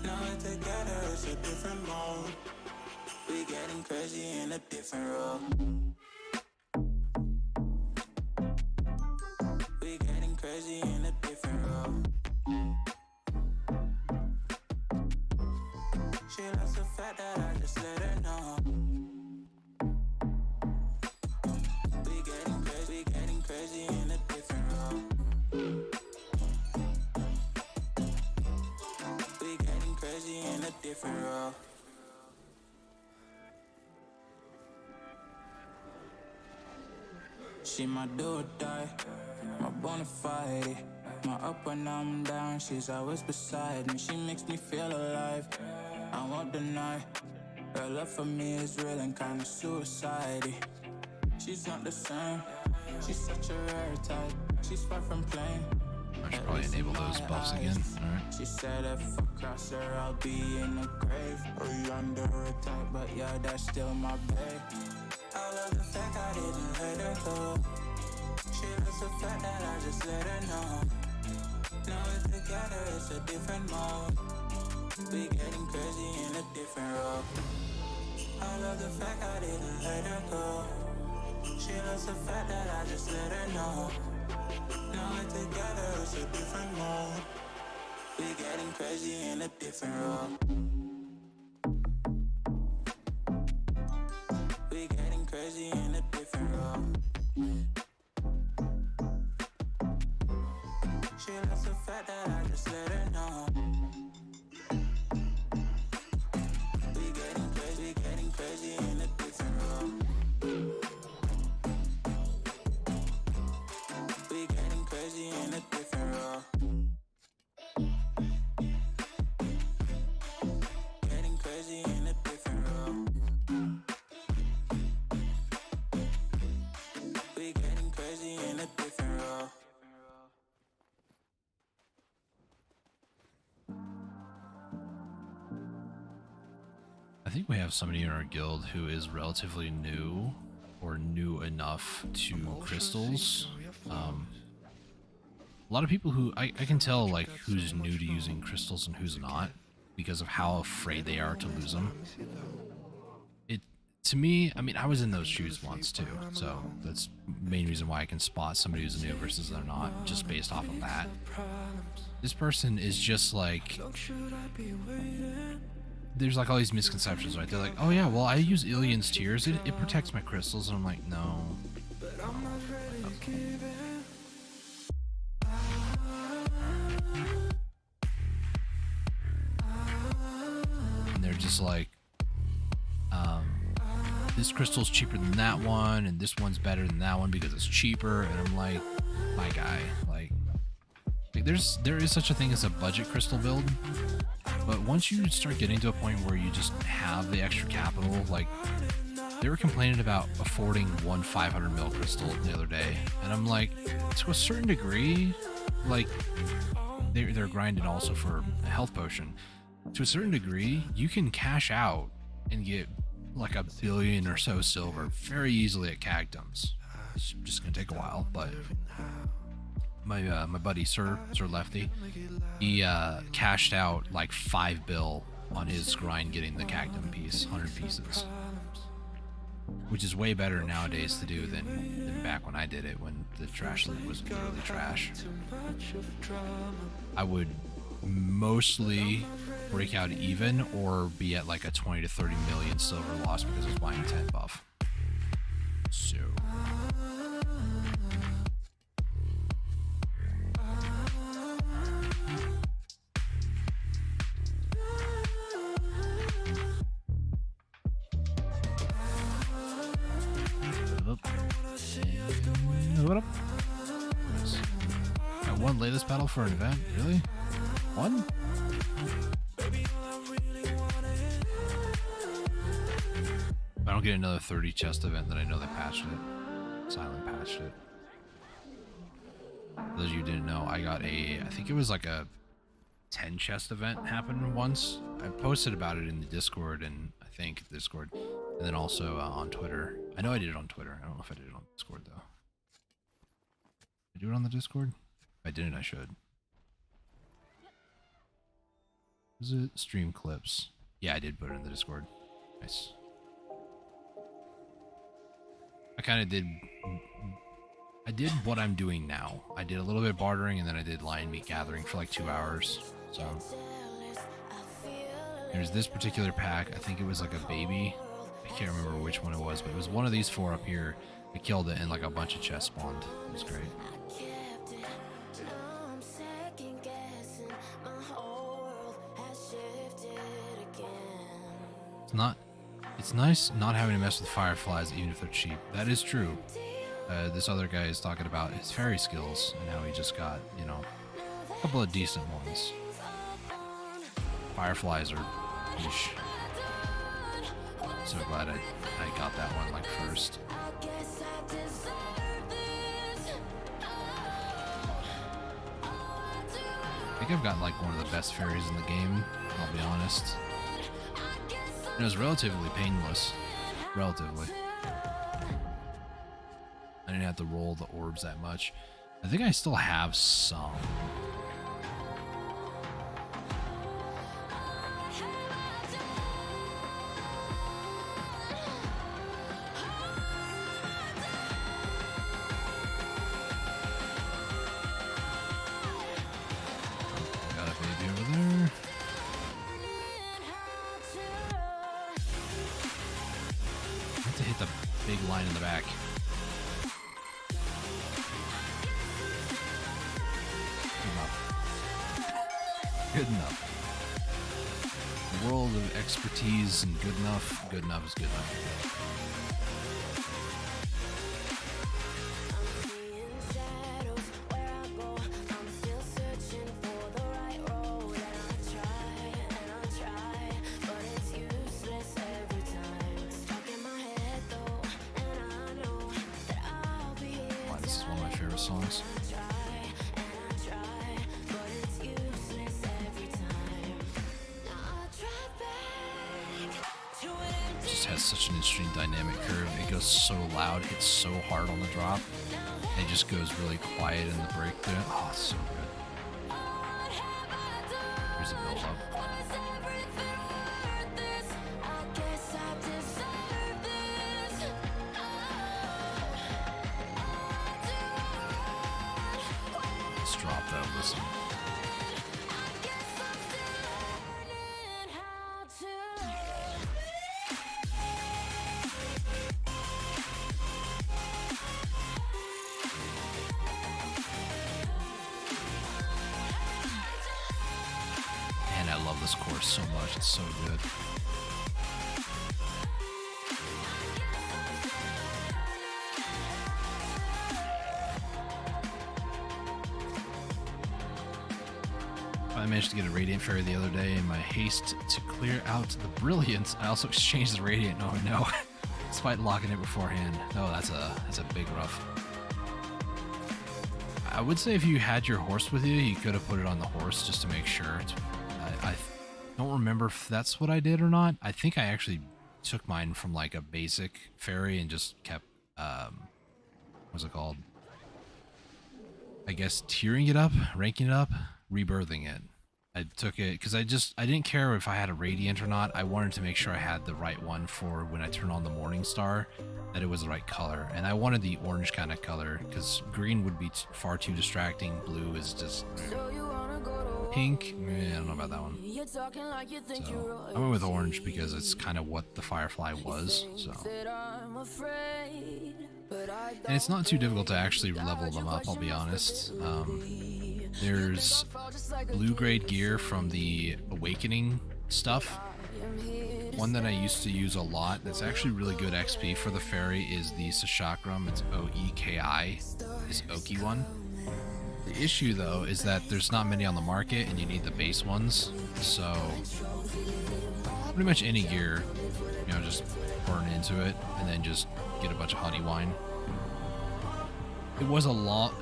Now we're together, it's a different mode. We getting crazy in a different role. We getting crazy in a different role. She loves the fact that I just let her know. We getting crazy in a different role. We getting crazy in a different role. She my do or die, my bona fide. My up when I'm down, she's always beside me. She makes me feel alive, I won't deny. Her love for me is real and kinda suicide. She's not the same, she's such a rare type. She's far from plain. I should probably enable those buffs again. Alright. She said if I cross her, I'll be in the grave or under her type, but yeah, that's still my babe. I love the fact I didn't let her go. She loves the fact that I just let her know. Now we're together, it's a different mode. We getting crazy in a different role. I love the fact I didn't let her go. She loves the fact that I just let her know. Now we're together, it's a different mode. We getting crazy in a different role. We getting crazy in a different role. She loves the fact that I just let her know. We getting crazy in a different role. We getting in a different role. I think we have somebody in our guild who is relatively new or new enough to crystals. A lot of people who I can tell like who's new to using crystals and who's not because of how afraid they are to lose them. It to me, I mean, I was in those shoes once too, so that's the main reason why I can spot somebody who's new versus they're not, just based off of that. This person is just like, there's like all these misconceptions, right? They're like, oh yeah, well I use Ilian's Tears, it protects my crystals, and I'm like, no. And they're just like, this crystal's cheaper than that one, and this one's better than that one because it's cheaper. And I'm like, my guy, like there is such a thing as a budget crystal build, but once you start getting to a point where you just have the extra capital, like they were complaining about affording one 500 mil crystal the other day, and I'm like, to a certain degree, like they're grinding also for a health potion. To a certain degree, you can cash out and get like a billion or so silver very easily at Cagdums. It's just gonna take a while, but my buddy Sir Lefty, he cashed out like 5 bill on his grind getting the Cagdum piece, 100 pieces, which is way better nowadays to do than back when I did it, when the trash loot was literally trash. I would mostly break out even or be at like a 20 to 30 million silver loss because I was buying 10 buff. So what up? Nice. Got one latest battle for an event? Really? One? If I don't get another 30 chest event, then I know they patched it. Silent patched it. For those of you who didn't know, I got I think it was like a 10 chest event happened once. I posted about it in the Discord, and I think Discord, and then also on Twitter. I know I did it on Twitter. I don't know if I did it on Discord though. Did I do it on the Discord? If I didn't, I should. Was it stream clips? Yeah, I did put it in the Discord. Nice. I kind of did. I did what I'm doing now. I did a little bit of bartering, and then I did lion meat gathering for like 2 hours. So there's this particular pack. I think it was like a baby. I can't remember which one it was, but it was one of these 4 up here. I killed it, and like a bunch of chests spawned. It was great. It's nice not having to mess with fireflies even if they're cheap. That is true. This other guy is talking about his fairy skills and how he just got, you know, a couple of decent ones. Fireflies are ish. So glad I got that one like first. I think I've got like one of the best fairies in the game, I'll be honest. It was relatively painless. Relatively. I didn't have to roll the orbs that much. I think I still have some. Got a baby over there. To hit the big line in the back. Good enough. The world of expertise and good enough. Good enough is good enough. Christmas songs. It just has such an interesting dynamic curve. It goes so loud, hits so hard on the drop, and it just goes really quiet in the break there. Oh, it's so good. Here's the build up. Let's drop that, listen. Man, I love this chorus so much. It's so good. I managed to get a Radiant Fairy the other day in my haste to clear out the Brilliance. I also exchanged the Radiant. Oh no, despite locking it beforehand. Oh, that's a big rough. I would say if you had your horse with you, you could have put it on the horse just to make sure. I don't remember if that's what I did or not. I think I actually took mine from like a basic fairy and just kept, what's it called? I guess tiering it up, ranking it up, rebirthing it. I took it because I didn't care if I had a Radiant or not. I wanted to make sure I had the right one for when I turn on the Morning Star, that it was the right color. And I wanted the orange kind of color because green would be far too distracting. Blue is just pink. I don't know about that one. So I went with orange because it's kind of what the Firefly was. So, and it's not too difficult to actually level them up, I'll be honest. There's blue grade gear from the Awakening stuff. One that I used to use a lot that's actually really good XP for the fairy is the Sashakram. It's O-E-K-I, this Oki one. The issue though is that there's not many on the market and you need the base ones. So pretty much any gear, you know, just burn into it and then just get a bunch of honey wine. It was a lot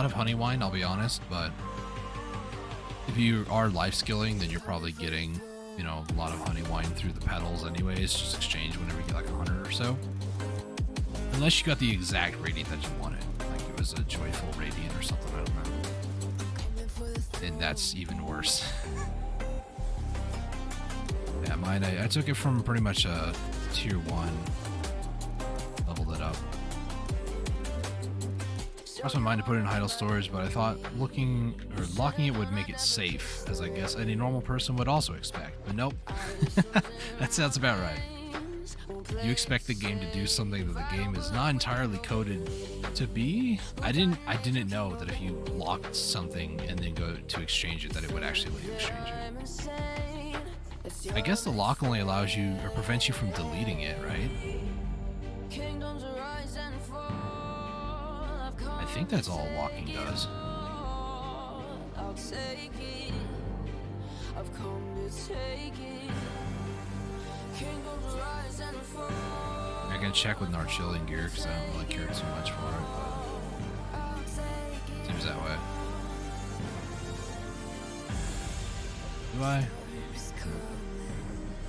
of honey wine, I'll be honest, but if you are life skilling, then you're probably getting, you know, a lot of honey wine through the petals anyways. Just exchange whenever you get like 100 or so. Unless you got the exact Radiant that you wanted. Like it was a Joyful Radiant or something, I don't know. And that's even worse. Yeah, mine, I took it from pretty much a tier 1. Leveled it up. I crossed my mind to put it in idle storage, but I thought locking it would make it safe, as I guess any normal person would also expect. But nope. That sounds about right. You expect the game to do something that the game is not entirely coded to be? I didn't know that if you locked something and then go to exchange it, that it would actually let you exchange it. I guess the lock only allows you or prevents you from deleting it, right? I think that's all locking does. I can check with Narchilian gear because I don't really care too much for it, but seems that way. Do I?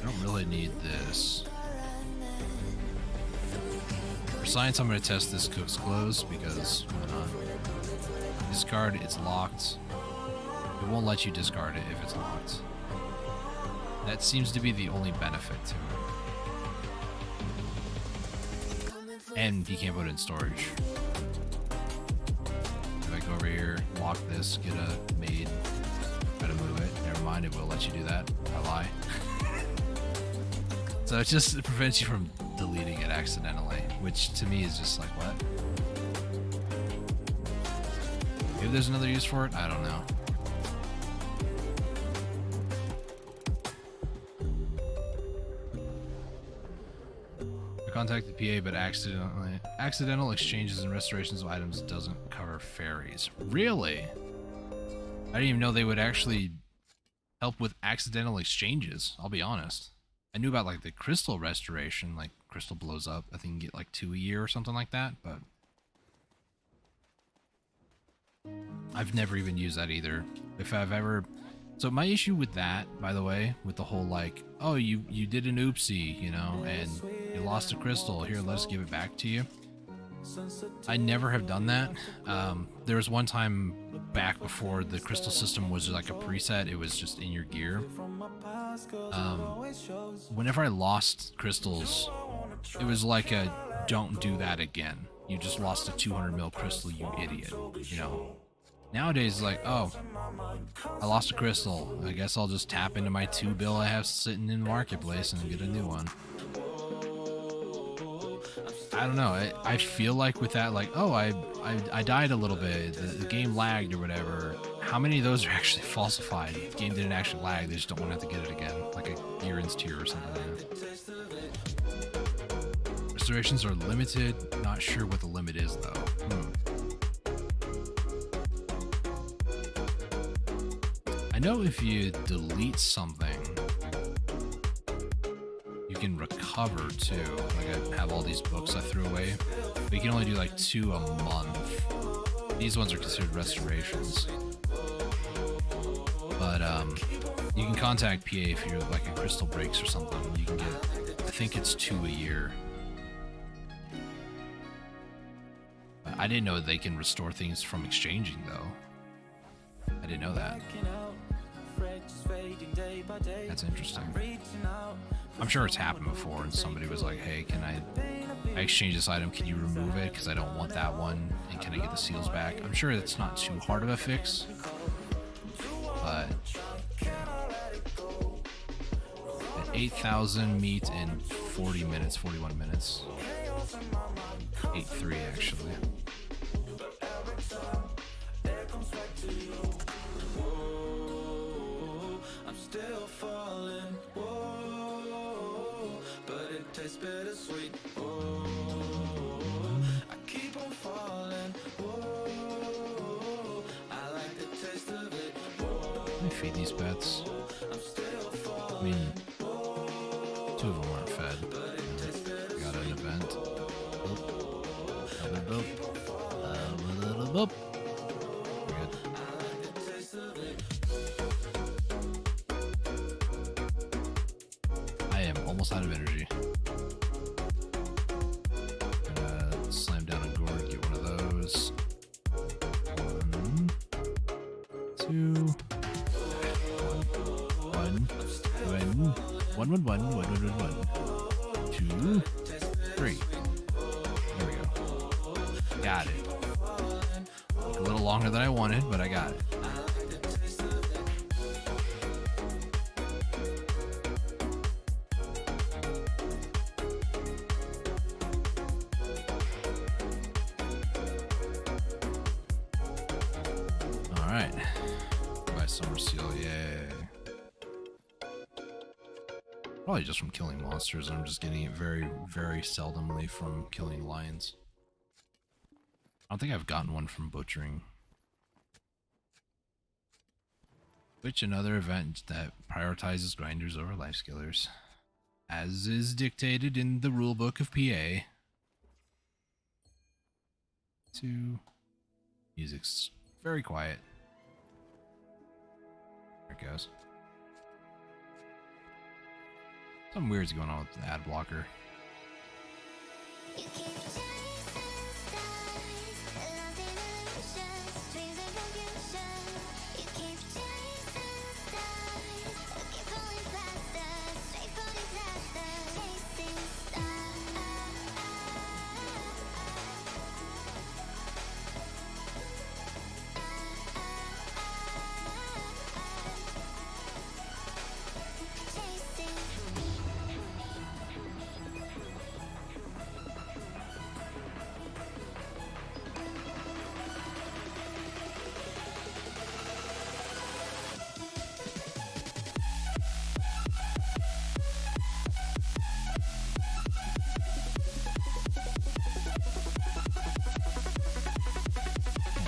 I don't really need this. For science, I'm going to test this Cook's Clothes because why not? Discard, it's locked. It won't let you discard it if it's locked. That seems to be the only benefit to it. And you can't put it in storage. If I go over here, lock this, get a maid, try to move it. Never mind, it will let you do that. I lie. So it just prevents you from deleting it accidentally, which to me is just like, what? Maybe there's another use for it? I don't know. I contacted PA, but accidental exchanges and restorations of items doesn't cover fairies. Really? I didn't even know they would actually help with accidental exchanges, I'll be honest. I knew about like the crystal restoration, like crystal blows up. I think you get like 2 a year or something like that, but I've never even used that either. If I've ever, so my issue with that, by the way, with the whole like, oh, you did an oopsie, you know, and you lost a crystal. Here, let's give it back to you. I never have done that. There was one time back before the crystal system was like a preset. It was just in your gear. Whenever I lost crystals, it was like a don't do that again. You just lost a 200 mil crystal, you idiot. You know. Nowadays, it's like, oh, I lost a crystal. I guess I'll just tap into my 2 bill I have sitting in the marketplace and get a new one. I don't know. I feel like with that, like, oh, I died a little bit. The game lagged or whatever. How many of those are actually falsified? The game didn't actually lag. They just don't want to have to get it again, like a Gearins tier or something like that. Restorations are limited. Not sure what the limit is though. I know if you delete something, you can recover too. Like I have all these books I threw away, but you can only do like 2 a month. These ones are considered restorations. But you can contact PA if you're like a crystal breaks or something. You can get, I think it's 2 a year. I didn't know they can restore things from exchanging though. I didn't know that. That's interesting. I'm sure it's happened before and somebody was like, hey, can I exchange this item? Can you remove it? Because I don't want that one. And can I get the seals back? I'm sure it's not too hard of a fix. But at 8,000 meat in 40 minutes, 41 minutes. 8.3 actually. I'm still falling, whoa, but it tastes bittersweet, whoa, I keep on falling, whoa, I like the taste of it, whoa. Let me feed these pets. I mean, 2 of them aren't fed. Got an event. Boop. Boop. Boop. Boop. We're good. I am almost out of energy. Gonna slam down a gourd, get one of those. 1, 2. 1. 2, 3. There we go. Got it. Took a little longer than I wanted, but I got it. All right. Buy summer seal, yay. Probably just from killing monsters. I'm just getting it very, very seldomly from killing lions. I don't think I've gotten one from butchering. Which another event that prioritizes grinders over life skillers, as is dictated in the rulebook of PA. 2. Music's very quiet. There it goes. Something weird's going on with the ad blocker. You keep chasing stars, lost in illusions, dreams of confusion. You keep chasing stars, keep falling faster, straight falling faster, chasing stars.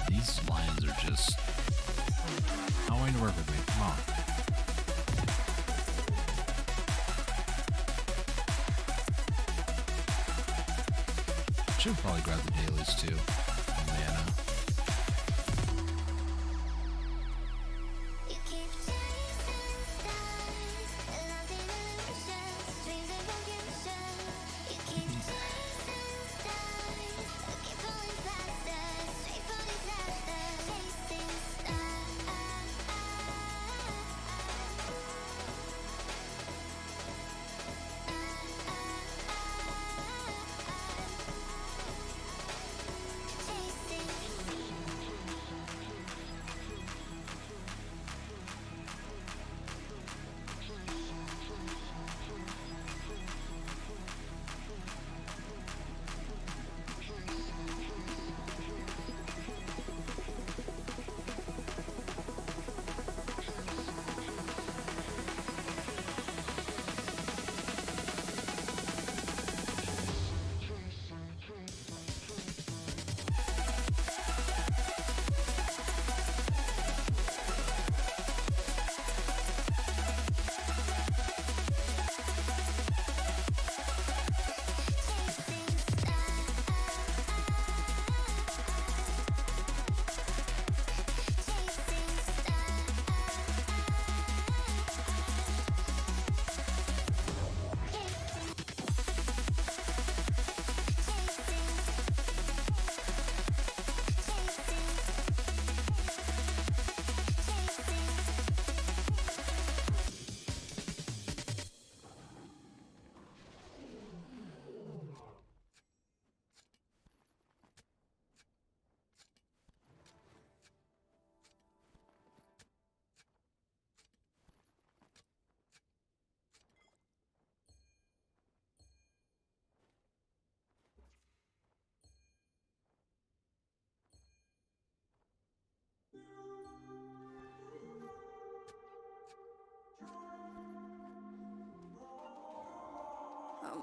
These lions are just not wanting to work with me. Come on. Should probably grab the dailies too. Mana.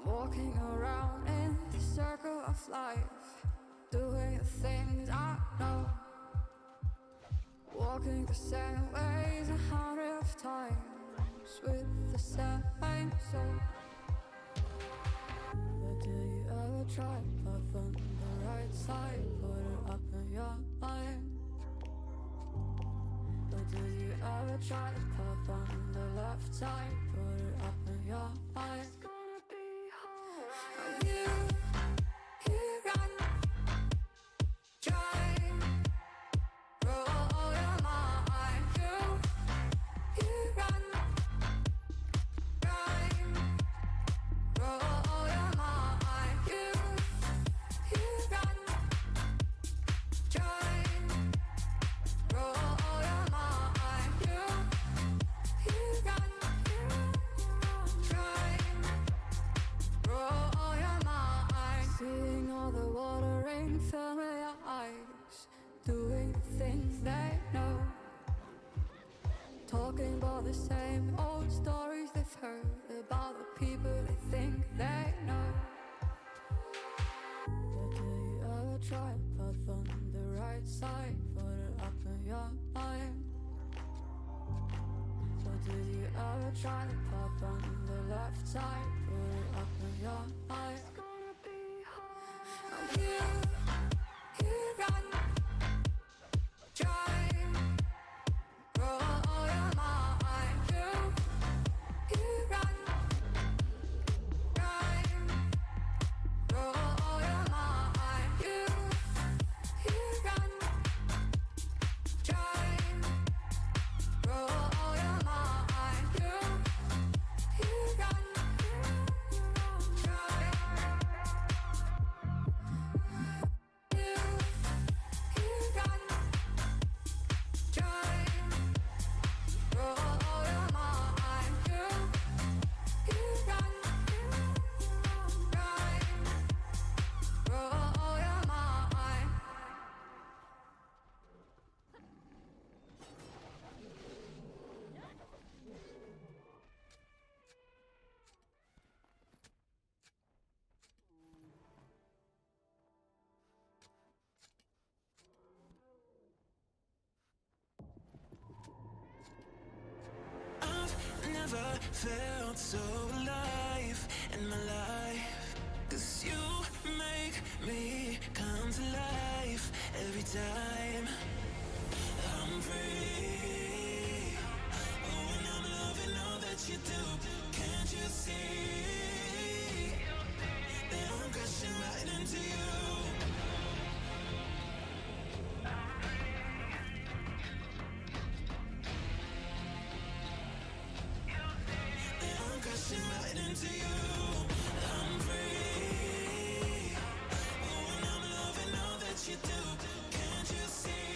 walking around in the circle of life, doing the things I know, walking the same ways 100 times with the same soul. But do you ever try love on the right side, put it up in your mind? But do you ever try to puff on the left side, put it up in your mind? It's gonna be alright. You run, try, roll your mind. You run, try, roll your mind. You run, try, roll your mind. You run, try, roll your mind. Seeing all the watering fill your eyes, doing the things they know, talking about the same old stories they've heard about the people they think they know. But do you ever try path on the right side, put it up in your mind? But do you ever try to path on the left side, put it up in your mind? It's gonna be hard. You run, try, roll your mind. You run, try, roll your mind. You run, try, roll your mind. You run, try. Never felt so alive in my life, 'cause you make me come to life every time I'm free. Oh, and I'm loving all that you do. Can't you see that I'm crashing right into you? Crashing right into you. I'm free. Oh, and I'm loving all that you do. Can't you see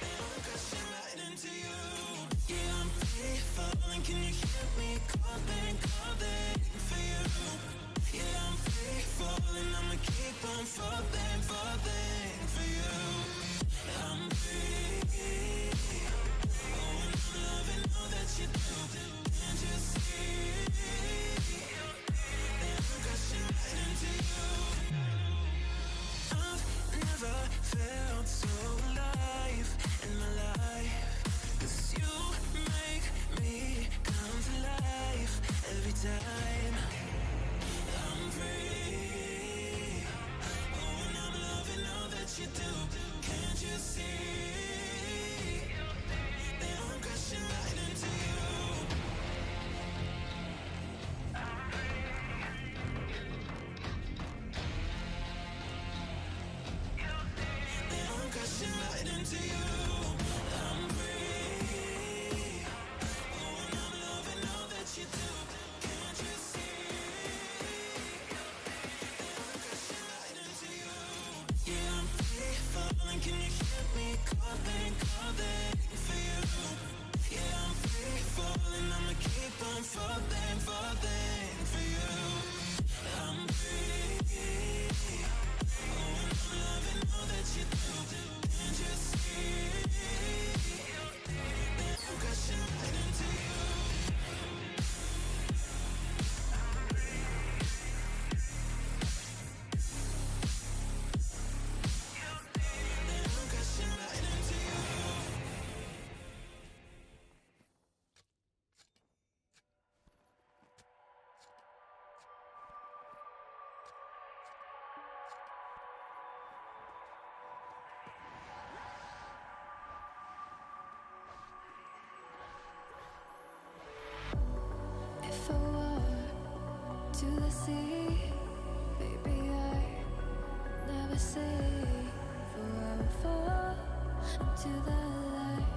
that I'm crashing right into you? Yeah, I'm free falling. Can you hear me calling, calling for you? Yeah, I'm free falling. I'ma keep on falling, falling for you. I'm free. Oh, and I'm loving all that you do. Can't you see that I'm crashing right into you? I've never felt so alive in my life, 'cause you make me come to life every time I'm free. Oh, and I'm loving all that you do. Can't you see that I'm crashing right into you? That I'm crashing right into you. I'm free. Oh, and I'm loving all that you do. Can't you see that I'm crashing right into you? Yeah, I'm free falling. Can you hear me calling, calling for you? Yeah, I'm free falling. I'ma keep on falling, falling for you. I'm free. Oh, and I'm loving all that you do. Can't you see see, baby, I never say forever fall into the light.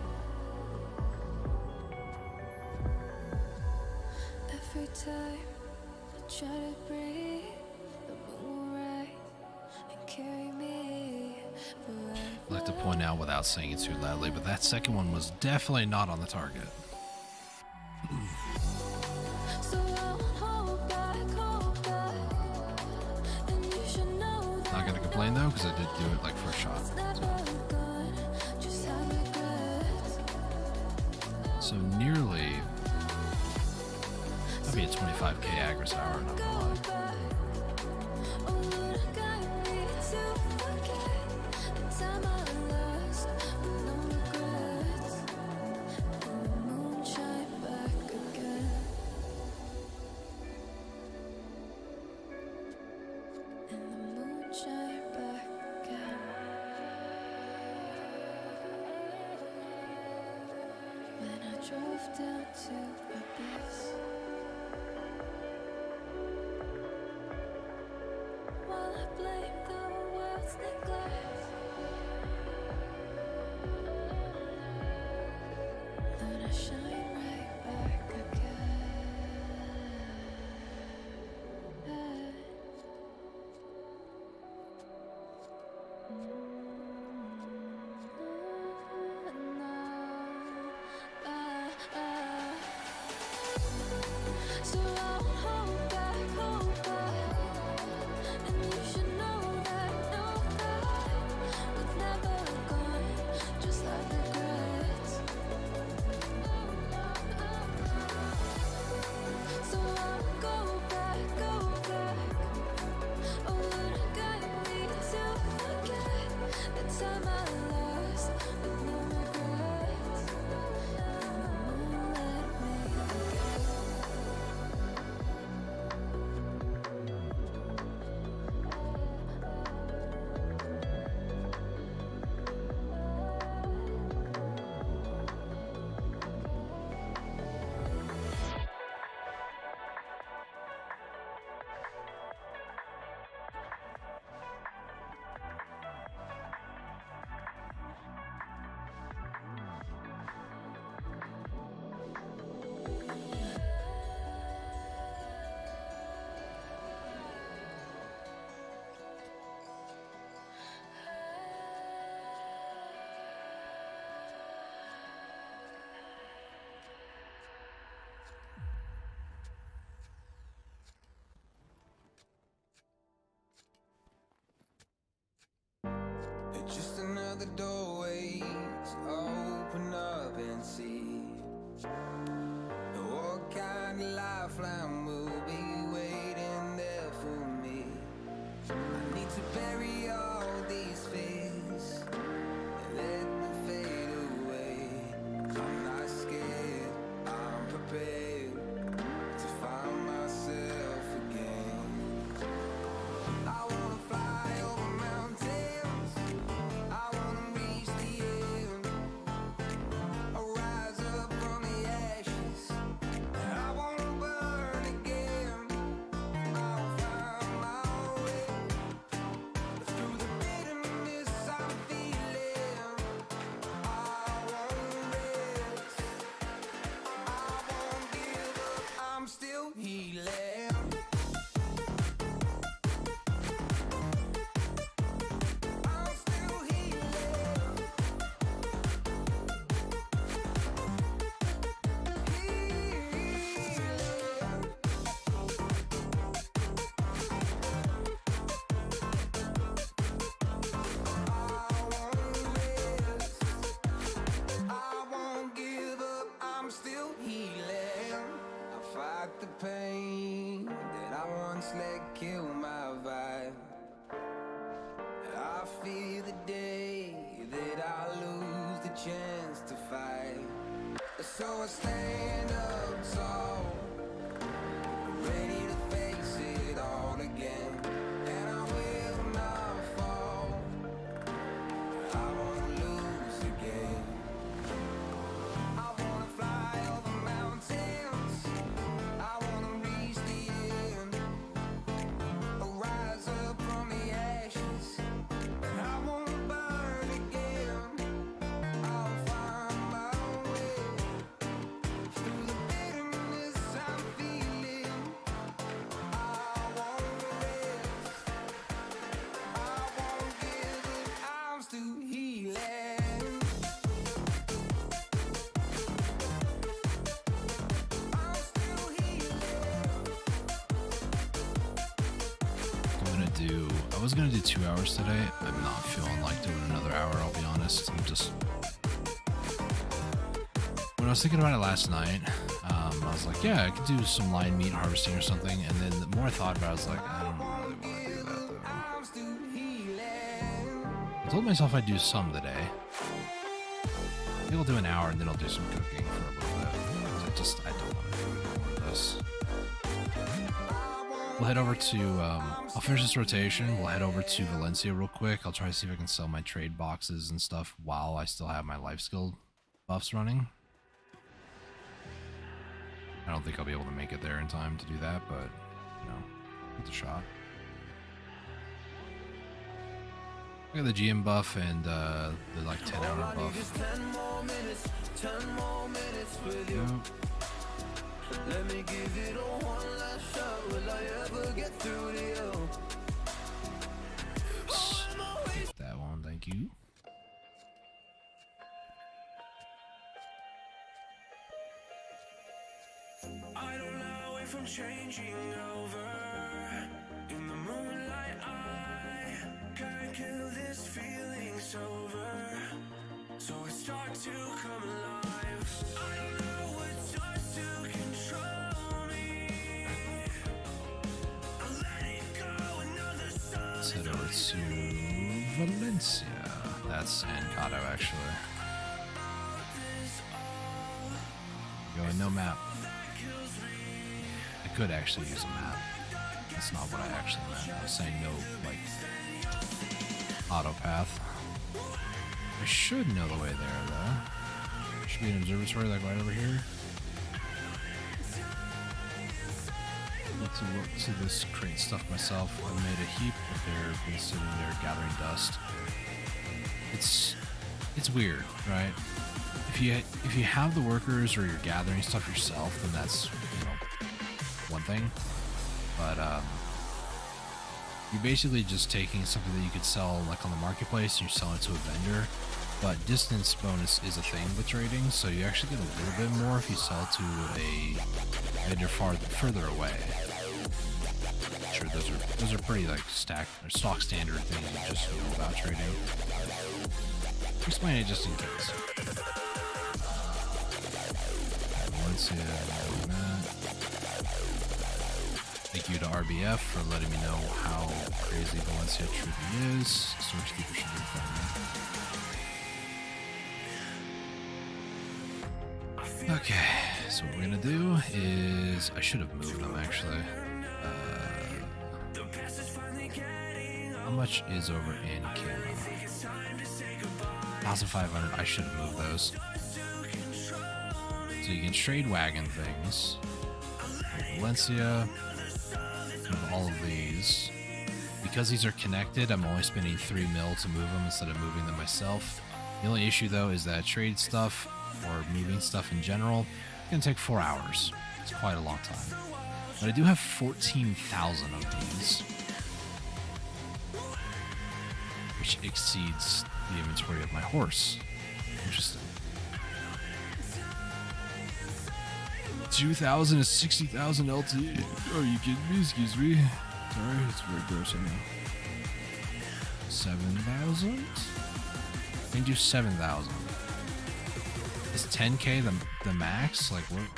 Every time I try to breathe, the moon will rise and carry me forever. I'd like to point out without saying it too loudly, but that second one was definitely not on the target. So I won't hold back, and you should know that. Not gonna complain though, because I did do it like first shot. Never gone, just have regrets. So nearly, that'd be a 25k Agris hour, not gonna lie. Oh, would have got me to forget the time I lost with no regrets. And the moon shine back again. And the moon shine back again. When I drove down to my base, while I blame the world's neglect, then I shine right back again. So I won't hold back, and you should know that no time was never gone, just like regrets. So I won't go back. Oh, would have got me to forget the time I lost with no regrets. And the moon let me forget. It's just another doorway to open up and see what kind of lifeline will be waiting there for me. I need to bury all these fears and let them fade away. I'm not scared, I'm prepared to find myself again. I wanna fly over mountains, I wanna reach the end. I'll rise up from the ashes, I wanna burn again. I'll find my way through the bitterness I'm feeling. I won't rest, I won't give up, I'm still healing. I'm still healing. I won't give up, I'm still healing. I fight the pain that I once let kill my vibe. I fear the day that I lose the chance to fight. So I stand up tall, ready to face it all again. And I will not fall, I won't lose again. I wanna fly over mountains, I wanna was gonna do 2 hours today. I'm not feeling like doing another hour, I'll be honest. When I was thinking about it last night, I was like, yeah, I could do some lion meat harvesting or something. And then the more I thought about it, I was like, I don't really want to do that though. I told myself I'd do some today. Maybe I'll do an hour and then I'll do some cooking for a little bit. Because I don't want to do more of this. We'll head over to, I'll finish this rotation. We'll head over to Valencia real quick. I'll try to see if I can sell my trade boxes and stuff while I still have my life skill buffs running. I don't think I'll be able to make it there in time to do that, but, you know, it's a shot. I got the GM buff and the like 10-hour buff. 10 more minutes with you. Let me give it a one last shot. Will I ever get through to you? Take that one, thank you. I don't know if I'm changing over. In the moonlight, I can't kill this feeling sober. So I start to come alive. I don't know what starts to control me. I let it go, another song. Let's head over to Valencia. That's Encanto, actually. Going no map. I could actually use a map. That's not what I actually meant. I was saying no, like, auto path. I should know the way there, though. Should be an observatory, like, right over here. Let's look to this crate stuff myself. I made a heap, but they're been sitting there gathering dust. It's weird, right? If you have the workers or you're gathering stuff yourself, then that's, you know, one thing. But you're basically just taking something that you could sell like on the marketplace and you're selling it to a vendor. But distance bonus is a thing with trading, so you actually get a little bit more if you sell to a vendor further away. Sure, those are pretty like stock standard things you just know about trading. Explain it just in case. Thank you to RBF for letting me know how crazy Valencia truly is. Storekeeper should be fine. Okay, so what we're gonna do is I should have moved them actually. How much is over in Canada? 1,500. I should have moved those. So you can trade wagon things. Valencia. All of these. Because these are connected, I'm only spending 3 mil to move them instead of moving them myself. The only issue though is that trade stuff or moving stuff in general can take 4 hours. It's quite a long time. But I do have 14,000 of these, which exceeds the inventory of my horse. Interesting. 2,000 is 60,000 LT. Are you kidding me? Excuse me. Sorry, it's very gross, I know. 7,000? I can do 7,000. Is 10k the max? Like what?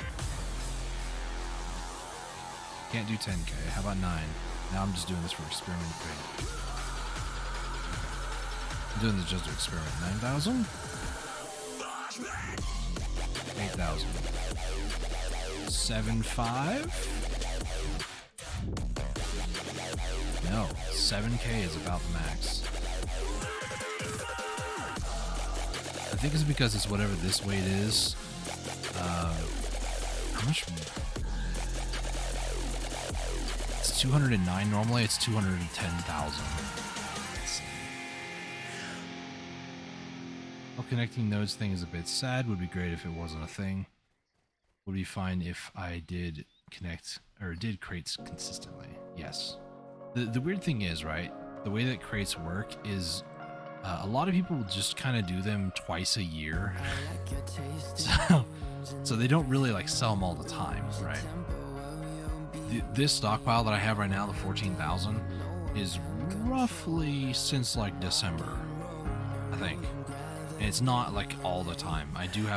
Can't do 10k. How about 9? Now I'm just doing this for experiment. I'm doing this just to experiment. 9,000? 8,000. 7.5? No, 7k is about the max. I think it's because it's whatever this weight is. How much? It's 209 normally, it's 210,000. Well, connecting nodes thing is a bit sad. Would be great if it wasn't a thing. Would be fine if I did connect or did crates consistently. Yes. The weird thing is, right, the way that crates work is a lot of people just kind of do them twice a year. so they don't really like sell them all the time, right? This stockpile that I have right now, the 14,000, is roughly since like December, I think. And it's not like all the time. I do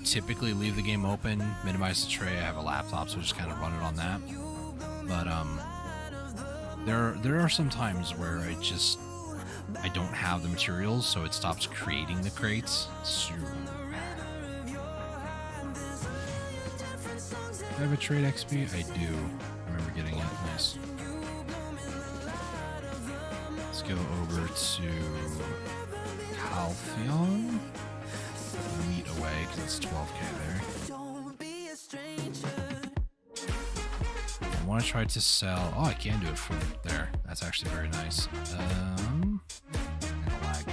typically leave the game open, minimize the tray. I have a laptop, so just kind of run it on that. But there are some times where I don't have the materials, so it stops creating the crates. So, I have a trade XP? I do. I remember getting it. Nice. Let's go over to Calpheon. Meet away because it's 12k there. I want to try to sell. Oh, I can do it from there. That's actually very nice. And a lag.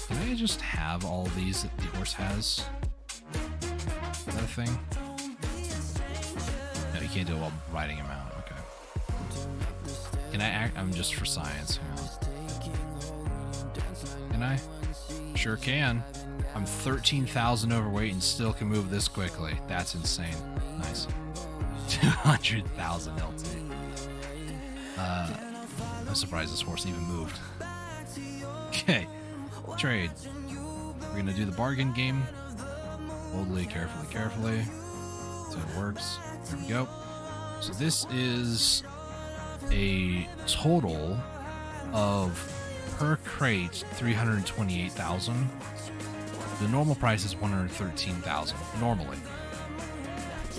Can I just have all these that the horse has? Is that a thing? No, you can't do it while riding him out. Okay. Can I act? I'm just for science. Hang on. Can I? Sure can. I'm 13,000 overweight and still can move this quickly. That's insane. Nice. 200,000 LT. I'm surprised this horse even moved. Okay. Trade. We're gonna do the bargain game. Boldly, carefully. So it works. There we go. So this is a total of per crate 328,000. The normal price is 113,000 normally.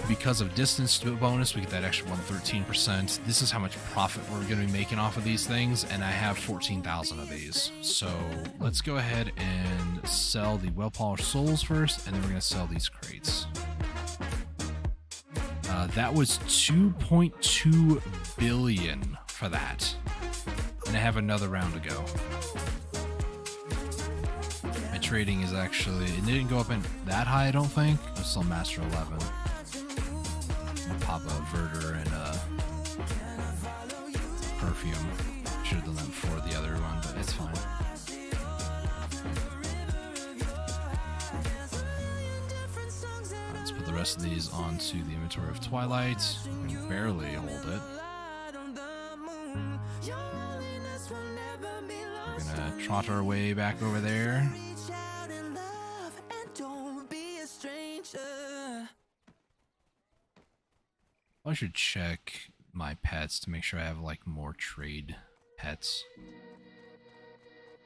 Because of distance to a bonus, we get that extra 113%. This is how much profit we're going to be making off of these things, and I have 14,000 of these. So let's go ahead and sell the well-polished souls first, and then we're going to sell these crates. That was 2.2 billion for that, and I have another round to go. My trading is actually, it didn't go up in that high, I don't think. I'm still Master 11. Pop a Verter and Perfume. Should have done that before the other one, but it's fine. Let's put the rest of these onto the inventory of Twilight. We can barely hold it. We're gonna trot our way back over there. I should check my pets to make sure I have like more trade pets.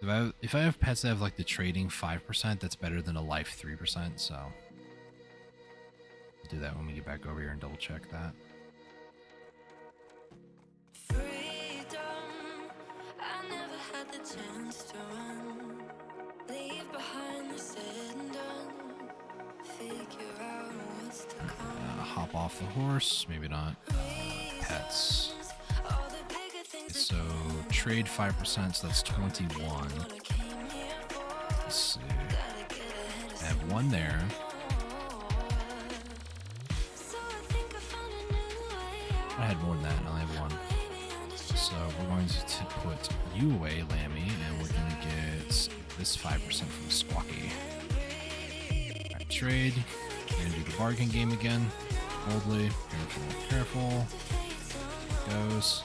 If I have pets that have like the trading 5%, that's better than a life 3%, so I'll do that when we get back over here and double check that. Freedom, I never had the chance to run. Leave behind the said and done. Figure out what's to come. Hop off the horse, maybe not. Pets. So trade 5%, so that's 21. Let's see. I have one there. I had more than that, I only have one. So we're going to put you away, Lammy, and we're going to get this 5% from Squawky. Alright, trade. We're going to do the bargain game again. Boldly, careful. Goes.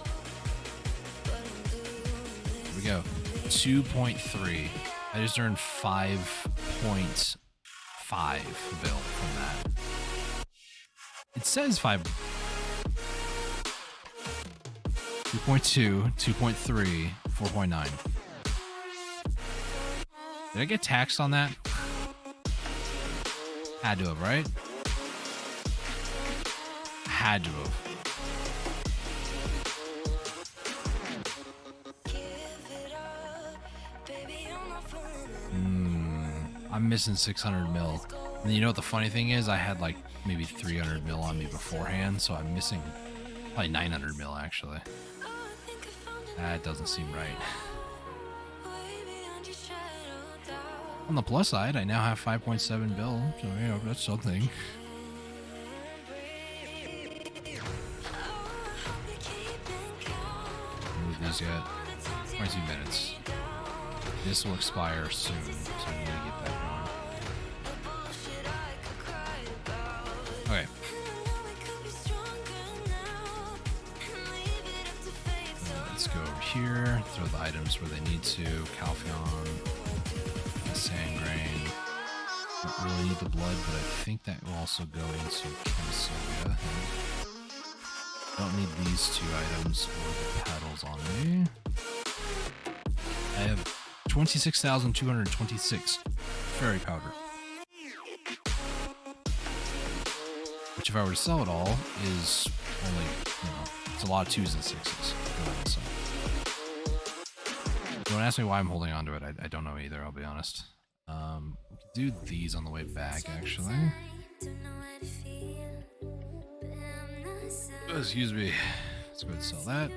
Here we go. 2.3. I just earned 5.5 bill from that. It says 5. 2.2, 2.3, 4.9. Did I get taxed on that? Had to have, right? Had to have. I'm missing 600 mil. And you know what the funny thing is? I had like maybe 300 mil on me beforehand, so I'm missing probably 900 mil actually. That doesn't seem right. On the plus side, I now have 5.7 bill, so you know, that's something. Move these yet. 22 minutes. This will expire soon, so I'm gonna get that going. Okay. Let's go over here, throw the items where they need to. Calpheon, Sandgrain. Don't really need the blood, but I think that will also go into Chemisolia. Don't need these two items or the petals on me. I have 26,226 fairy powder. Which if I were to sell it all is only, it's a lot of 2s and 6s. So. Don't ask me why I'm holding on to it. I don't know either, I'll be honest. We could do these on the way back, actually. Oh, excuse me. Let's go ahead and sell that.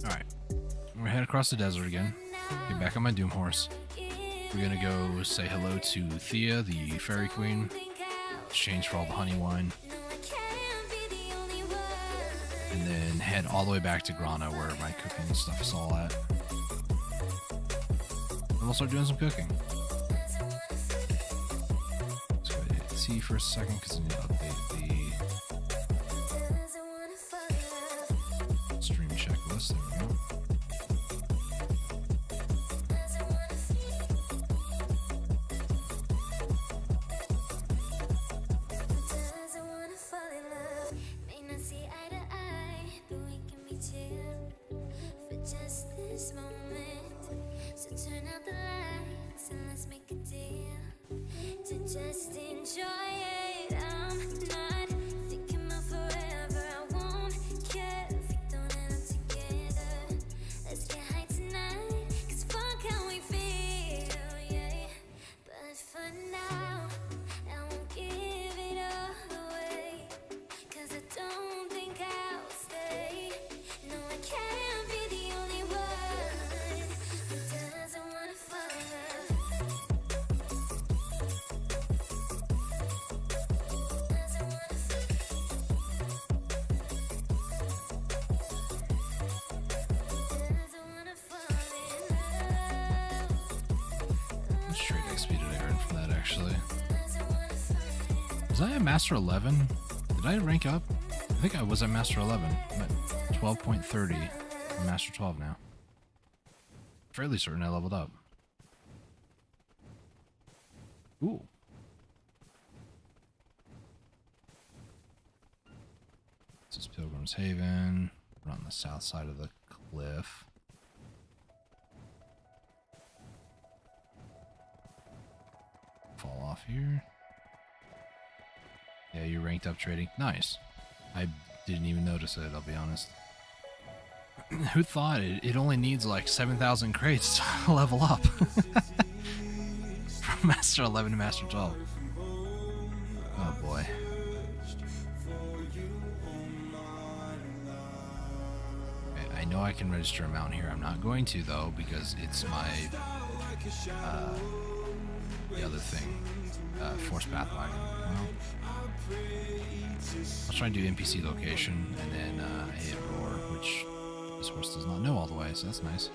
Alright. We're gonna head across the desert again. Get back on my Doom Horse. We're gonna go say hello to Thea, the Fairy Queen. Exchange for all the honey wine. And then head all the way back to Grana where my cooking stuff is all at. And we'll start doing some cooking. Let's go ahead and hit T for a second because I need to update the stream checklist. There we go. Just enjoy it. I'm not thinking about forever. I won't care if we don't end up together. Let's get high tonight, 'cause fuck how we feel, yeah. But for now, I won't give it all away, 'cause I don't think I'll stay. No, I can't be the only one who doesn't wanna fall in love. Straight XP did I earn from that, actually? Was I at Master 11? Did I rank up? I think I was at Master 11. I'm at 12.30. I'm Master 12 now. Fairly certain I leveled up. Ooh. This is Pilgrim's Haven. We're on the south side of the cliff. Fall off here. Yeah, you ranked up trading. Nice. I didn't even notice it, I'll be honest. Who thought it only needs like 7,000 crates to level up? From Master 11 to Master 12. Oh boy. Okay, I know I can register a mount here. I'm not going to though because it's my the other thing, Force Pathwagon. Well, I'll try and do NPC location and then hit Roar, which this horse does not know all the way, so that's nice.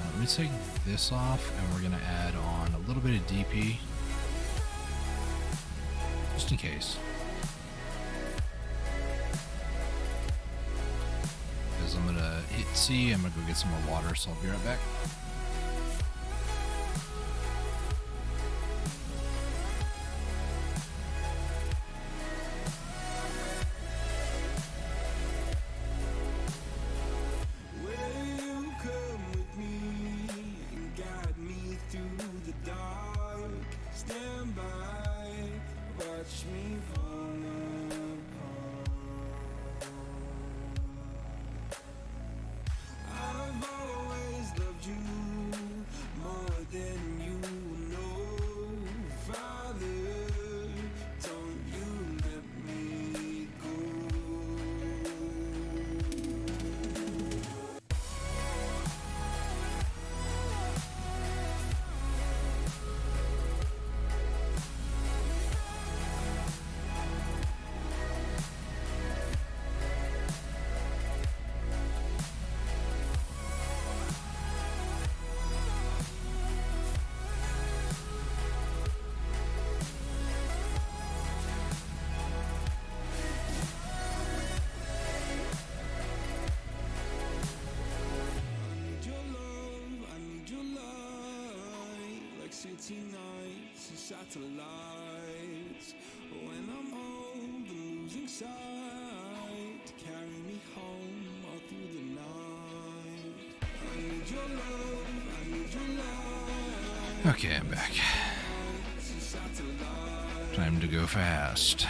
Let me take this off, and we're gonna add on a little bit of DP, just in case. Because I'm gonna hit C, I'm gonna go get some more water, so I'll be right back. I've always loved you city nights and satellites. When I'm old and losing sight, carry me home all through the night. I need your love, I need your love. Okay, I'm back. Time to go fast.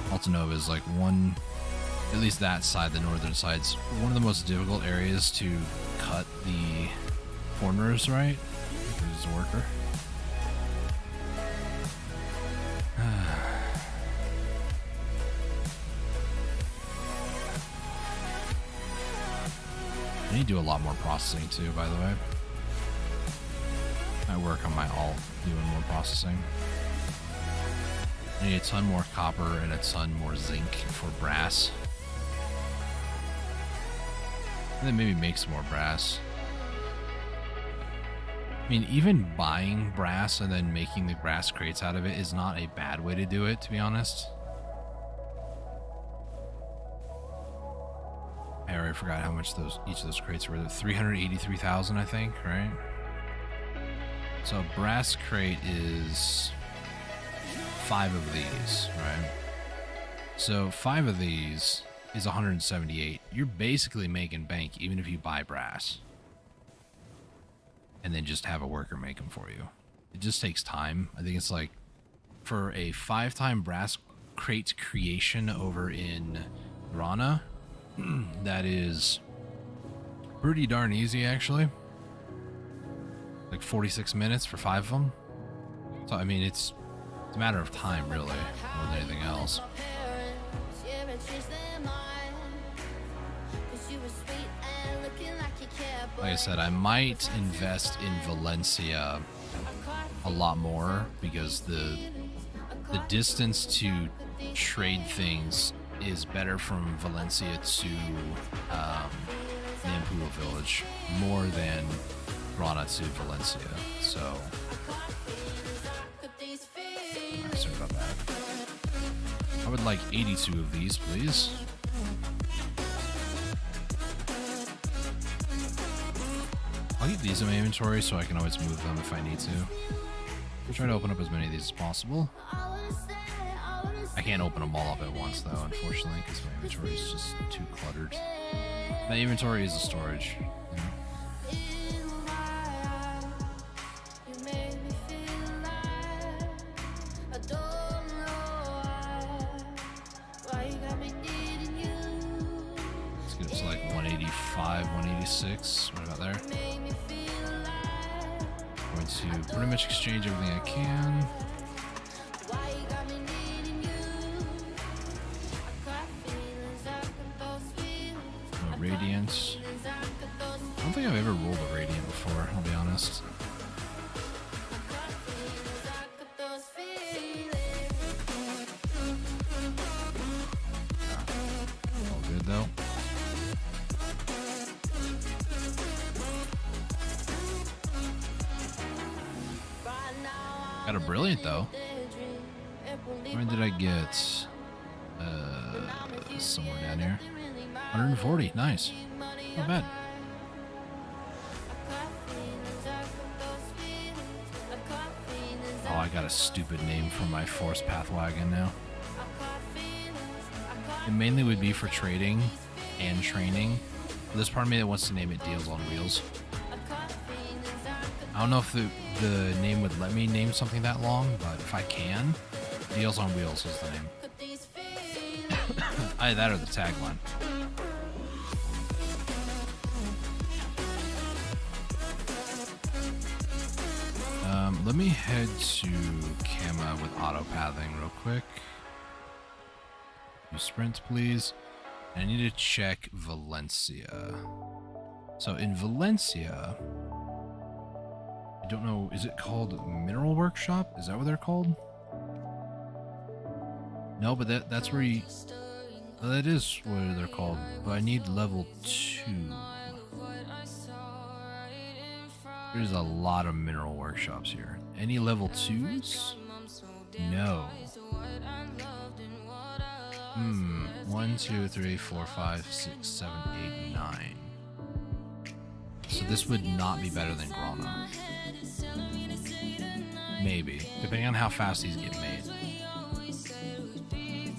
Altanova is like one, at least that side, the northern side's one of the most difficult areas to cut the corners right. There's a worker. I need to do a lot more processing too, by the way. I work on my alt doing more processing. I need a ton more copper and a ton more zinc for brass. And then maybe make some more brass. I mean, even buying brass and then making the brass crates out of it is not a bad way to do it, to be honest. I already forgot how much each of those crates were. 383,000, I think, right? So a brass crate is 5 of these, right? So 5 of these is 178. You're basically making bank even if you buy brass. And then just have a worker make them for you. It just takes time. I think it's like for a 5-time brass crate creation over in Rana, that is pretty darn easy actually. Like 46 minutes for 5 of them. So I mean it's a matter of time really, more than anything else. Like I said, I might invest in Valencia a lot more because the distance to trade things is better from Valencia to Nampulo Village more than Rana to Valencia. So I'm sorry about that. I would like 82 of these, please. I'll keep these in my inventory so I can always move them if I need to. I'll try to open up as many of these as possible. I can't open them all up at once though, unfortunately, because my inventory is just too cluttered. My inventory is a storage, you know? Let's get up to like 185, 186, right about there. Going to pretty much exchange everything I can. No Radiant. I don't think I've ever rolled a Radiant before, I'll be honest. All good though. Got a Brilliant though. When did I get? Somewhere down here. 140. Nice. Not bad. Oh, I got a stupid name for my Force Path Wagon now. It mainly would be for trading and training. There's part of me that wants to name it Deals on Wheels. I don't know if the name would let me name something that long, but if I can, Deals on Wheels is the name. Either that or the tagline. Let me head to Kama with auto pathing real quick. You sprint, please. I need to check Valencia. So in Valencia, I don't know, is it called Mineral Workshop? Is that what they're called? No, but that's where you... Well, that is what they're called, but I need level 2. There's a lot of mineral workshops here. Any level 2s? No. 1, 2, 3, 4, 5, 6, 7, 8, 9. So this would not be better than Grana. Maybe, depending on how fast these get made.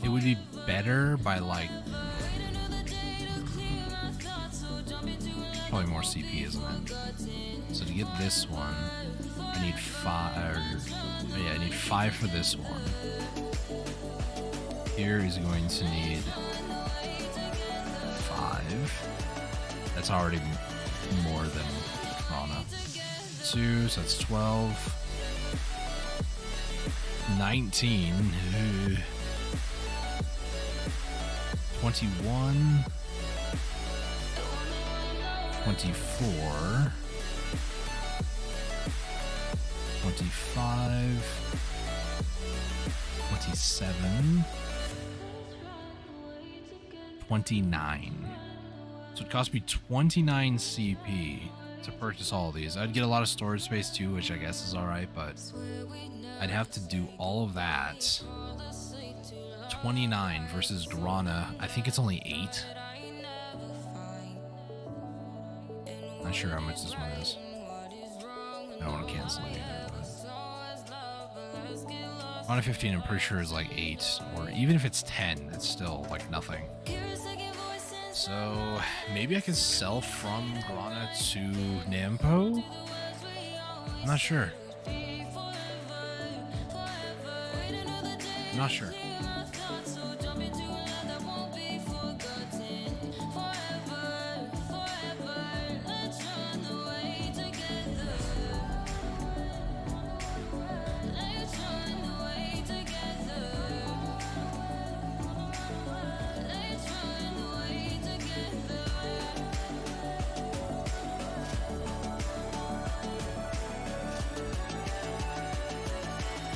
It would be better by like probably more CP, isn't it? So to get this one, I need 5. I need 5 for this one. Here is going to need 5. That's already more than Grana. 2, so that's 12. 19. 21. 24. 25. 27. 29. So it cost me 29 CP to purchase all of these. I'd get a lot of storage space too, which I guess is alright, but I'd have to do all of that. 29 versus Grana. I think it's only 8. Not sure how much this one is. I don't want to cancel it either. Grana 15, I'm pretty sure is like 8, or even if it's 10, it's still like nothing. So maybe I can sell from Grana to Nampo? I'm not sure. I'm not sure.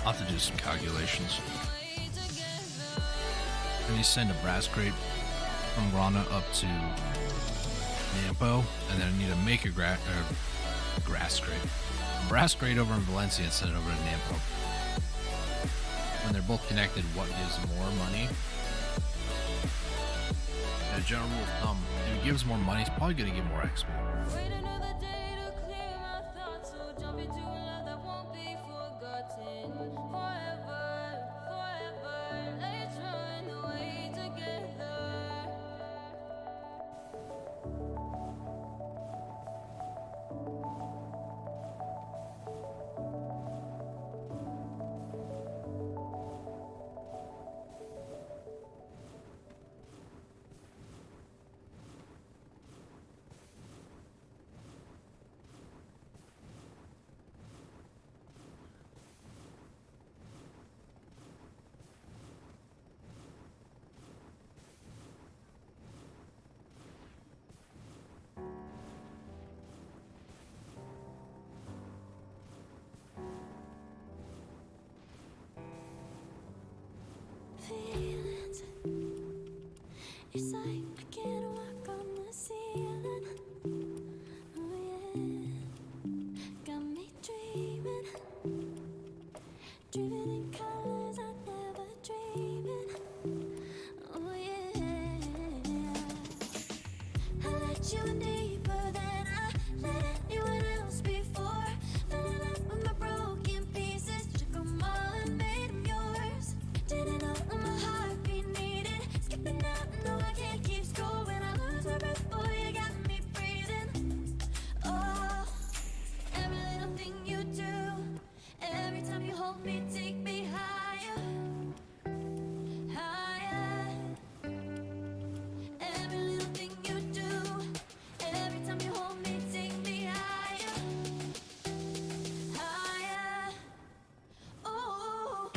I'll have to do some calculations. I need to send a brass crate from Grana up to Nampo, and then I need to make a grass crate. A brass crate over in Valencia and send it over to Nampo. When they're both connected, what gives more money? A general rule of thumb, if it gives more money, it's probably going to give more XP. Feelings. It's like I can't walk on the ceiling. Oh yeah, got me dreaming, driven in colors I never dreamed. Oh yeah, I let you in deeper than I let anyone else before. Filling up with my broken pieces, took 'em all and made 'em yours. Didn't know what my heartbeat needed. Skipping out, no, I can't keep score when I lose my breath. Boy, you got me breathing. Oh, every little thing you do, every time you hold me, take me higher, higher. Every little thing you do, every time you hold me, take me higher, higher. Oh.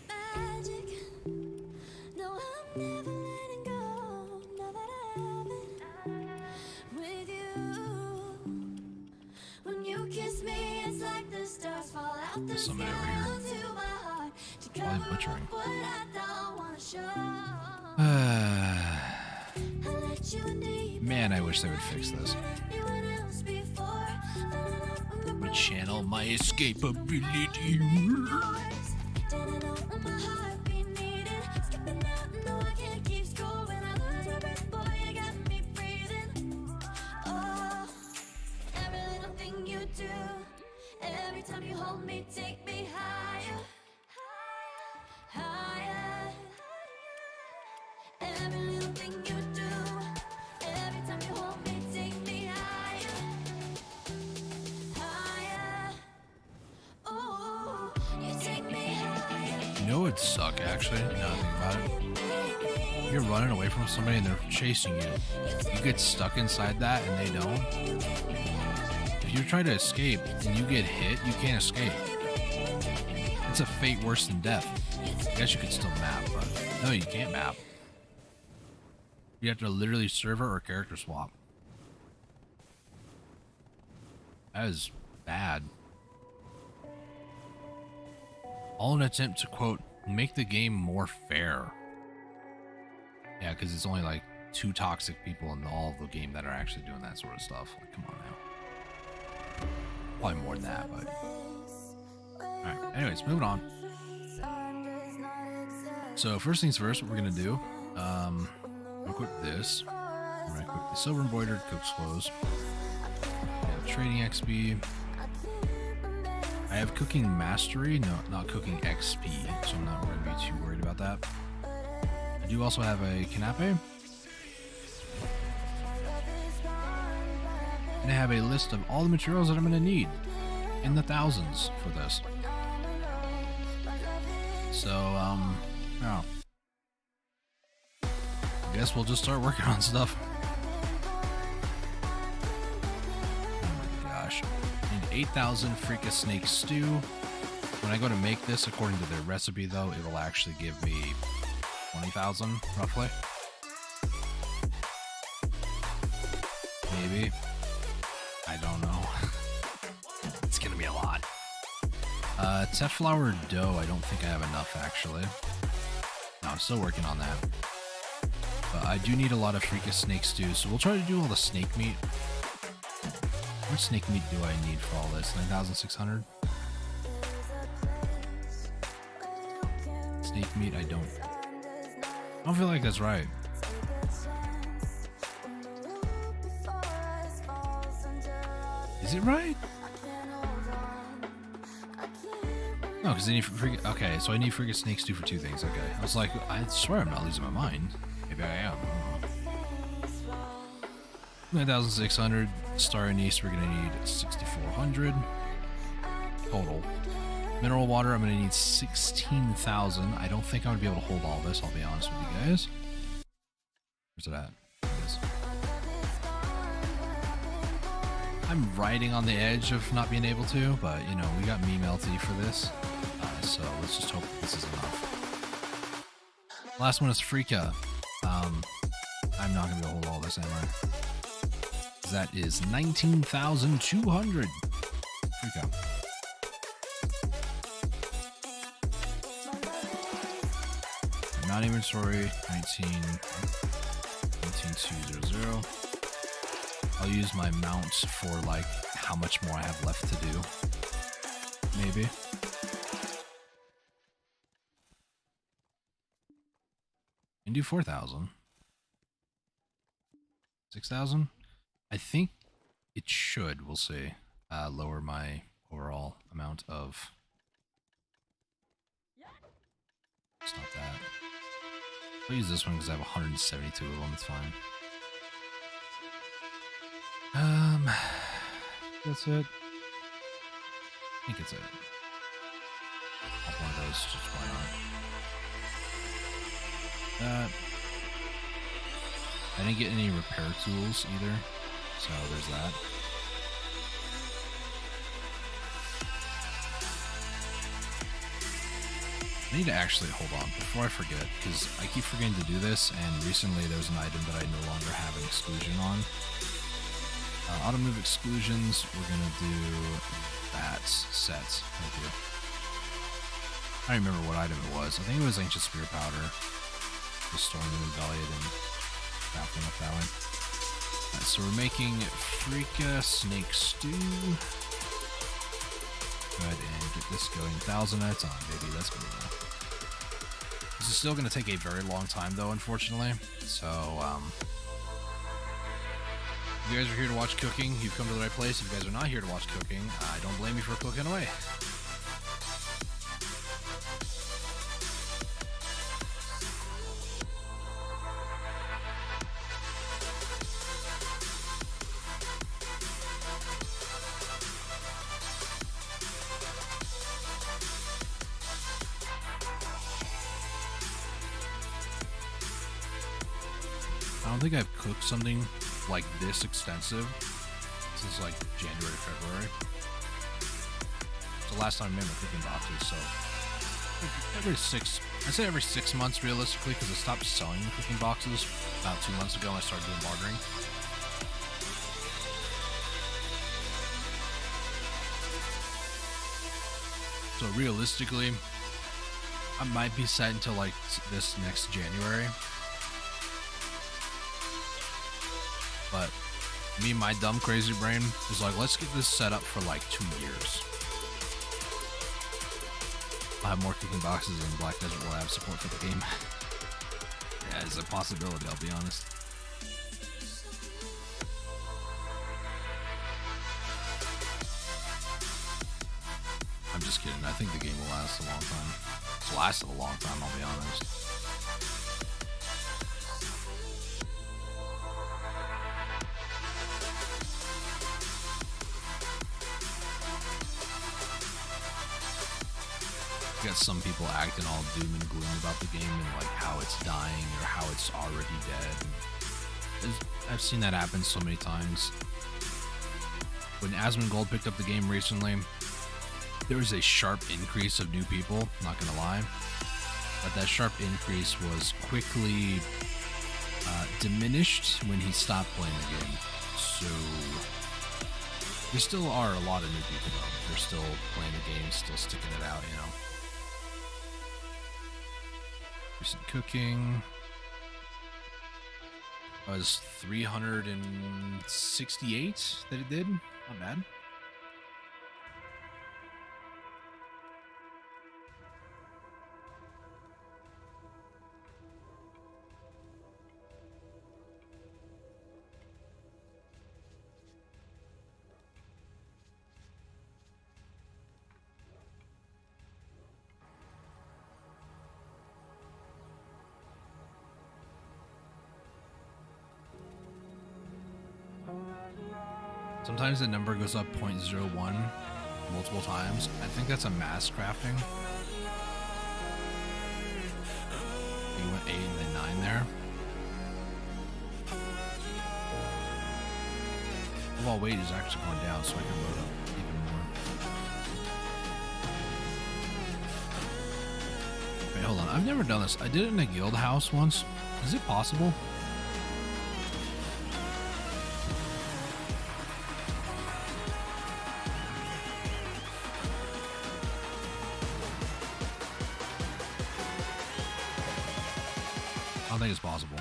Magic. No, I'm never letting go. Now that I have it with you. When you kiss me, it's like the stars fall out the Somebody over sky here. onto my heart. To Probably butchering. What I don't wanna show. I let you deep. Man, I wish they would fix this. Anyone else before. Would channel my escapability. Didn't know my heart be needed. Skipping out, no, I can't keep score. When I lose my breath, boy, you got me breathing. Oh, every little thing you do, every time you hold me, take me higher, higher. Every little thing you do, every time you hold me, take me higher, higher. Oh, you take me higher. You know what would suck, actually, now that I think about it? You're running away from somebody and they're chasing you. You get stuck inside that and they don't. If you're trying to escape and you get hit, you can't escape. It's a fate worse than death. I guess you could still map, but no, you can't map. You have to literally server or character swap. That is bad. All in an attempt to, quote, make the game more fair. Yeah, because it's only like 2 toxic people in all of the game that are actually doing that sort of stuff. Like, come on now. Probably more than that, but... Alright, anyways, moving on. So, first things first, what we're going to do, I'm going to equip this. I'm going to equip the silver embroidered cook's clothes. I have trading XP. I have cooking mastery, no, not cooking XP, so I'm not going to be too worried about that. I do also have a canapé. And I have a list of all the materials that I'm going to need in the thousands for this. So, yeah. I guess we'll just start working on stuff. Oh my gosh. I need 8,000 freaking snake stew. When I go to make this, according to their recipe, though, it will actually give me 20,000, roughly. Maybe. I don't know. It's gonna be a lot. Teflower dough, I don't think I have enough, actually. No, I'm still working on that. But I do need a lot of freaking snake stew, so we'll try to do all the snake meat. How much snake meat do I need for all this? 9,600? Snake meat, I don't feel like that's right. Is it right? No, because I need freaking... Okay, so I need freaking snake stew for 2 things. Okay. I was like, I swear I'm not losing my mind. Maybe I am. 9,600. Star anise, we're going to need 6,400. Total. Mineral water, I'm going to need 16,000. I don't think I'm going to be able to hold all this, I'll be honest with you guys. Where's it at? There it is. I'm riding on the edge of not being able to, but, you know, we got me melty for this. So let's just hope this is enough. Last one is Freaka. I'm not going to be able to hold all this, am I? That is 19,200. Freaka. Not inventory, 19,200. I'll use my mount for like how much more I have left to do. Maybe. And do 4,000. 6,000? I think it should, we'll see, lower my overall amount of... It's not that. I'll use this one because I have 172 of them, it's fine. That's it. I think it's it. I'll have one of those, just why not? I didn't get any repair tools either, so there's that. I need to actually hold on before I forget, because I keep forgetting to do this, and recently there was an item that I no longer have an exclusion on. Auto move exclusions, we're gonna do that set right here. I don't remember what item it was. I think it was ancient spear powder. Just storing them in belly and crafting up that way. Alright, so we're making Freaka Snake Stew. Go ahead and get this going 1,000 at a time, baby. Let's go. This is still going to take a very long time, though, unfortunately. So, if you guys are here to watch cooking, you've come to the right place. If you guys are not here to watch cooking, I don't blame you for cooking away. I don't think I've cooked something like this extensive since like January, February. It's the last time I made my cooking boxes, so I'd say every 6 months realistically, because I stopped selling the cooking boxes about 2 months ago and I started doing bartering. So realistically, I might be set until like this next January. But me, my dumb crazy brain was like, let's get this set up for like 2 years. I'll have more cooking boxes and Black Desert will have support for the game. Yeah, it's a possibility, I'll be honest. I'm just kidding. I think the game will last a long time. It's lasted a long time, I'll be honest. You got some people acting all doom and gloom about the game and like how it's dying or how it's already dead. I've seen that happen so many times. When Asmongold picked up the game recently, there was a sharp increase of new people, not gonna lie. But that sharp increase was quickly diminished when he stopped playing the game. So there still are a lot of new people though. They're still playing the game, still sticking it out, you know. Recent cooking was 368 that it did. Not bad. Sometimes the number goes up 0.01 multiple times. I think that's a mass crafting. You went 8 and then 9 there. Overall weight is actually going down, so I can load up even more. Wait, hold on. I've never done this. I did it in a guild house once. Is it possible? I don't think it's possible.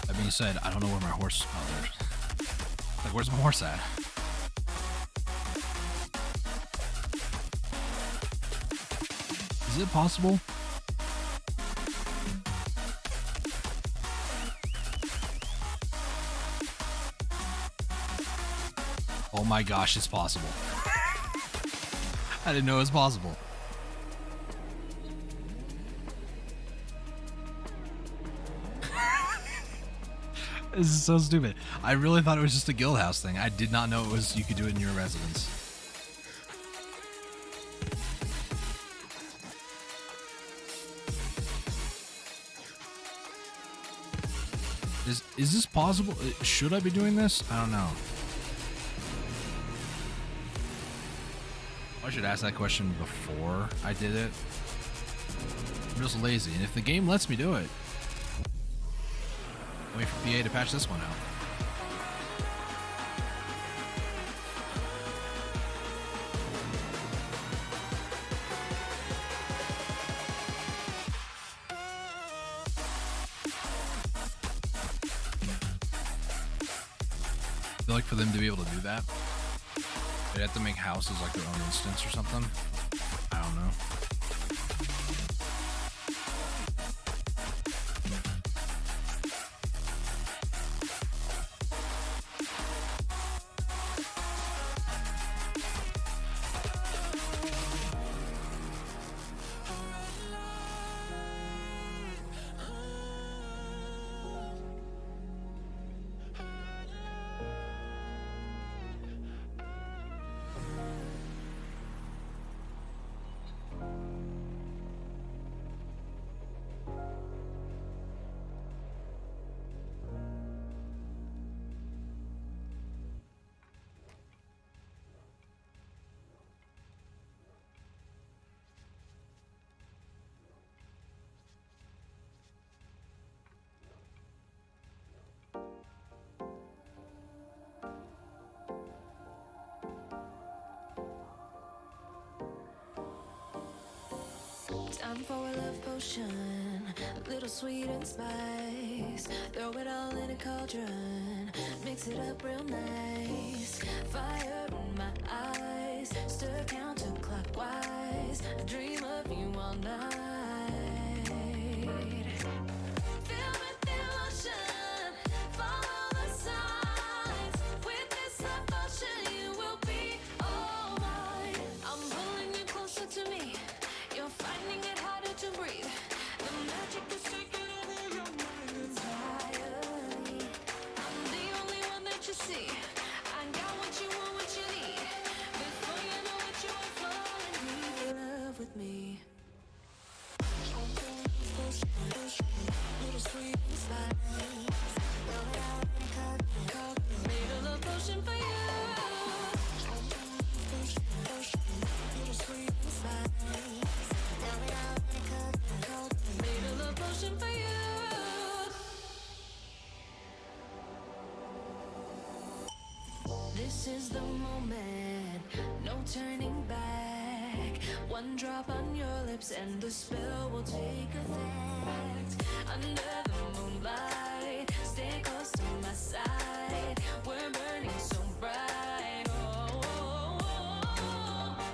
That being said, I don't know where my horse. Oh, there's. Like, where's my horse at? Is it possible? Oh my gosh, it's possible. I didn't know it was possible. This is so stupid. I really thought it was just a guild house thing. I did not know it was you could do it in your residence. Is this possible? Should I be doing this? I don't know. I should ask that question before I did it. I'm just lazy, and if the game lets me do it, wait for PA to patch this one out. I feel like for them to be able to do that, they'd have to make houses like their own instance or something. I don't know. Time for a love potion, a little sweet and spice. Throw it all in a cauldron, mix it up real nice. Fire in my eyes, stir counterclockwise. I dream of you all night. Filled with emotion, follow the signs. With this love potion, you will be all mine. I'm pulling you closer to me. You're finding it harder to breathe. The magic is taking over your mind entirely. I'm the only one that you see. I got what you want, what you need. Before you know it, you are falling deep in love with me. Little sweet and spice. Made a love potion for you. Little sweet and spice. Made a love potion for you. This is the moment, no turning back. One drop on your lips and the spell will take effect. Under the moonlight, stay close to my side. We're burning so bright.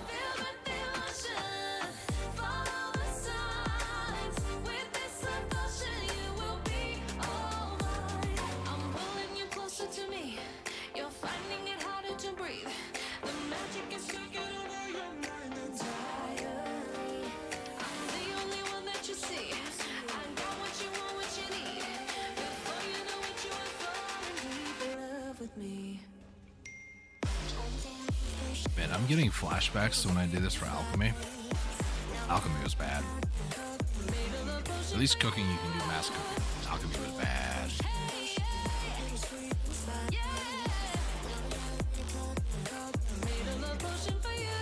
Filled with emotion, follow the signs. With this love potion, you will be all mine. I'm pulling you closer to me. You're finding it harder to breathe. The magic is taking over your mind entirely. I'm the only one that you see. I got what you want, what you need. Before you know it, you are falling deep in love with me. Man, I'm getting flashbacks to when I did this for alchemy. Alchemy was bad. At least cooking, you can do mass cooking. Alchemy was bad. Made a love potion for you.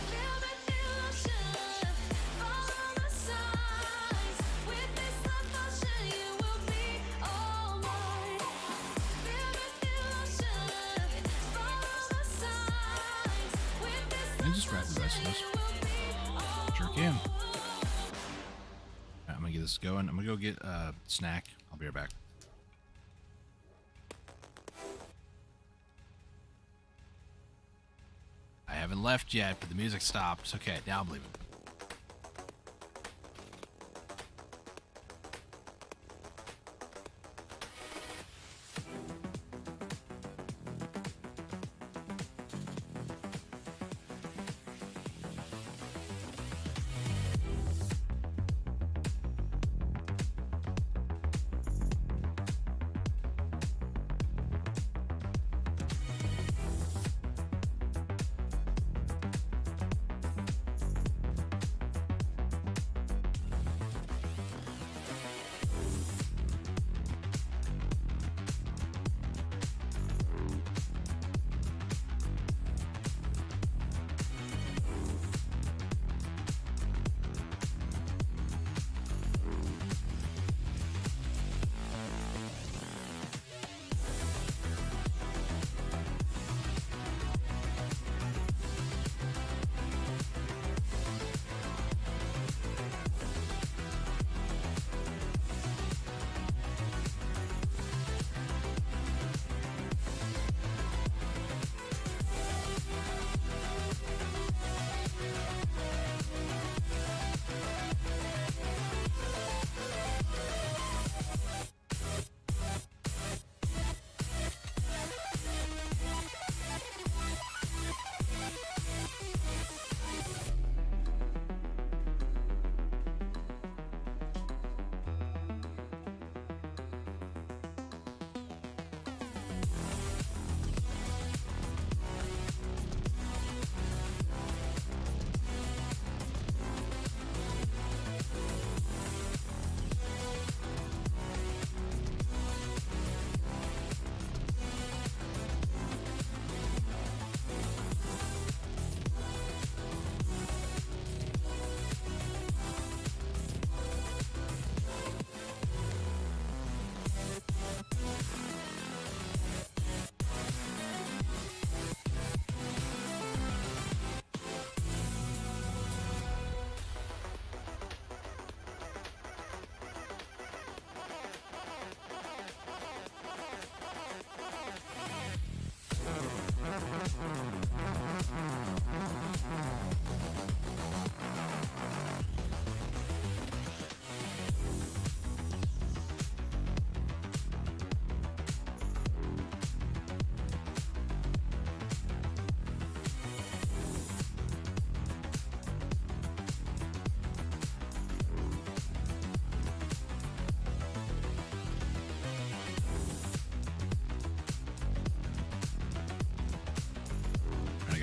Filled with emotion, follow the signs. With this love potion, you will be all mine. Filled with emotion, follow the signs. With this Can I just wrap the rest of this? Sure can. Alright, I'm gonna get this going. I'm gonna go get a snack. I'll be right back. I haven't left yet, but the music stopped. Okay, now I'm leaving.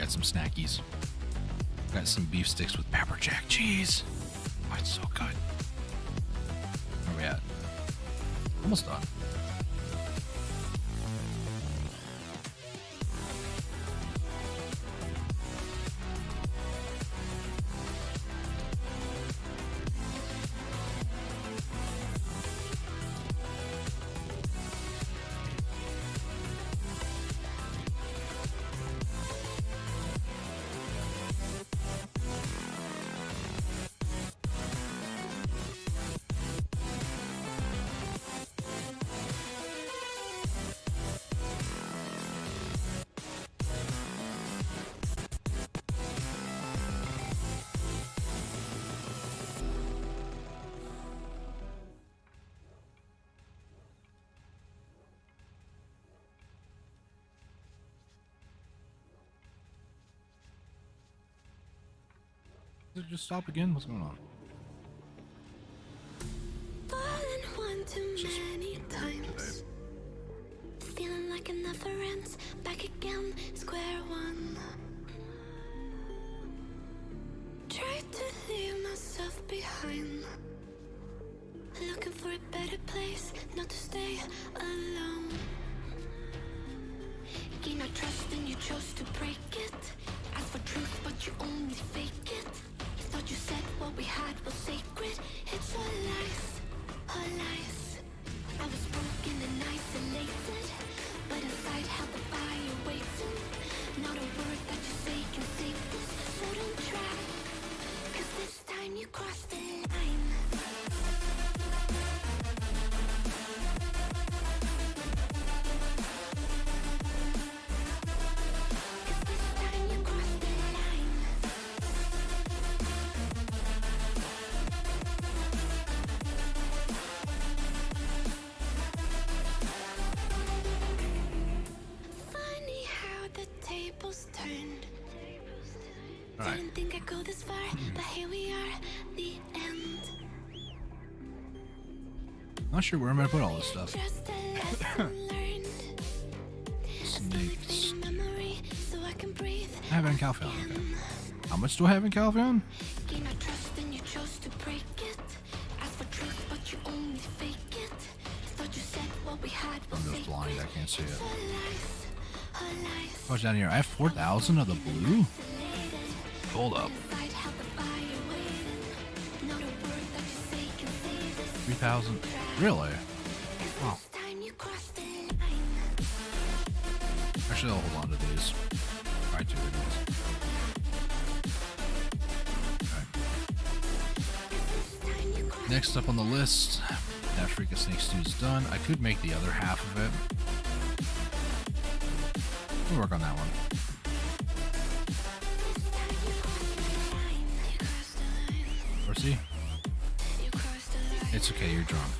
Got some snackies. Got some beef sticks with pepper jack cheese. Oh, it's so good. Where we at? Almost done. Did it just stop again? What's going on? Fallen one too many times. Feeling like it never ends. Back again, square one. Tried to leave myself behind. Looking for a better place, not to stay alone. Gain our trust and you chose to break it. Ask for truth, but you only fake it. Thought you said what we had was sacred. It's all lies, all lies. I was broken and isolated, but inside held the fire waiting. Not a word that you say can save this, so don't try. 'Cause this time you crossed the line. Alright. Didn't think I'd go this far, but here we are, the end. Not sure where I'm gonna put all this stuff. Just a lesson learned. Snakes. Everything in memory, so I can breathe. I have it in Calpheon. Okay. How much do I have in Calpheon? Gain our trust and you chose to break it. Ask for truth, but you only fake it. Thought you said what we had was I'm just sacred. blind. I can't see it. All lies, all lies. What's down here? I have 4,000 of the blue. Hold up. Inside held the fire waiting. Not a word that you say can save this. 3,000. Really? Wow. This time you crossed the line. Actually, I'll hold on to these. Alright, 2 of these. This time you crossed. Next up on the list, that Freaka Snake Stew's done. I could make the other half of it. We'll work on that one. Where's he? It's okay, you're drunk.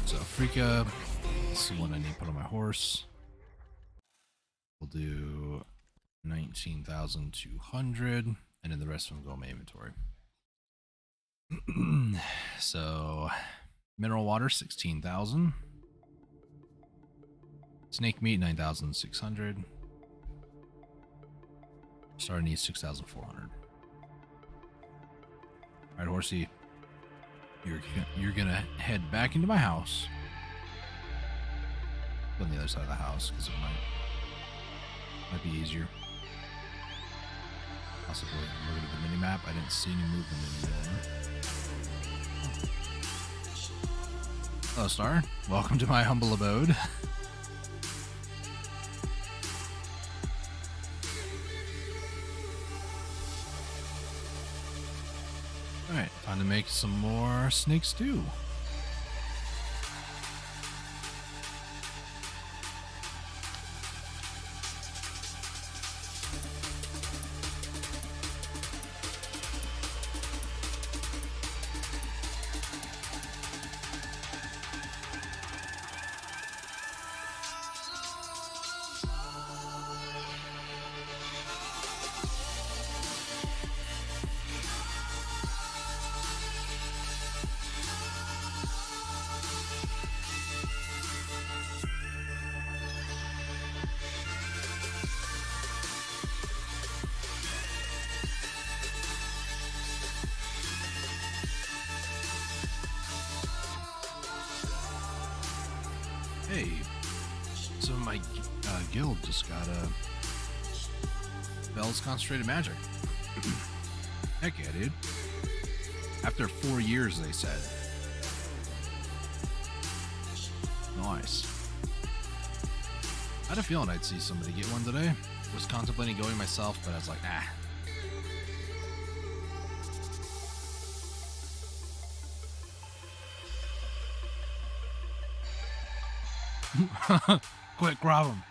So Freaka, this is the one I need to put on my horse. We'll do 19,200, and then the rest of them go in my inventory. So mineral water 16,000. Snake meat 9,600. Starter needs 6,400. Alright, horsey. You're gonna head back into my house. Go on the other side of the house because it might be easier. Possibly. I'm looking at the mini map. I didn't see any movement anymore. Hello, Star. Welcome to my humble abode. Alright, time to make some more snake stew. Hey, some of my guild just got Bell's Concentrated Magic. Heck yeah, dude. After 4 years, they said. Nice. I had a feeling I'd see somebody get one today. Was contemplating going myself, but I was like, ah. Quick, grab him.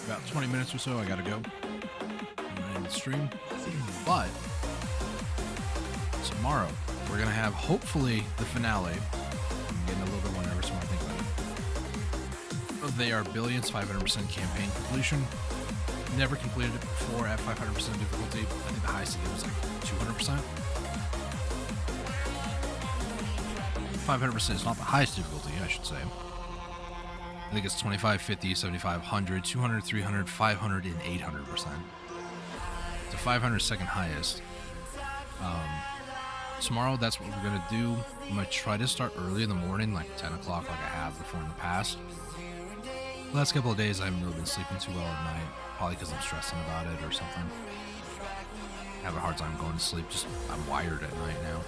About 20 minutes or so, I gotta go. I'm gonna end the stream. But tomorrow, we're gonna have hopefully the finale. I'm getting a little bit more nervous when I think about it. They are Billions 500% campaign completion. Never completed it before at 500% difficulty. I think the highest it was like 200%. 500% is not the highest difficulty, I should say. I think it's 25, 50, 75, 100, 200, 300, 500, and 800%. The 500 second highest. Tomorrow, that's what we're going to do. I'm going to try to start early in the morning, like 10 o'clock, like I have before in the past. The last couple of days, I haven't really been sleeping too well at night. Probably because I'm stressing about it or something. I have a hard time going to sleep. Just I'm wired at night now,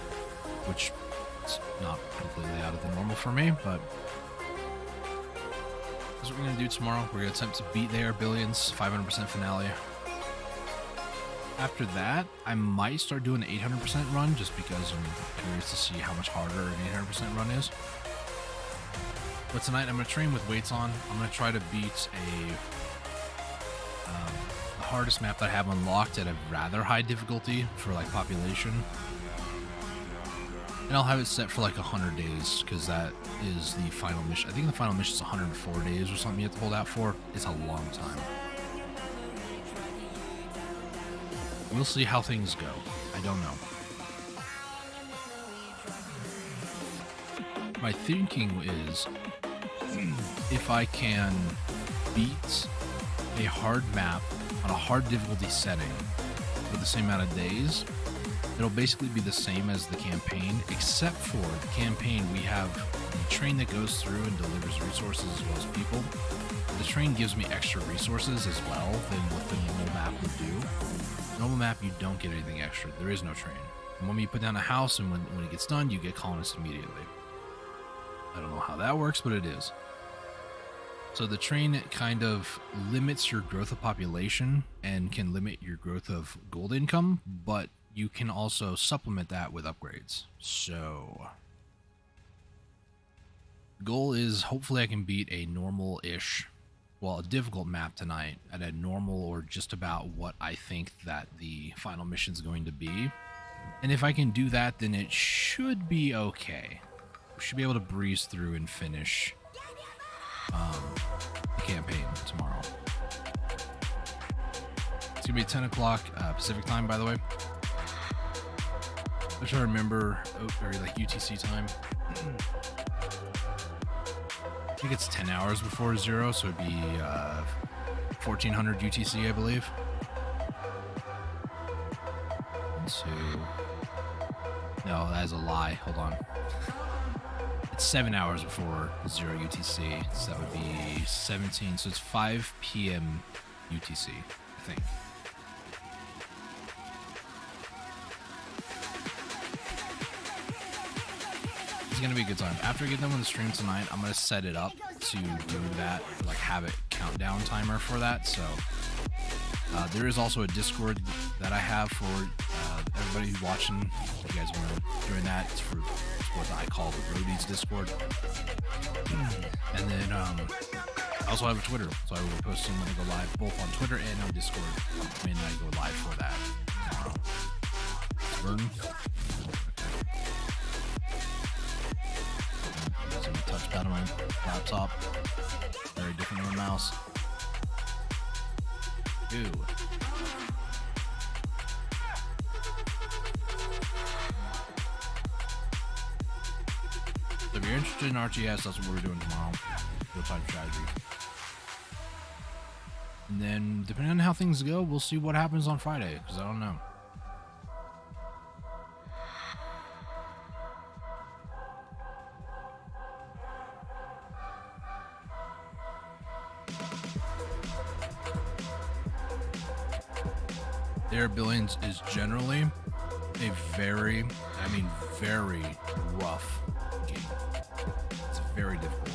which is not completely out of the normal for me, but that's what we're going to do tomorrow. We're going to attempt to beat their Billions 500% finale. After that, I might start doing an 800% run just because I'm curious to see how much harder an 800% run is. But tonight I'm going to train with weights on. I'm going to try to beat the hardest map that I have unlocked at a rather high difficulty for like population. And I'll have it set for like 100 days because that is the final mission. I think the final mission is 104 days or something you have to hold out for. It's a long time. We'll see how things go. I don't know. My thinking is if I can beat a hard map on a hard difficulty setting for the same amount of days, it'll basically be the same as the campaign, except for the campaign we have the train that goes through and delivers resources as well as people. The train gives me extra resources as well than what the normal map would do. Normal map, you don't get anything extra. There is no train. And when you put down a house and when it gets done, you get colonists immediately. I don't know how that works, but it is. So the train kind of limits your growth of population and can limit your growth of gold income, but you can also supplement that with upgrades. So the goal is hopefully I can beat a normal-ish, well, a difficult map tonight at a normal or just about what I think that the final mission is going to be. And if I can do that, then it should be okay. We should be able to breeze through and finish the campaign tomorrow. It's gonna be 10 o'clock Pacific time, by the way. I'm trying to remember, or like UTC time. I think it's 10 hours before 0, so it'd be 1400 UTC, I believe. 1, 2. No, that is a lie. Hold on. It's 7 hours before 0 UTC, so that would be 17. So it's 5 p.m. UTC, I think. It's gonna be a good time. After I get done with the stream tonight, I'm gonna set it up to do that, like have it countdown timer for that. So there is also a Discord that I have for everybody who's watching. If you guys want to join that, it's for what I call the Roadies Discord. And then I also have a Twitter, so I will be posting when I go live, both on Twitter and on Discord. When I go live for that tomorrow. Burn. Using the touchpad on my laptop. Very different than a mouse. Ew. So if you're interested in RTS, that's what we're doing tomorrow. Real-time strategy. And then, depending on how things go, we'll see what happens on Friday, because I don't know. Air Billions is generally a very rough game. It's very difficult.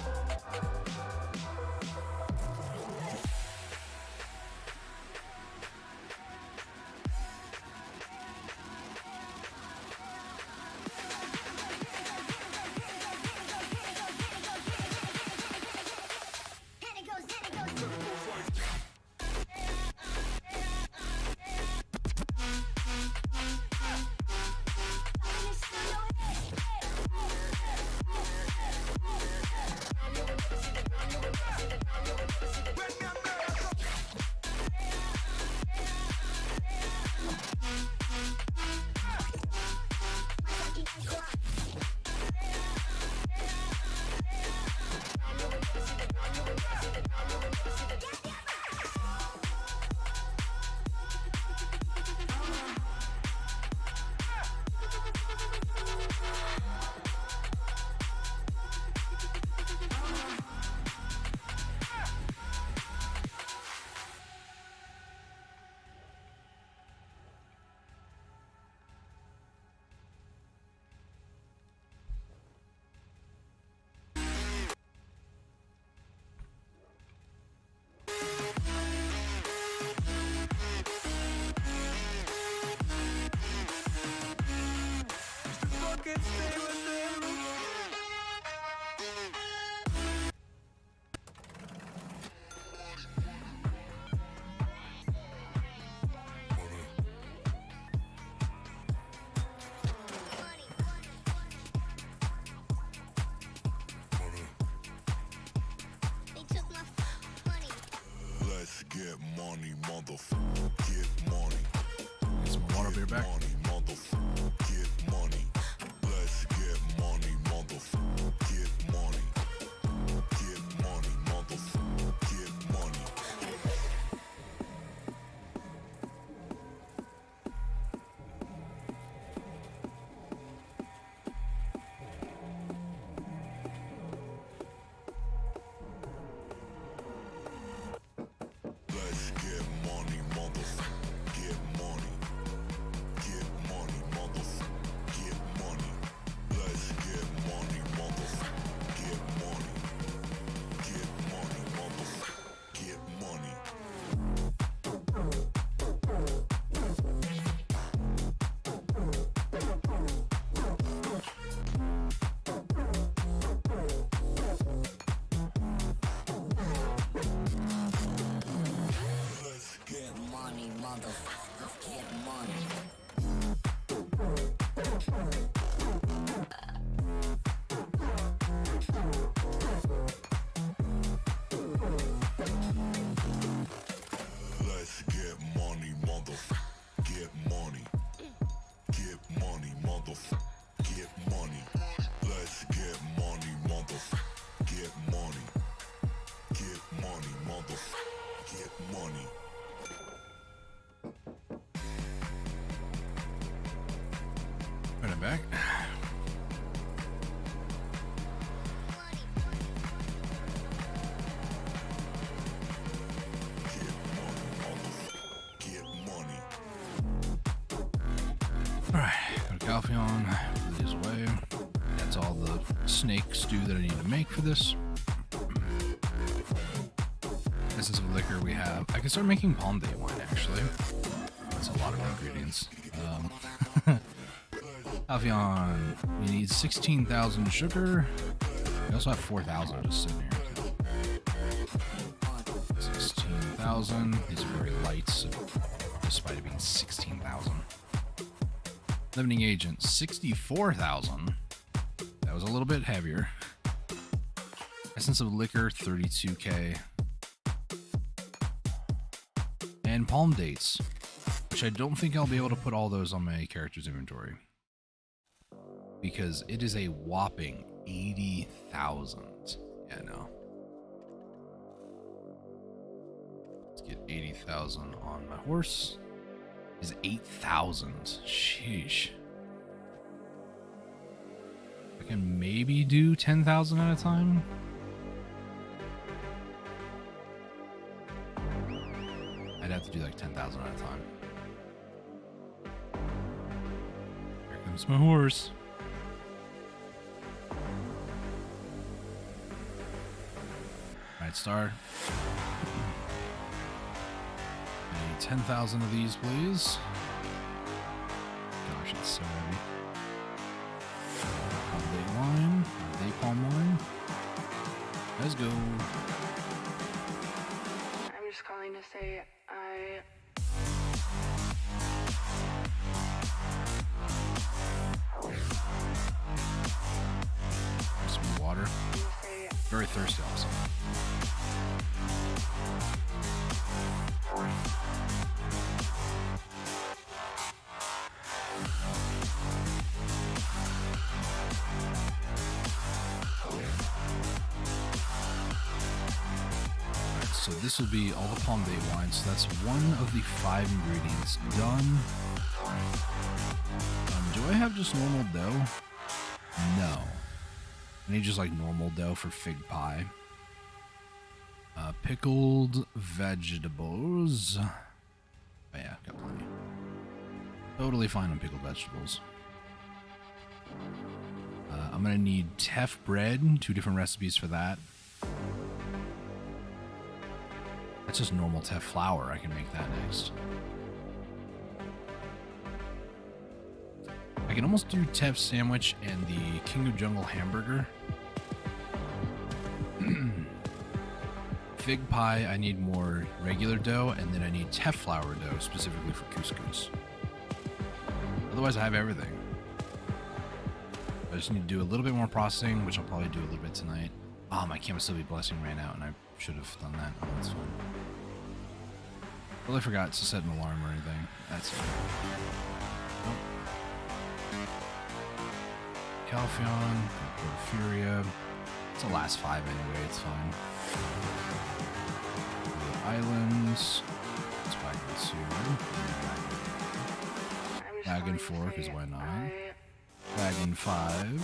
They took my money. Let's get money, motherfucker. Get money. Get some water beer back. Money, motherfucker. Get money. Let's get money, motherfucker. Get money. Get money, motherfucker. Get money. motherfucker, get money. Let's get money, motherfucker. Get money. Get money, motherfucker. Get money. Let's get money, motherfucker. Get money. Get money, motherfucker. Get money. Run it back. Get money. Alright, go to Calpheon, put these away. That's all the snake stew that I need to make for this. Essence of liquor we have. I can start making palm day wine actually. That's a lot of ingredients. Calpheon, we need 16,000 sugar. We also have 4,000 just sitting here. 16,000. These are very light, so despite it being 16,000. Limiting agent, 64,000. That was a little bit heavier. Essence of liquor, 32k. And palm dates, which I don't think I'll be able to put all those on my character's inventory. Because it is a whopping 80,000. Yeah, no. Let's get 80,000 on my horse. Is 8,000. Sheesh. I can maybe do 10,000 at a time. I'd have to do like 10,000 at a time. Here comes my horse. Right, star. I need 10,000 of these, please. Gosh, it's so heavy. Palm day wine. Palm day palm wine. Let's go. I'm just calling to say I Some water. say Very thirsty also. Alright, so this will be all the palm day wine. So that's one of the 5 ingredients done. Do I have just normal dough? No. I need just like normal dough for fig pie. Pickled vegetables. Oh yeah, got plenty. Totally fine on pickled vegetables. I'm gonna need teff bread, 2 different recipes for that. That's just normal teff flour. I can make that next. I can almost do teff sandwich and the King of Jungle hamburger. Fig pie, I need more regular dough, and then I need teff flour dough specifically for couscous. Otherwise, I have everything. I just need to do a little bit more processing, which I'll probably do a little bit tonight. Oh, my Kamasobi blessing ran out, and I should have done that. Oh, that's fine. Well, I forgot to set an alarm or anything. That's it. Nope. Calpheon, Porphyria. It's the last 5 anyway, it's fine. The islands. Let's wagon 2. Wagon 4, because why not? Wagon 5.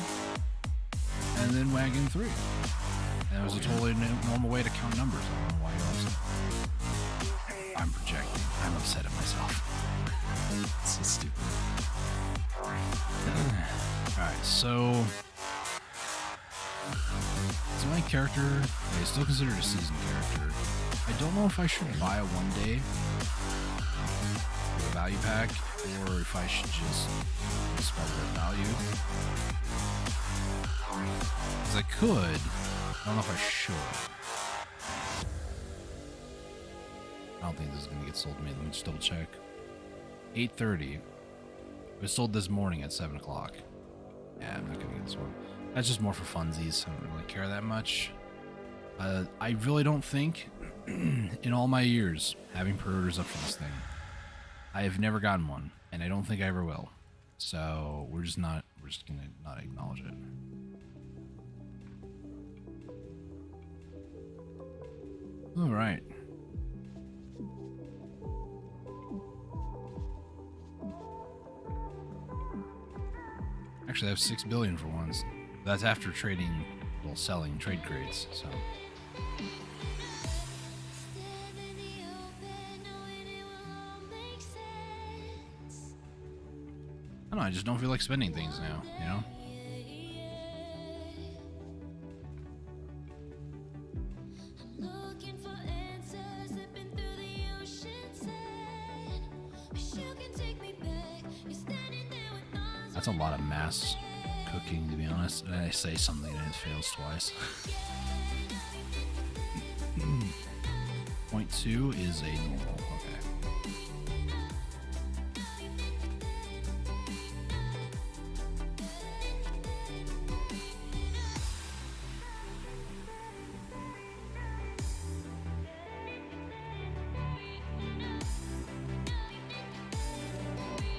And then wagon 3. And it was a totally normal way to count numbers. I don't know why you're upset. I'm projecting. I'm upset at myself. It's so stupid. Alright, so is my character is still considered a seasoned character. I don't know if I should buy a 1 day with a value pack or if I should just spend that value. Because I could. I don't know if I should. don't think this is gonna get sold to me. Let me just double check. 8:30. It was sold this morning at 7 o'clock. Yeah, I'm not gonna get this one. That's just more for funsies. I don't really care that much. I really don't think, in all my years having pre-orders up for this thing, I have never gotten one, and I don't think I ever will. So we're just gonna not acknowledge it. All right. Actually, I have 6 billion for once. That's after trading, well, selling trade crates. So. Stand in the open, knowing it will all make sense. I don't know, I just don't feel like spending things now, you know? Looking for answers, slipping through the ocean sand. Wish you can take me back. You're standing there with arms That's a lot of mass cooking, to be honest. And I say something and it fails twice. Point 2 is a normal, okay.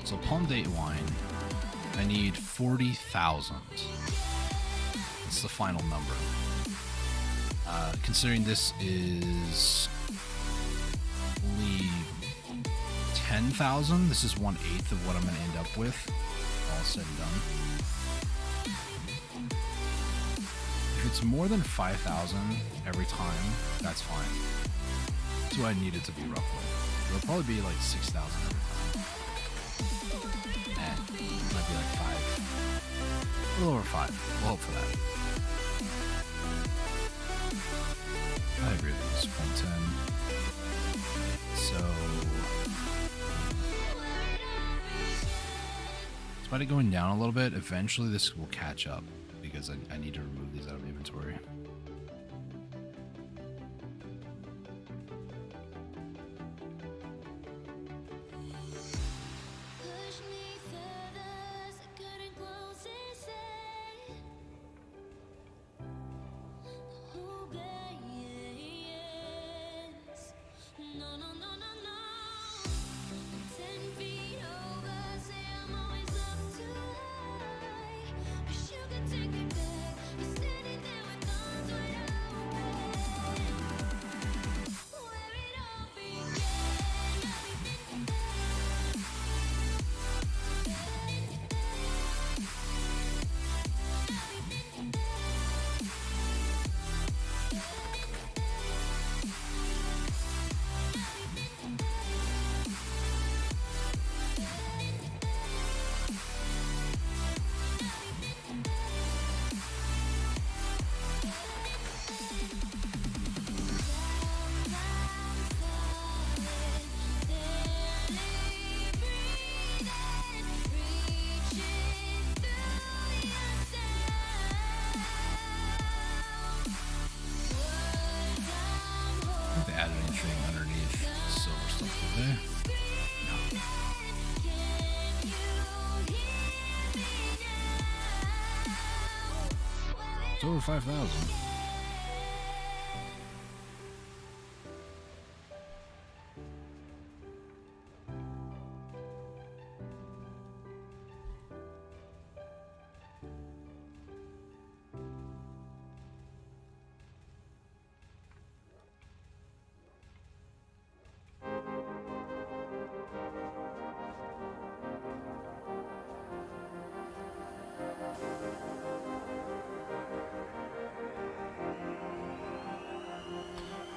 So palm date wine, I need 40,000. That's the final number. Considering this is only 10,000, this is 1/8 of what I'm going to end up with, all said and done. If it's more than 5,000 every time, that's fine. That's what I need it to be roughly. It'll probably be like 6,000 every time. And might be like 5. A little over 5. We'll hope for that. I agree with this. 110. So, despite it going down a little bit, eventually this will catch up because I need to remove these out of inventory. push me further, so I couldn't close inside. Oh, yes. No, no, no, no, no. 10 feet over, say I'm always up too high. Wish you could take me back. You're standing there with arms wide open. Where it all began. I don't think they added anything underneath silver stuff, did they? No. It's over 5,000.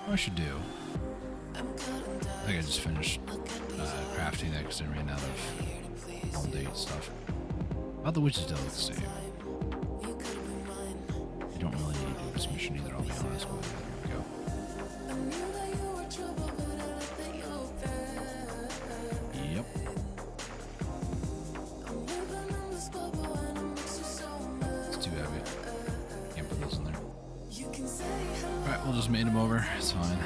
What I should do, I think I just finished crafting that because I ran out of all date stuff. About the Witch's Delicacy. You don't really need to do this mission either, I'll be honest, but here we go. Yep. It's too heavy. Can't put those in there. Alright, we'll just made him over. It's fine.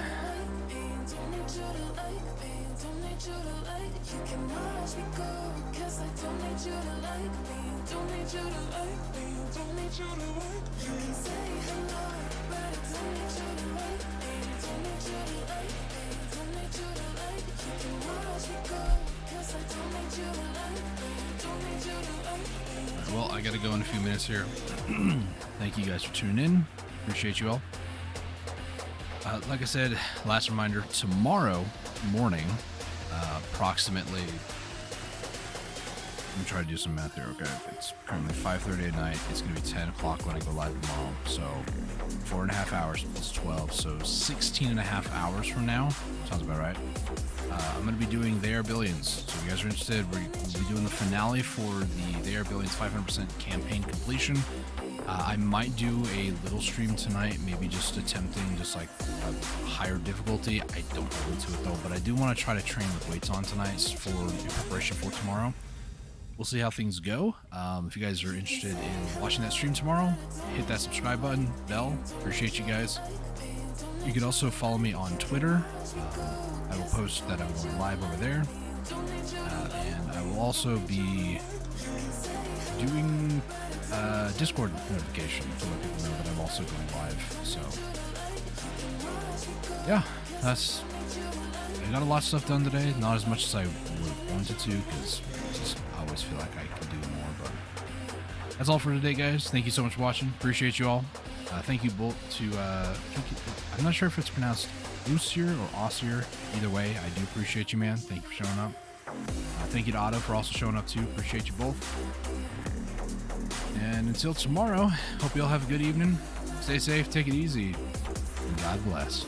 need you to like. You can watch me go, 'cause I don't need you to like me. Don't need you to like me. Don't need you to like me. You can say hello, but I don't need you to like me. Don't need you to like me. Don't need you to like. You can watch me go, 'cause I don't need you to like me. Don't need you to like me. Well, I got to go in a few minutes here. Thank you guys for tuning in. Appreciate you all. Like I said, last reminder, tomorrow morning, approximately, let me try to do some math here, okay? It's currently 5:30 at night. It's going to be 10 o'clock when I go live tomorrow. So 4.5 hours plus 12. So 16 and a half hours from now. Sounds about right. I'm going to be doing They Are Billions. So if you guys are interested, we'll be doing the finale for the They Are Billions 500% campaign completion. I might do a little stream tonight, maybe just attempting just like a higher difficulty. I don't hold to it though, but I do want to try to train with weights on tonight for in preparation for tomorrow. We'll see how things go. If you guys are interested in watching that stream tomorrow, hit that subscribe button, bell. Appreciate you guys. You can also follow me on Twitter. I will post that I'm going live over there. And I will also be doing Discord notification to let people know that I'm also going live. So, yeah, I got a lot of stuff done today. Not as much as I would wanted to, because I always feel like I can do more. But that's all for today, guys. Thank you so much for watching. Appreciate you all. Thank you both to, I'm not sure if it's pronounced Osier or Osier. Either way, I do appreciate you, man. Thank you for showing up. Thank you to Otto for also showing up too. Appreciate you both. And until tomorrow, hope you all have a good evening. Stay safe, take it easy, and God bless.